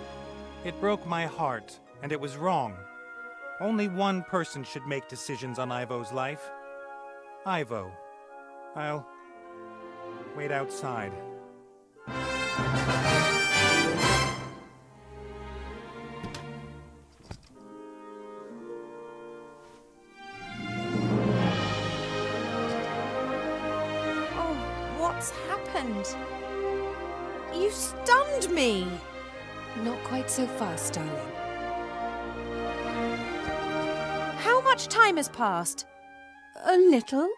S3: It broke my heart, and it was wrong. Only one person should make decisions on Ivo's life. Ivo. I'll wait outside.
S1: What's happened? You stunned me!
S6: Not quite so fast, darling.
S1: How much time has passed?
S6: A little.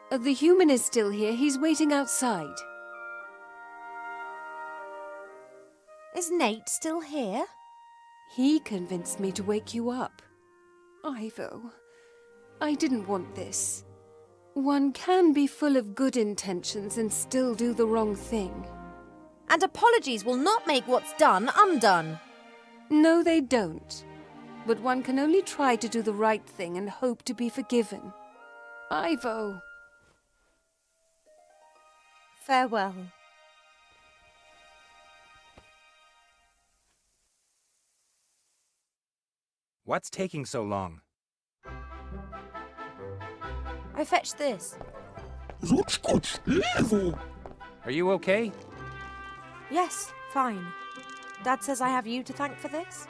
S6: The human is still here. He's waiting outside.
S1: Is Nate still here?
S6: He convinced me to wake you up. Ivo, I didn't want this. One can be full of good intentions and still do the wrong thing.
S1: And apologies will not make what's done undone.
S6: No, they don't. But one can only try to do the right thing and hope to be forgiven. Ivo.
S1: Farewell.
S3: What's taking so long?
S1: I fetched this.
S3: Are you okay?
S1: Yes, fine. Dad says I have you to thank for this?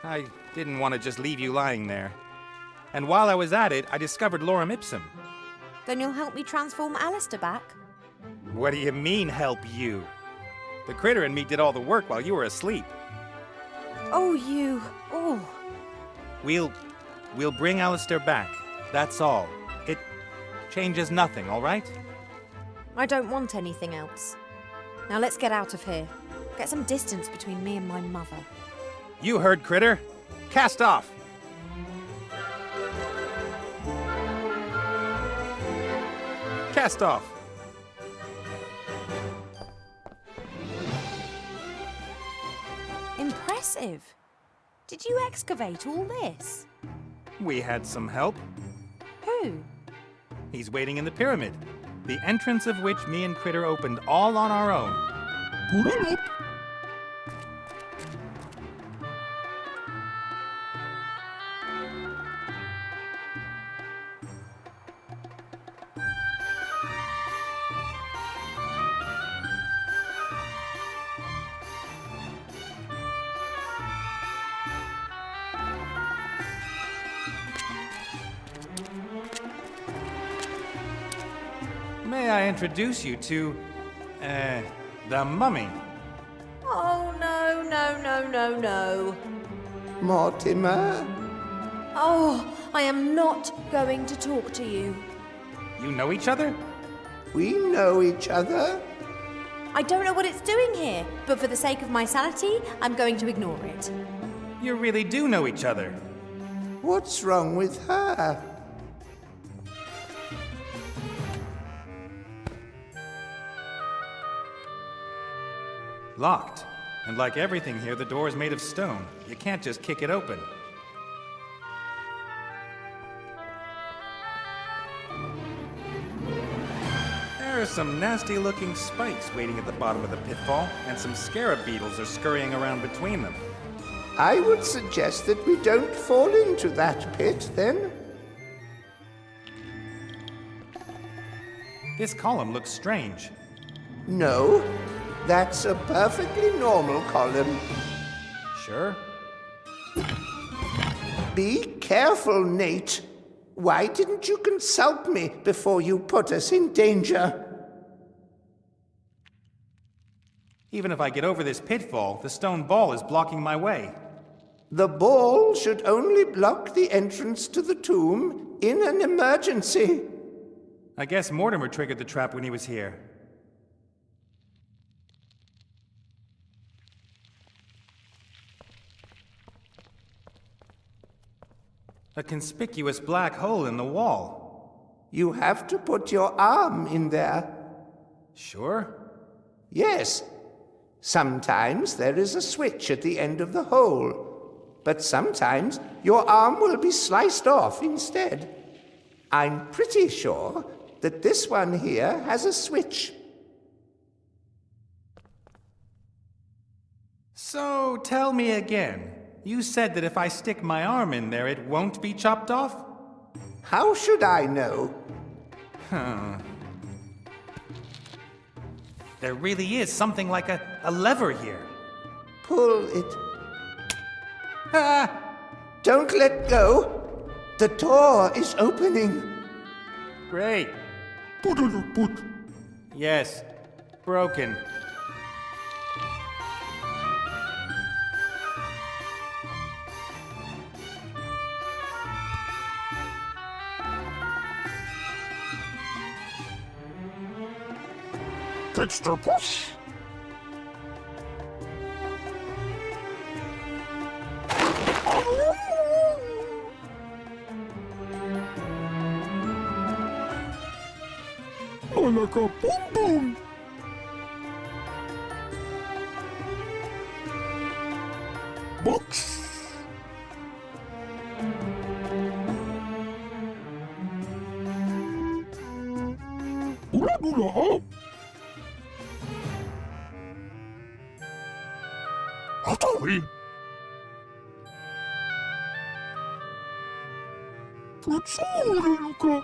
S3: I didn't want to just leave you lying there. And while I was at it, I discovered lorem ipsum.
S1: Then you'll help me transform Alistair back?
S3: What do you mean, help you? The critter and me did all the work while you were asleep.
S1: Oh, you. Oh.
S3: We'll bring Alistair back. That's all. It changes nothing, all right?
S1: I don't want anything else. Now let's get out of here. Get some distance between me and my mother.
S3: You heard, critter. Cast off. Cast off.
S1: Impressive. Did you excavate all this?
S3: We had some help.
S1: Who?
S3: He's waiting in the pyramid, the entrance of which me and Critter opened all on our own. May I introduce you to, the mummy?
S1: Oh, no, no, no, no, no.
S9: Mortimer?
S1: Oh, I am not going to talk to you.
S3: You know each other?
S9: We know each other.
S1: I don't know what it's doing here, but for the sake of my sanity, I'm going to ignore it.
S3: You really do know each other.
S9: What's wrong with her?
S3: Locked. And like everything here, the door is made of stone. You can't just kick it open. There are some nasty-looking spikes waiting at the bottom of the pitfall, and some scarab beetles are scurrying around between them.
S9: I would suggest that we don't fall into that pit, then.
S3: This column looks strange.
S9: No, that's a perfectly normal column.
S3: Sure?
S9: Be careful, Nate. Why didn't you consult me before you put us in danger?
S3: Even if I get over this pitfall, the stone ball is blocking my way.
S9: The ball should only block the entrance to the tomb in an emergency.
S3: I guess Mortimer triggered the trap when he was here. A conspicuous black hole in the wall.
S9: You have to put your arm in there.
S3: Sure?
S9: Yes. Sometimes there is a switch at the end of the hole, but sometimes your arm will be sliced off instead. I'm pretty sure that this one here has a switch.
S3: So, tell me again. You said that if I stick my arm in there, it won't be chopped off?
S9: How should I know?
S3: There really is something like a lever here.
S9: Pull it. Ah! Don't let go. The door is opening.
S3: Great. Yes. Broken.
S8: Extra push. Malaka boom boom. Box. Ula dula. Atari. Luka.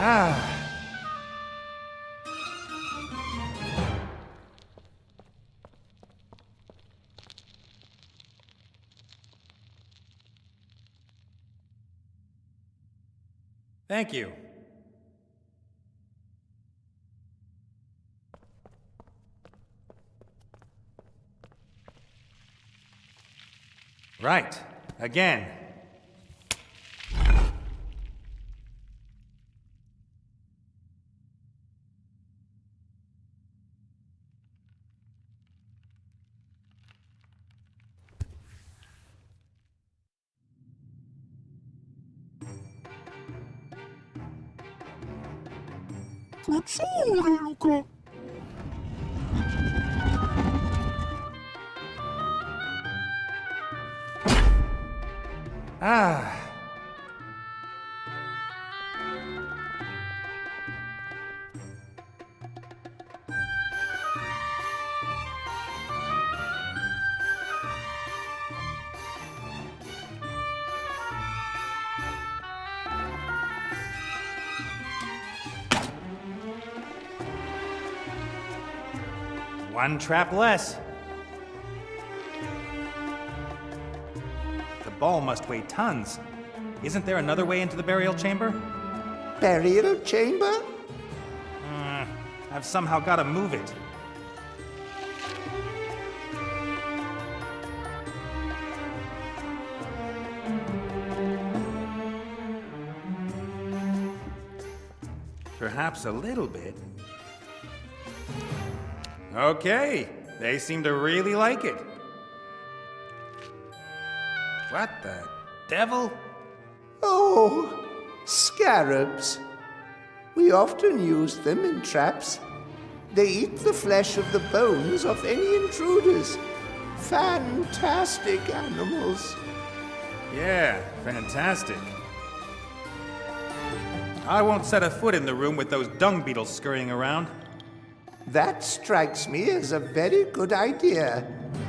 S3: Ah. Thank you. Right. Again.
S8: Luka.
S3: Ah. One trap less. The ball must weigh tons. Isn't there another way into the burial chamber?
S9: Burial chamber?
S3: I've somehow got to move it. Perhaps a little bit. Okay, they seem to really like it. What the devil?
S9: Oh, scarabs. We often use them in traps. They eat the flesh of the bones of any intruders. Fantastic animals.
S3: Yeah, fantastic. I won't set a foot in the room with those dung beetles scurrying around.
S9: That strikes me as a very good idea.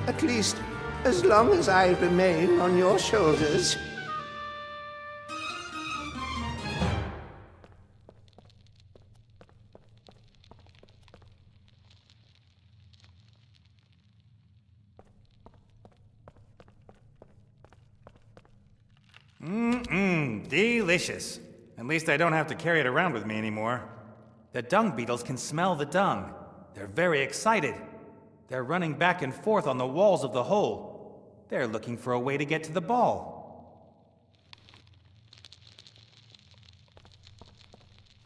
S9: At least, as long as I remain on your shoulders.
S3: Delicious. At least I don't have to carry it around with me anymore. The dung beetles can smell the dung. They're very excited. They're running back and forth on the walls of the hole. They're looking for a way to get to the ball.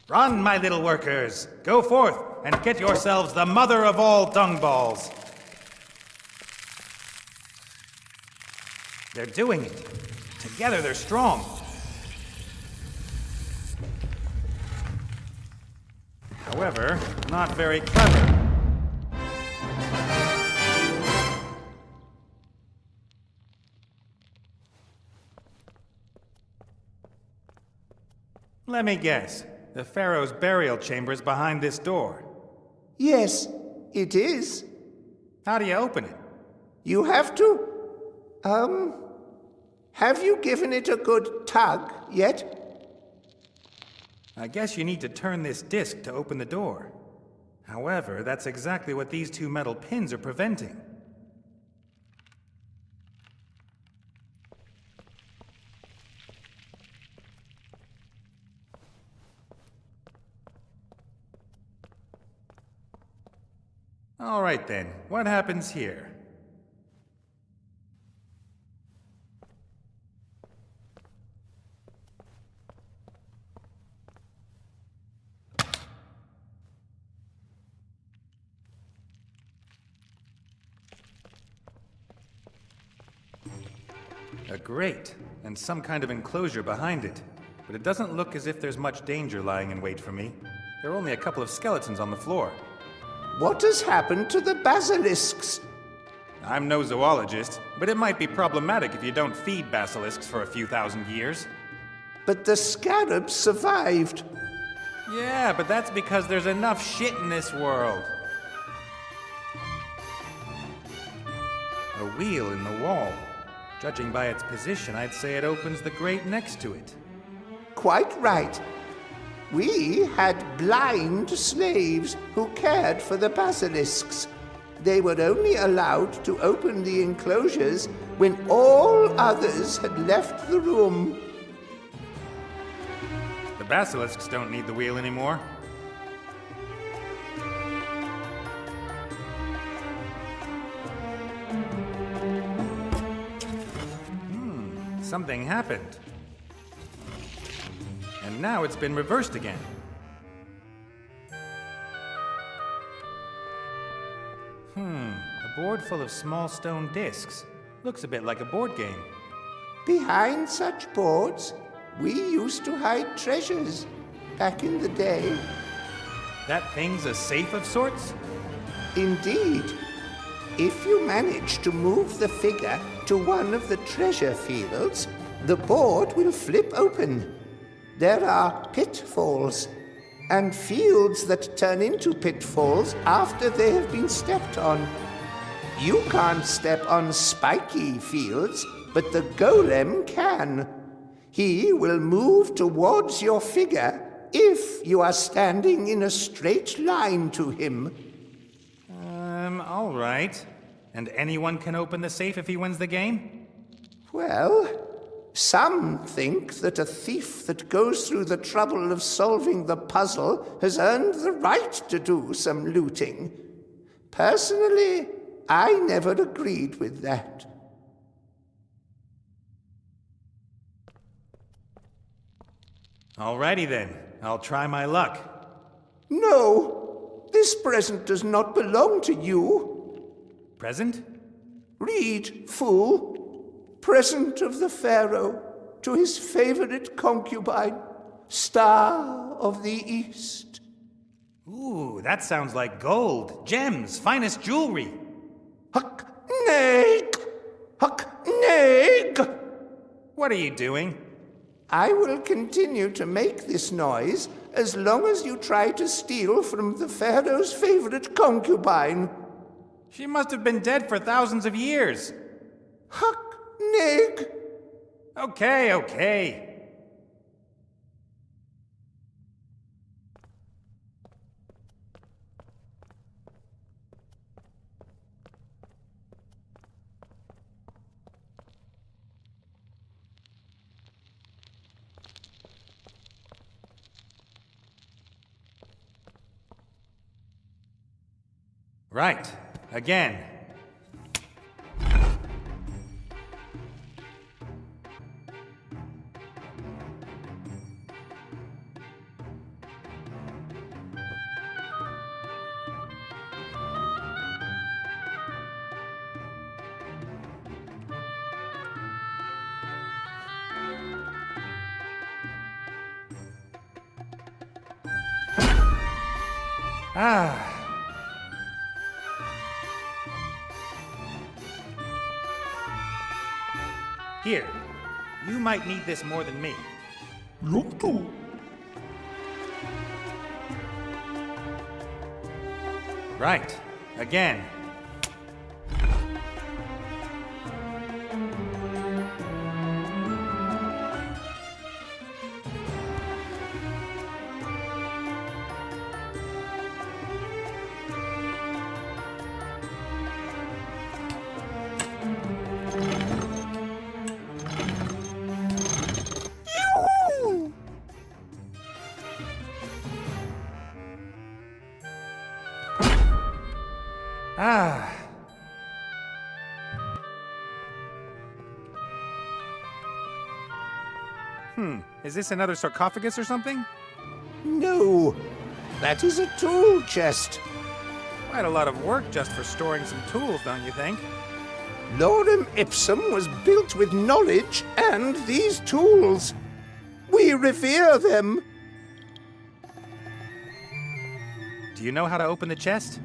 S3: Run, my little workers! Go forth and get yourselves the mother of all dung balls! They're doing it. Together they're strong. However, not very clever. Let me guess. The Pharaoh's burial chamber is behind this door.
S9: Yes, it is.
S3: How do you open it?
S9: You have to... Have you given it a good tug yet?
S3: I guess you need to turn this disc to open the door. However, that's exactly what these two metal pins are preventing. All right then, what happens here? A grate, and some kind of enclosure behind it. But it doesn't look as if there's much danger lying in wait for me. There are only a couple of skeletons on the floor.
S9: What has happened to the basilisks?
S3: I'm no zoologist, but it might be problematic if you don't feed basilisks for a few thousand years.
S9: But the scarabs survived.
S3: Yeah, but that's because there's enough shit in this world. A wheel in the wall. Judging by its position, I'd say it opens the grate next to it.
S9: Quite right. We had blind slaves who cared for the basilisks. They were only allowed to open the enclosures when all others had left the room.
S3: The basilisks don't need the wheel anymore. Something happened. And now it's been reversed again. A board full of small stone discs. Looks a bit like a board game.
S9: Behind such boards, we used to hide treasures back in the day.
S3: That thing's a safe of sorts?
S9: Indeed. If you manage to move the figure to one of the treasure fields, the board will flip open. There are pitfalls, and fields that turn into pitfalls after they have been stepped on. You can't step on spiky fields, but the golem can. He will move towards your figure if you are standing in a straight line to him.
S3: All right. And anyone can open the safe if he wins the game?
S9: Well, some think that a thief that goes through the trouble of solving the puzzle has earned the right to do some looting. Personally, I never agreed with that.
S3: Alrighty then. I'll try my luck.
S9: No! This present does not belong to you.
S3: Present?
S9: Read, fool. Present of the Pharaoh to his favorite concubine, Star of the East.
S3: Ooh, that sounds like gold, gems, finest jewelry.
S9: Huck-neg! Huck-neg!
S3: What are you doing?
S9: I will continue to make this noise as long as you try to steal from the Pharaoh's favorite concubine.
S3: She must have been dead for thousands of years.
S9: Huck-neg!
S3: Okay. Right. Again. Here, you might need this more than me.
S8: Look to.
S3: Right, again. Ah. Is this another sarcophagus or something?
S9: No, that is a tool chest.
S3: Quite a lot of work just for storing some tools, don't you think?
S9: Lorem Ipsum was built with knowledge and these tools. We revere them.
S3: Do you know how to open the chest?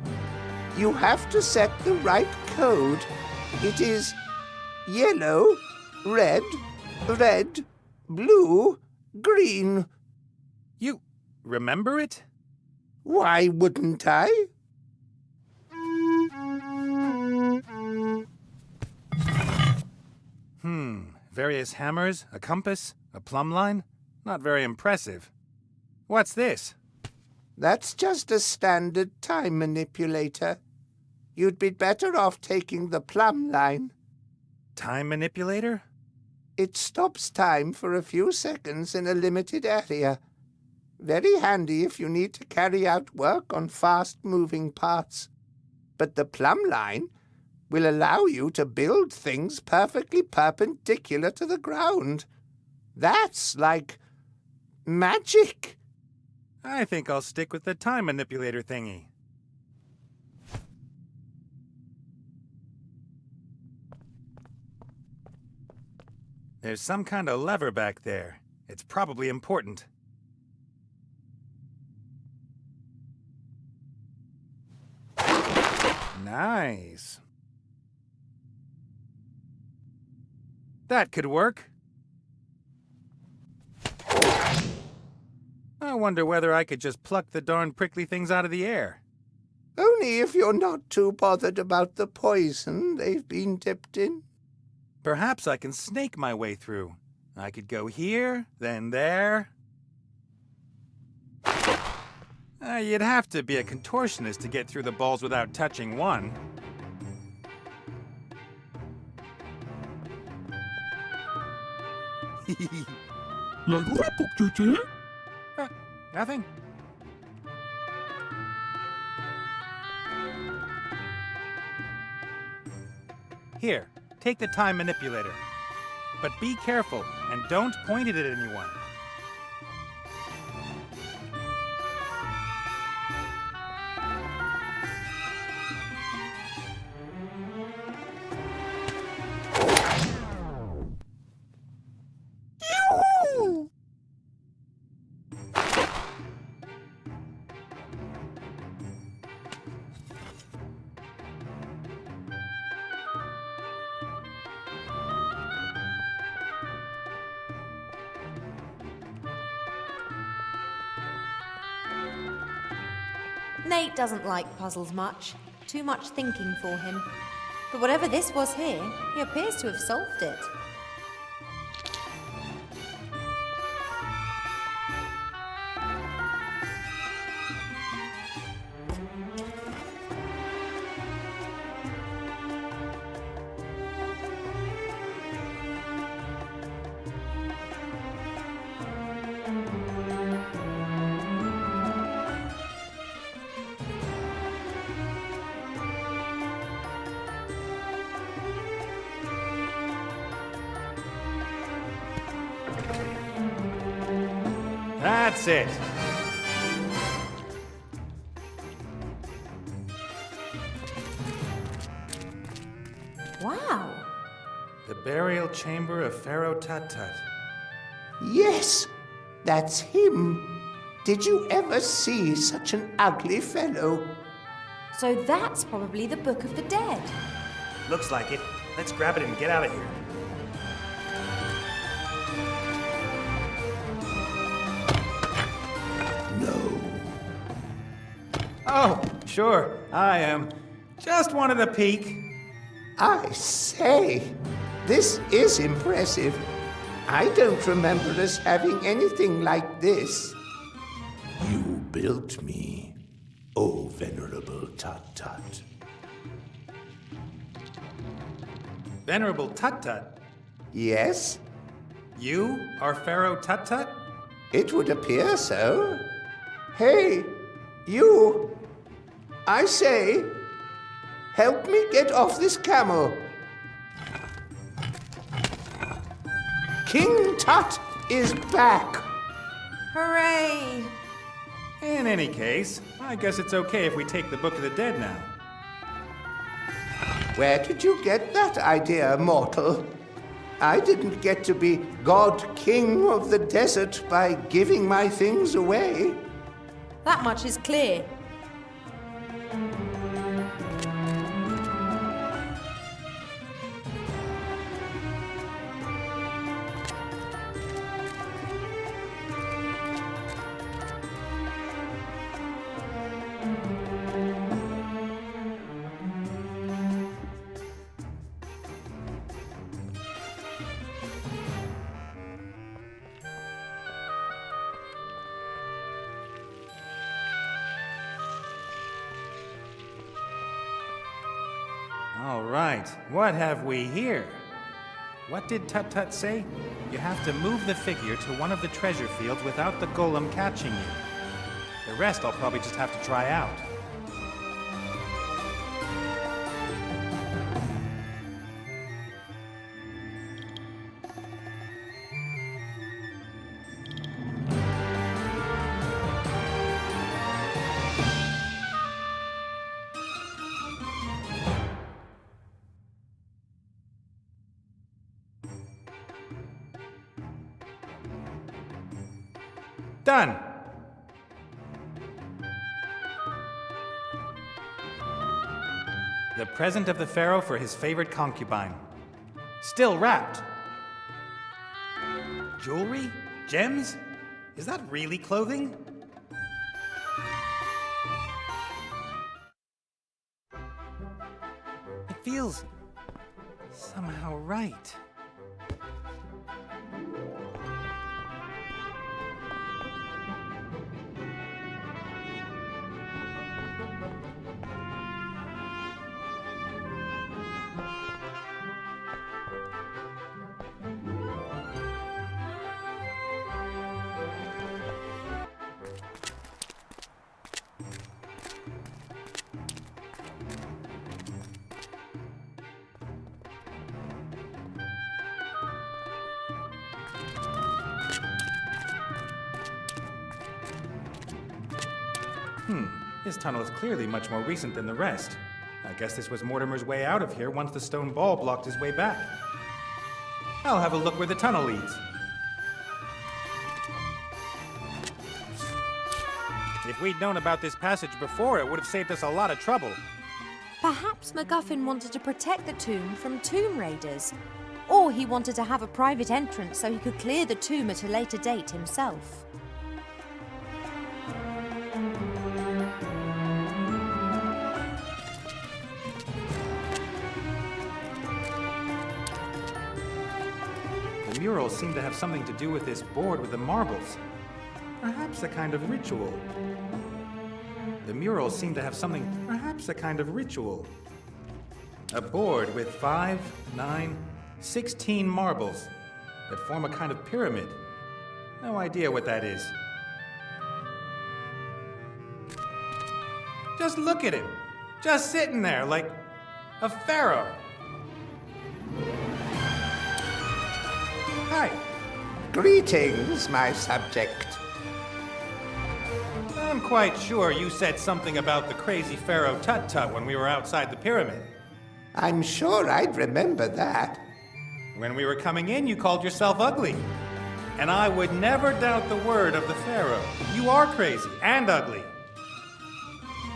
S9: You have to set the right code. It is yellow, red, red, blue, green.
S3: You remember it?
S9: Why wouldn't I?
S3: Various hammers, a compass, a plumb line? Not very impressive. What's this?
S9: That's just a standard time manipulator. You'd be better off taking the plumb line.
S3: Time manipulator?
S9: It stops time for a few seconds in a limited area. Very handy if you need to carry out work on fast-moving parts. But the plumb line will allow you to build things perfectly perpendicular to the ground. That's like magic.
S3: I think I'll stick with the time manipulator thingy. There's some kind of lever back there. It's probably important. Nice. That could work. I wonder whether I could just pluck the darn prickly things out of the air.
S9: Only if you're not too bothered about the poison they've been dipped in.
S3: Perhaps I can snake my way through. I could go here, then there. You'd have to be a contortionist to get through the balls without touching one.
S8: ¿Alguna pucchuche?
S3: Nothing. Here, take the time manipulator. But be careful, and don't point it at anyone.
S1: Nate doesn't like puzzles much. Too much thinking for him. But whatever this was here, he appears to have solved it.
S3: That's it.
S1: Wow.
S3: The burial chamber of Pharaoh Tut-Tut.
S9: Yes, that's him. Did you ever see such an ugly fellow?
S1: So that's probably the Book of the Dead.
S3: Looks like it. Let's grab it and get out of here. Oh, sure, I just wanted a peek.
S9: I say, this is impressive. I don't remember us having anything like this. You built me, O venerable Tut-Tut.
S3: Venerable Tut-Tut?
S9: Yes?
S3: You are Pharaoh Tut-Tut?
S9: It would appear so. Hey, you! I say, help me get off this camel. King Tut is back.
S1: Hooray!
S3: In any case, I guess it's okay if we take the Book of the Dead now.
S9: Where did you get that idea, mortal? I didn't get to be God King of the desert by giving my things away.
S1: That much is clear.
S3: All right, what have we here? What did Tut-Tut say? You have to move the figure to one of the treasure fields without the golem catching you. The rest I'll probably just have to try out. Done! The present of the pharaoh for his favorite concubine. Still wrapped. Jewelry? Gems? Is that really clothing? It feels somehow right. This tunnel is clearly much more recent than the rest. I guess this was Mortimer's way out of here once the stone ball blocked his way back. I'll have a look where the tunnel leads. If we'd known about this passage before, it would have saved us a lot of trouble.
S1: Perhaps MacGuffin wanted to protect the tomb from tomb raiders. Or he wanted to have a private entrance so he could clear the tomb at a later date himself.
S3: The murals seem to have something to do with this board with the marbles. Perhaps a kind of ritual. The murals seem to have something, perhaps a kind of ritual. A board with 5, 9, 16 marbles that form a kind of pyramid. No idea what that is. Just look at him. Just sitting there like a pharaoh. Hi.
S9: Greetings, my subject.
S3: I'm quite sure you said something about the crazy pharaoh Tut-Tut when we were outside the pyramid.
S9: I'm sure I'd remember that.
S3: When we were coming in, you called yourself ugly. And I would never doubt the word of the pharaoh. You are crazy and ugly.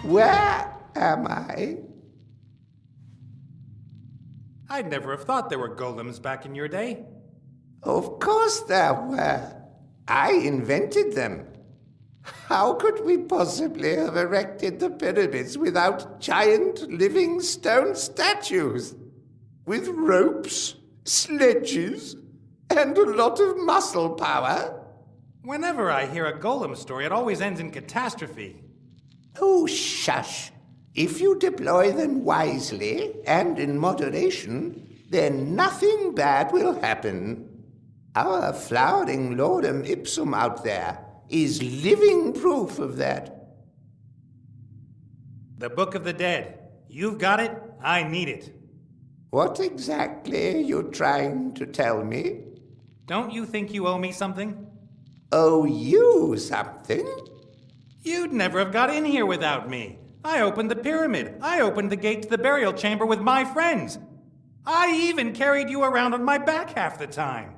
S9: Where am I?
S3: I'd never have thought there were golems back in your day.
S9: Of course there were. I invented them. How could we possibly have erected the pyramids without giant living stone statues? With ropes, sledges, and a lot of muscle power?
S3: Whenever I hear a golem story, it always ends in catastrophe.
S9: Oh, shush. If you deploy them wisely and in moderation, then nothing bad will happen. Our flowering lordum ipsum out there is living proof of that.
S3: The Book of the Dead. You've got it, I need it.
S9: What exactly are you trying to tell me?
S3: Don't you think you owe me something?
S9: Owe you something?
S3: You'd never have got in here without me. I opened the pyramid. I opened the gate to the burial chamber with my friends. I even carried you around on my back half the time.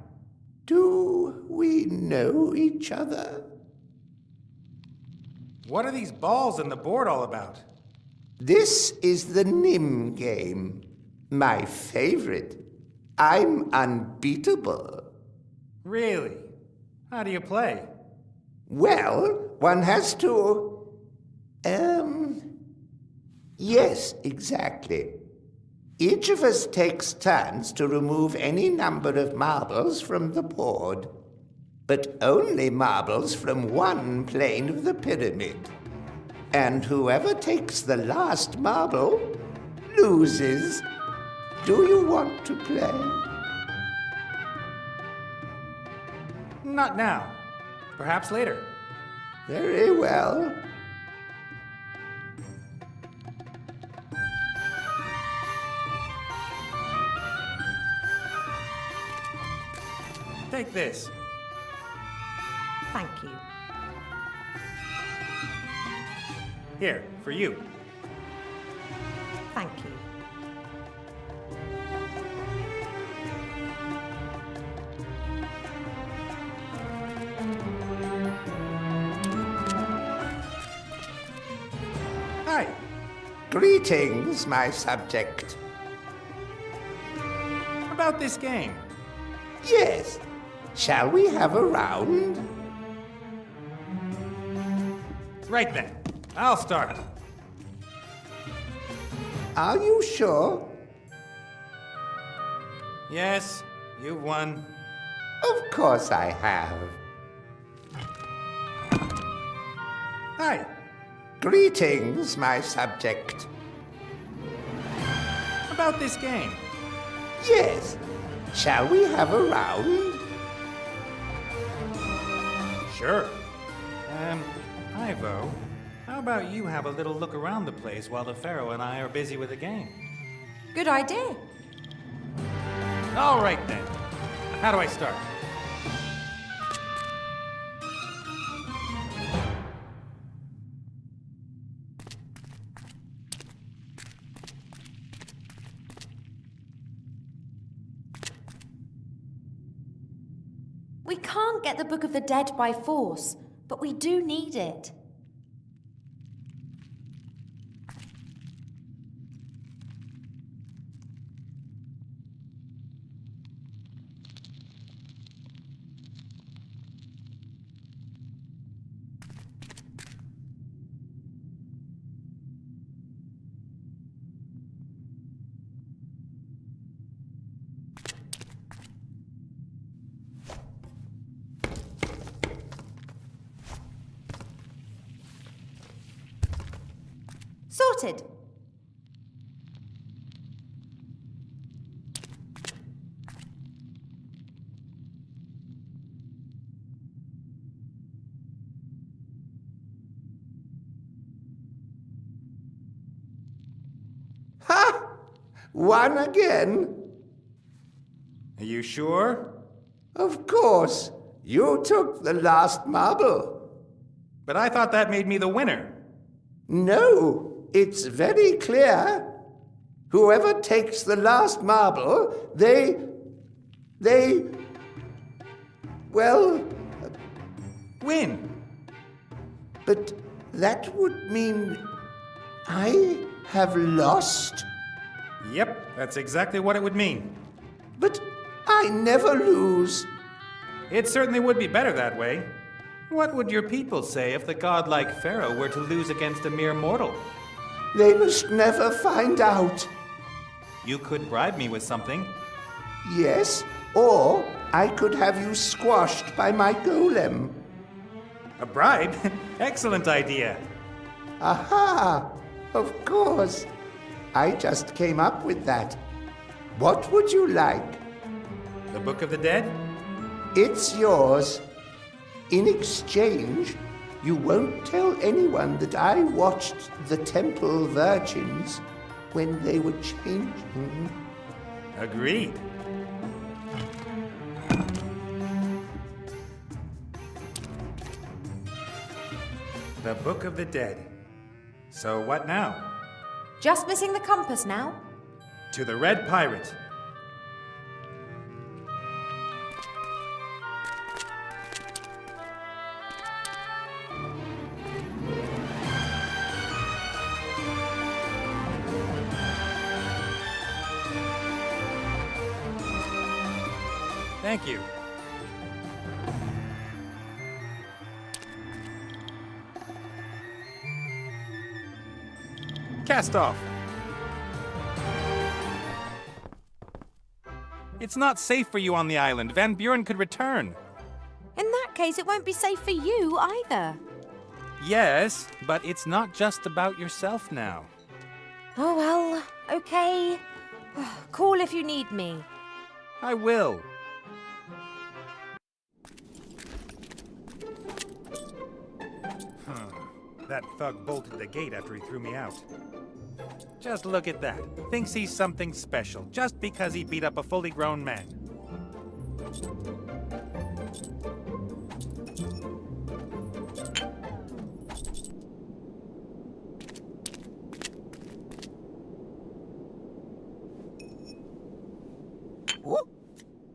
S9: Do we know each other?
S3: What are these balls and the board all about?
S9: This is the Nim game. My favorite. I'm unbeatable.
S3: Really? How do you play?
S9: Well, one has to... Yes, exactly. Each of us takes turns to remove any number of marbles from the board, but only marbles from one plane of the pyramid. And whoever takes the last marble loses. Do you want to play?
S3: Not now. Perhaps later.
S9: Very well.
S3: Take this.
S1: Thank you.
S3: Here, for you.
S1: Thank you.
S3: Hi.
S9: Greetings, my subject.
S3: About this game.
S9: Yes. Shall we have a round?
S3: Right then. I'll start.
S9: Are you sure?
S3: Yes, you've won.
S9: Of course I have.
S3: Hi.
S9: Greetings, my subject.
S3: About this game.
S9: Yes. Shall we have a round?
S3: Sure. Ivo, how about you have a little look around the place while the Pharaoh and I are busy with the game?
S1: Good idea.
S3: All right then. How do I start?
S1: We can't get the Book of the Dead by force, but we do need it. Sorted.
S9: Ha! Won again?
S3: Are you sure?
S9: Of course. You took the last marble.
S3: But I thought that made me the winner.
S9: No, it's very clear. Whoever takes the last marble, well...
S3: Win.
S9: But that would mean I have lost?
S3: Yep, that's exactly what it would mean.
S9: But I never lose.
S3: It certainly would be better that way. What would your people say if the godlike Pharaoh were to lose against a mere mortal?
S9: They must never find out.
S3: You could bribe me with something.
S9: Yes, or I could have you squashed by my golem.
S3: A bribe? Excellent idea.
S9: Aha! Of course. I just came up with that. What would you like?
S3: The Book of the Dead?
S9: It's yours. In exchange, you won't tell anyone that I watched the temple virgins when they were changing.
S3: Agreed. The Book of the Dead. So what now?
S1: Just missing the compass now.
S3: To the Red Pirate. Thank you. Cast off. It's not safe for you on the island. Van Buren could return.
S1: In that case, it won't be safe for you either.
S3: Yes, but it's not just about yourself now.
S1: Oh well, okay. Call if you need me.
S3: I will. That thug bolted the gate after he threw me out. Just look at that. Thinks he's something special, just because he beat up a fully grown man.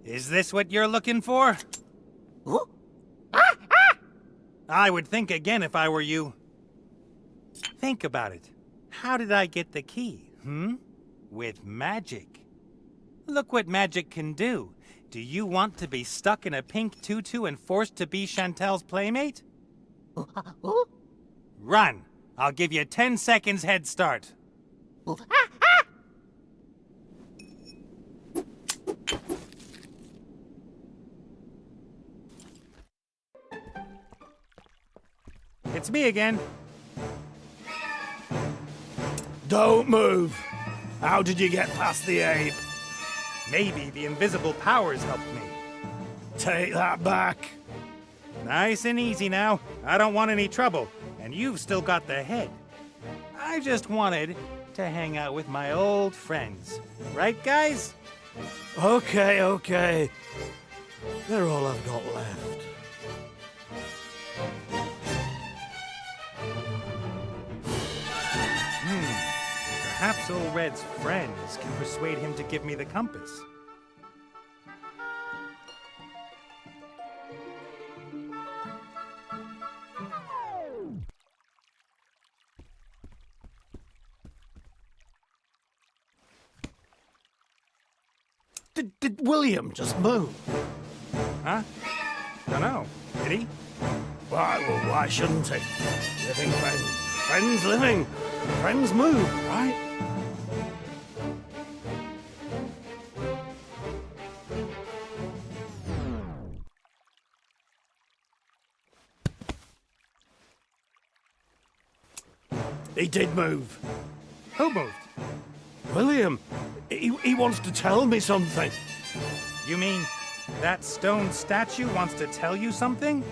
S3: Is this what you're looking for? I would think again if I were you. Think about it. How did I get the key, With magic. Look what magic can do. Do you want to be stuck in a pink tutu and forced to be Chantel's playmate? Run! I'll give you 10 seconds head start. It's me again.
S2: Don't move. How did you get past the ape?
S3: Maybe the invisible powers helped me.
S2: Take that back.
S3: Nice and easy now. I don't want any trouble. And you've still got the head. I just wanted to hang out with my old friends. Right, guys?
S2: Okay. They're all I've got left.
S3: Perhaps old Red's friends can persuade him to give me the compass.
S2: Did William just move?
S3: Huh? Dunno. Did he?
S2: Why shouldn't he? Living friends. Friends living. Friends move, right? He did move.
S3: Who moved?
S2: William. He wants to tell me something.
S3: You mean that stone statue wants to tell you something?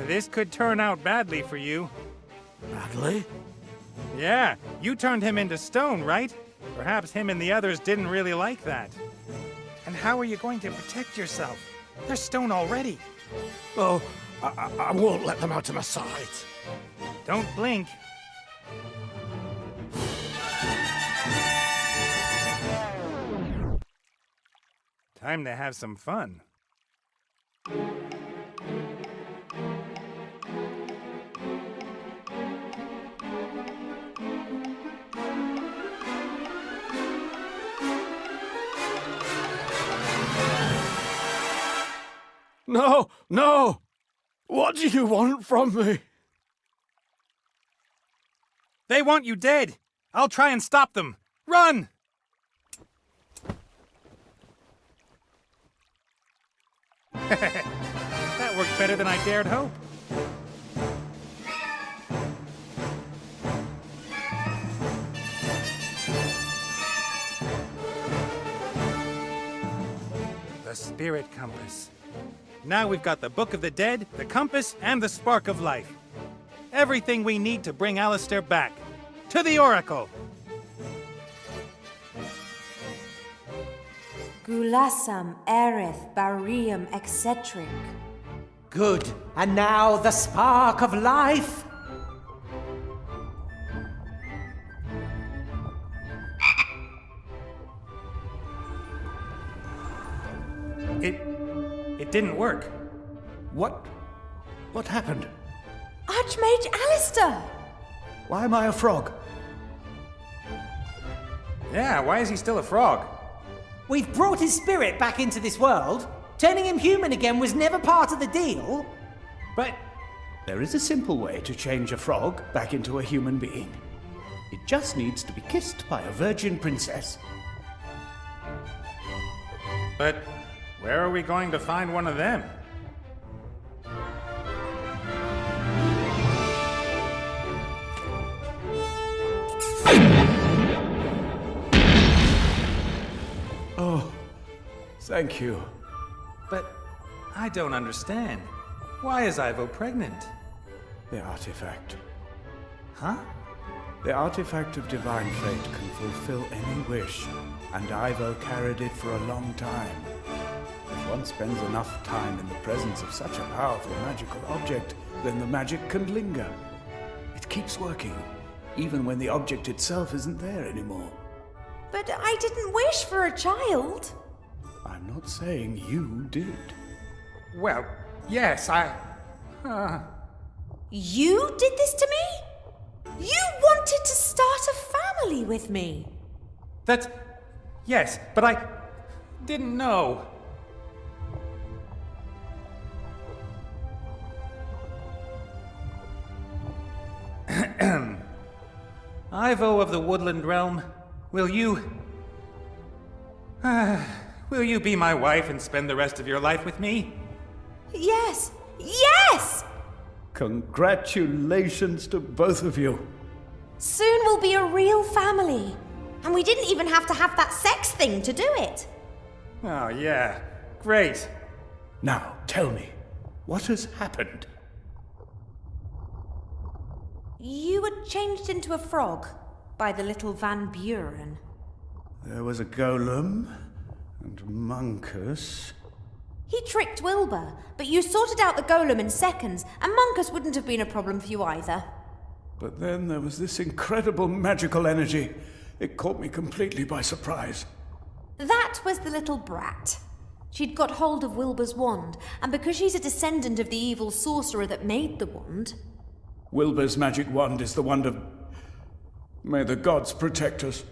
S3: This could turn out badly for you.
S2: Badly?
S3: Yeah, you turned him into stone, right? Perhaps him and the others didn't really like that. And how are you going to protect yourself? They're stone already.
S2: Oh, I won't let them out of my sight.
S3: Don't blink. Time to have some fun.
S2: No! What do you want from me?
S3: They want you dead! I'll try and stop them! Run! That worked better than I dared hope. The spirit compass. Now we've got the Book of the Dead, the compass, and the spark of life. Everything we need to bring Alistair back. To the Oracle!
S1: Gulasam, erith, barium, eccentric.
S5: Good. And now the spark of life.
S3: It didn't work.
S2: What happened?
S1: Archmage Alistair!
S2: Why am I a frog?
S3: Yeah, why is he still a frog?
S5: We've brought his spirit back into this world. Turning him human again was never part of the deal.
S3: But
S2: There is a simple way to change a frog back into a human being. It just needs to be kissed by a virgin princess.
S3: But where are we going to find one of them?
S2: Oh, thank you.
S3: But I don't understand. Why is Ivo pregnant?
S2: The artifact.
S3: Huh?
S2: The artifact of divine fate can fulfill any wish, and Ivo carried it for a long time. If one spends enough time in the presence of such a powerful magical object, then the magic can linger. It keeps working, even when the object itself isn't there anymore.
S1: But I didn't wish for a child.
S2: I'm not saying you did.
S3: Well, yes,
S1: You did this to me? You wanted to start a family with me.
S3: Yes, but I didn't know. Ivo of the Woodland Realm, will you be my wife and spend the rest of your life with me?
S1: Yes! Yes!
S2: Congratulations to both of you.
S1: Soon we'll be a real family. And we didn't even have to have that sex thing to do it.
S3: Oh, yeah. Great.
S2: Now, tell me, what has happened?
S1: You were changed into a frog by the little Van Buren.
S2: There was a golem and Monkus.
S1: He tricked Wilbur, but you sorted out the golem in seconds, and Monkus wouldn't have been a problem for you either.
S2: But then there was this incredible magical energy. It caught me completely by surprise.
S1: That was the little brat. She'd got hold of Wilbur's wand, and because she's a descendant of the evil sorcerer that made the wand...
S2: Wilbur's magic wand is the wand of... May the gods protect us.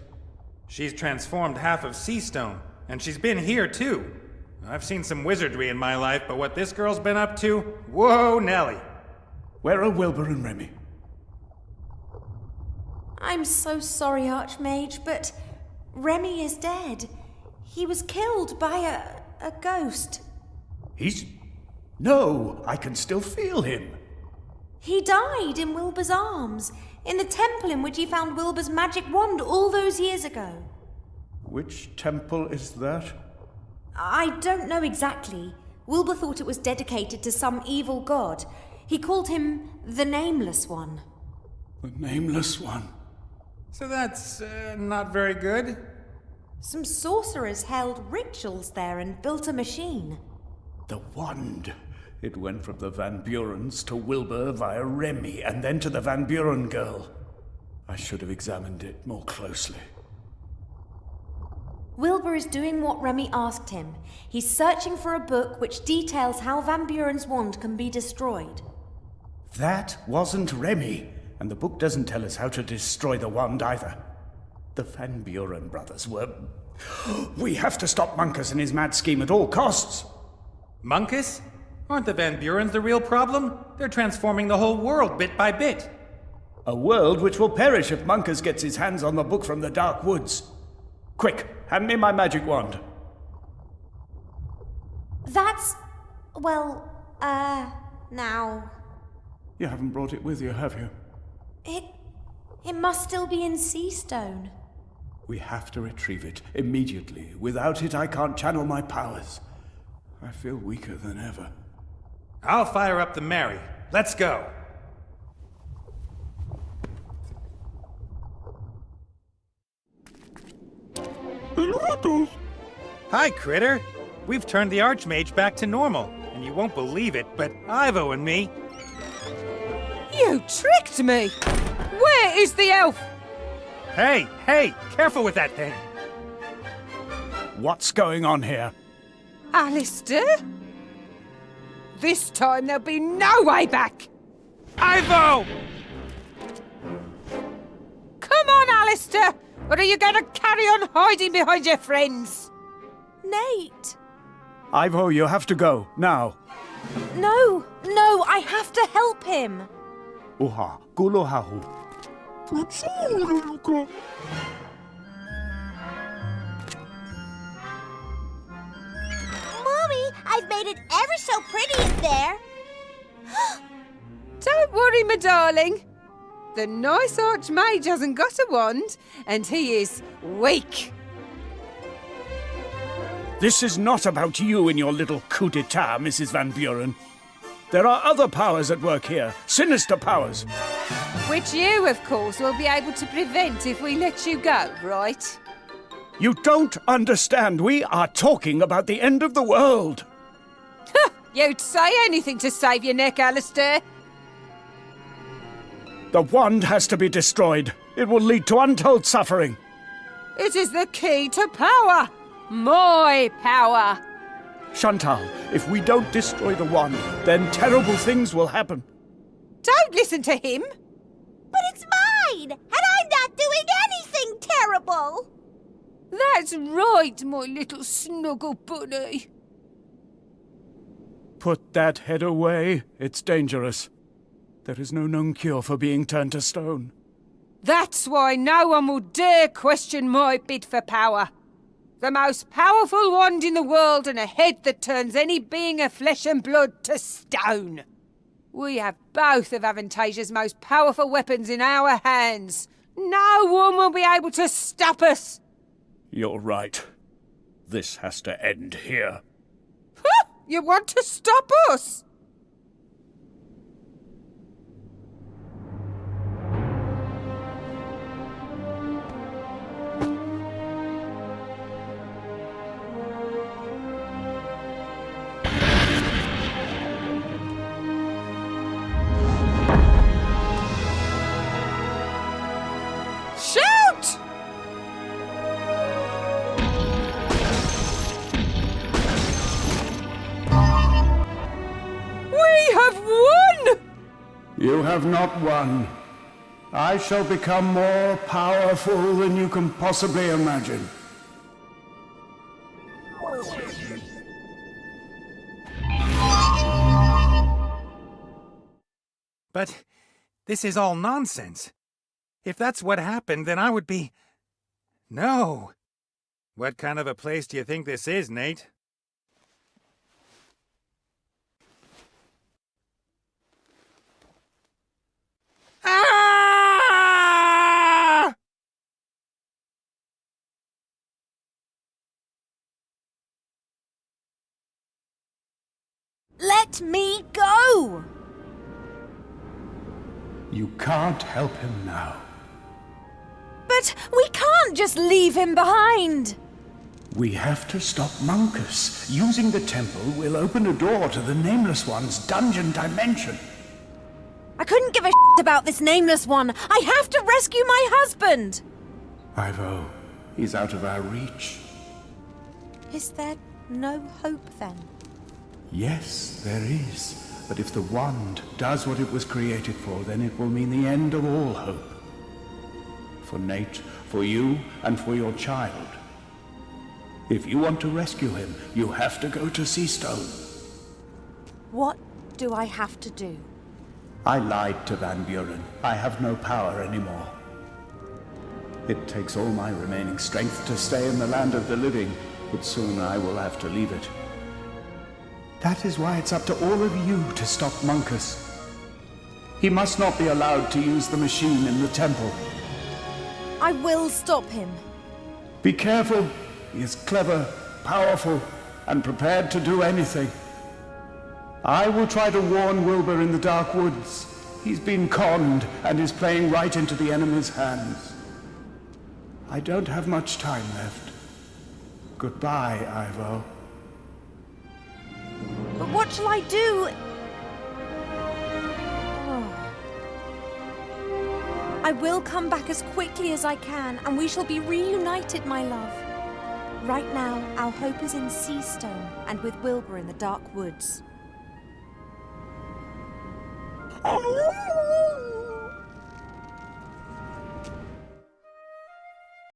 S3: She's transformed half of Sea Stone, and she's been here too. I've seen some wizardry in my life, but what this girl's been up to? Whoa, Nelly.
S2: Where are Wilbur and Remy?
S1: I'm so sorry, Archmage, but Remy is dead. He was killed by a ghost.
S2: No, I can still feel him.
S1: He died in Wilbur's arms, in the temple in which he found Wilbur's magic wand all those years ago.
S2: Which temple is that?
S1: I don't know exactly. Wilbur thought it was dedicated to some evil god. He called him the Nameless One.
S2: The Nameless One?
S3: So that's not very good.
S1: Some sorcerers held rituals there and built a machine.
S2: The wand. It went from the Van Burens to Wilbur via Remy, and then to the Van Buren girl. I should have examined it more closely.
S1: Wilbur is doing what Remy asked him. He's searching for a book which details how Van Buren's wand can be destroyed.
S2: That wasn't Remy, and the book doesn't tell us how to destroy the wand either. The Van Buren brothers were... We have to stop Monkus and his mad scheme at all costs!
S3: Monkus? Aren't the Van Burens the real problem? They're transforming the whole world bit by bit.
S2: A world which will perish if Monkus gets his hands on the book from the Dark Woods. Quick, hand me my magic wand.
S1: That's... well, now...
S2: You haven't brought it with you, have you?
S1: It must still be in Sea Stone.
S2: We have to retrieve it immediately. Without it, I can't channel my powers. I feel weaker than ever.
S3: I'll fire up the Mary. Let's go. Hi, Critter. We've turned the Archmage back to normal, and you won't believe it, but Ivo and me...
S6: You tricked me! Where is the elf?
S3: Hey, careful with that thing.
S2: What's going on here?
S6: Alistair? This time there'll be no way back!
S3: Ivo!
S6: Come on, Alistair! Or are you going to carry on hiding behind your friends?
S1: Nate!
S2: Ivo, you have to go, now.
S1: No, I have to help him.
S2: Uha, kulohahu.
S10: Mommy, I've made it ever so pretty in there.
S6: Don't worry, my darling. The nice Archmage hasn't got a wand, and he is weak.
S2: This is not about you and your little coup d'etat, Mrs. Van Buren. There are other powers at work here, sinister powers.
S6: Which you, of course, will be able to prevent if we let you go, right?
S2: You don't understand. We are talking about the end of the world.
S6: You'd say anything to save your neck, Alistair.
S2: The wand has to be destroyed. It will lead to untold suffering.
S6: It is the key to power. My power.
S2: Chantal, if we don't destroy the wand, then terrible things will happen.
S6: Don't listen to him.
S10: But it's mine, and I'm not doing anything terrible.
S6: That's right, my little snuggle bunny.
S2: Put that head away. It's dangerous. There is no known cure for being turned to stone.
S6: That's why no one will dare question my bid for power. The most powerful wand in the world and a head that turns any being of flesh and blood to stone. We have both of Aventasia's most powerful weapons in our hands. No one will be able to stop us.
S2: You're right. This has to end here.
S6: You want to stop us? Shoot! We have won!
S8: You have not won. I shall become more powerful than you can possibly imagine.
S3: But this is all nonsense. If that's what happened, then I would be... No. What kind of a place do you think this is, Nate? Ah!
S1: Let me go!
S8: You can't help him now.
S1: But we can't just leave him behind!
S8: We have to stop Monkus. Using the temple will open a door to the Nameless One's dungeon dimension.
S1: I couldn't give a shit about this Nameless One. I have to rescue my husband!
S8: Ivo, he's out of our reach.
S1: Is there no hope then?
S8: Yes, there is. But if the wand does what it was created for, then it will mean the end of all hope. For Nate, for you, and for your child. If you want to rescue him, you have to go to Seastone.
S1: What do I have to do?
S8: I lied to Van Buren. I have no power anymore. It takes all my remaining strength to stay in the land of the living, but soon I will have to leave it. That is why it's up to all of you to stop Monkus. He must not be allowed to use the machine in the temple.
S1: I will stop him.
S8: Be careful. He is clever, powerful, and prepared to do anything. I will try to warn Wilbur in the Dark Woods. He's been conned and is playing right into the enemy's hands. I don't have much time left. Goodbye, Ivo.
S1: But what shall I do? I will come back as quickly as I can, and we shall be reunited, my love. Right now, our hope is in Seastone and with Wilbur in the dark woods.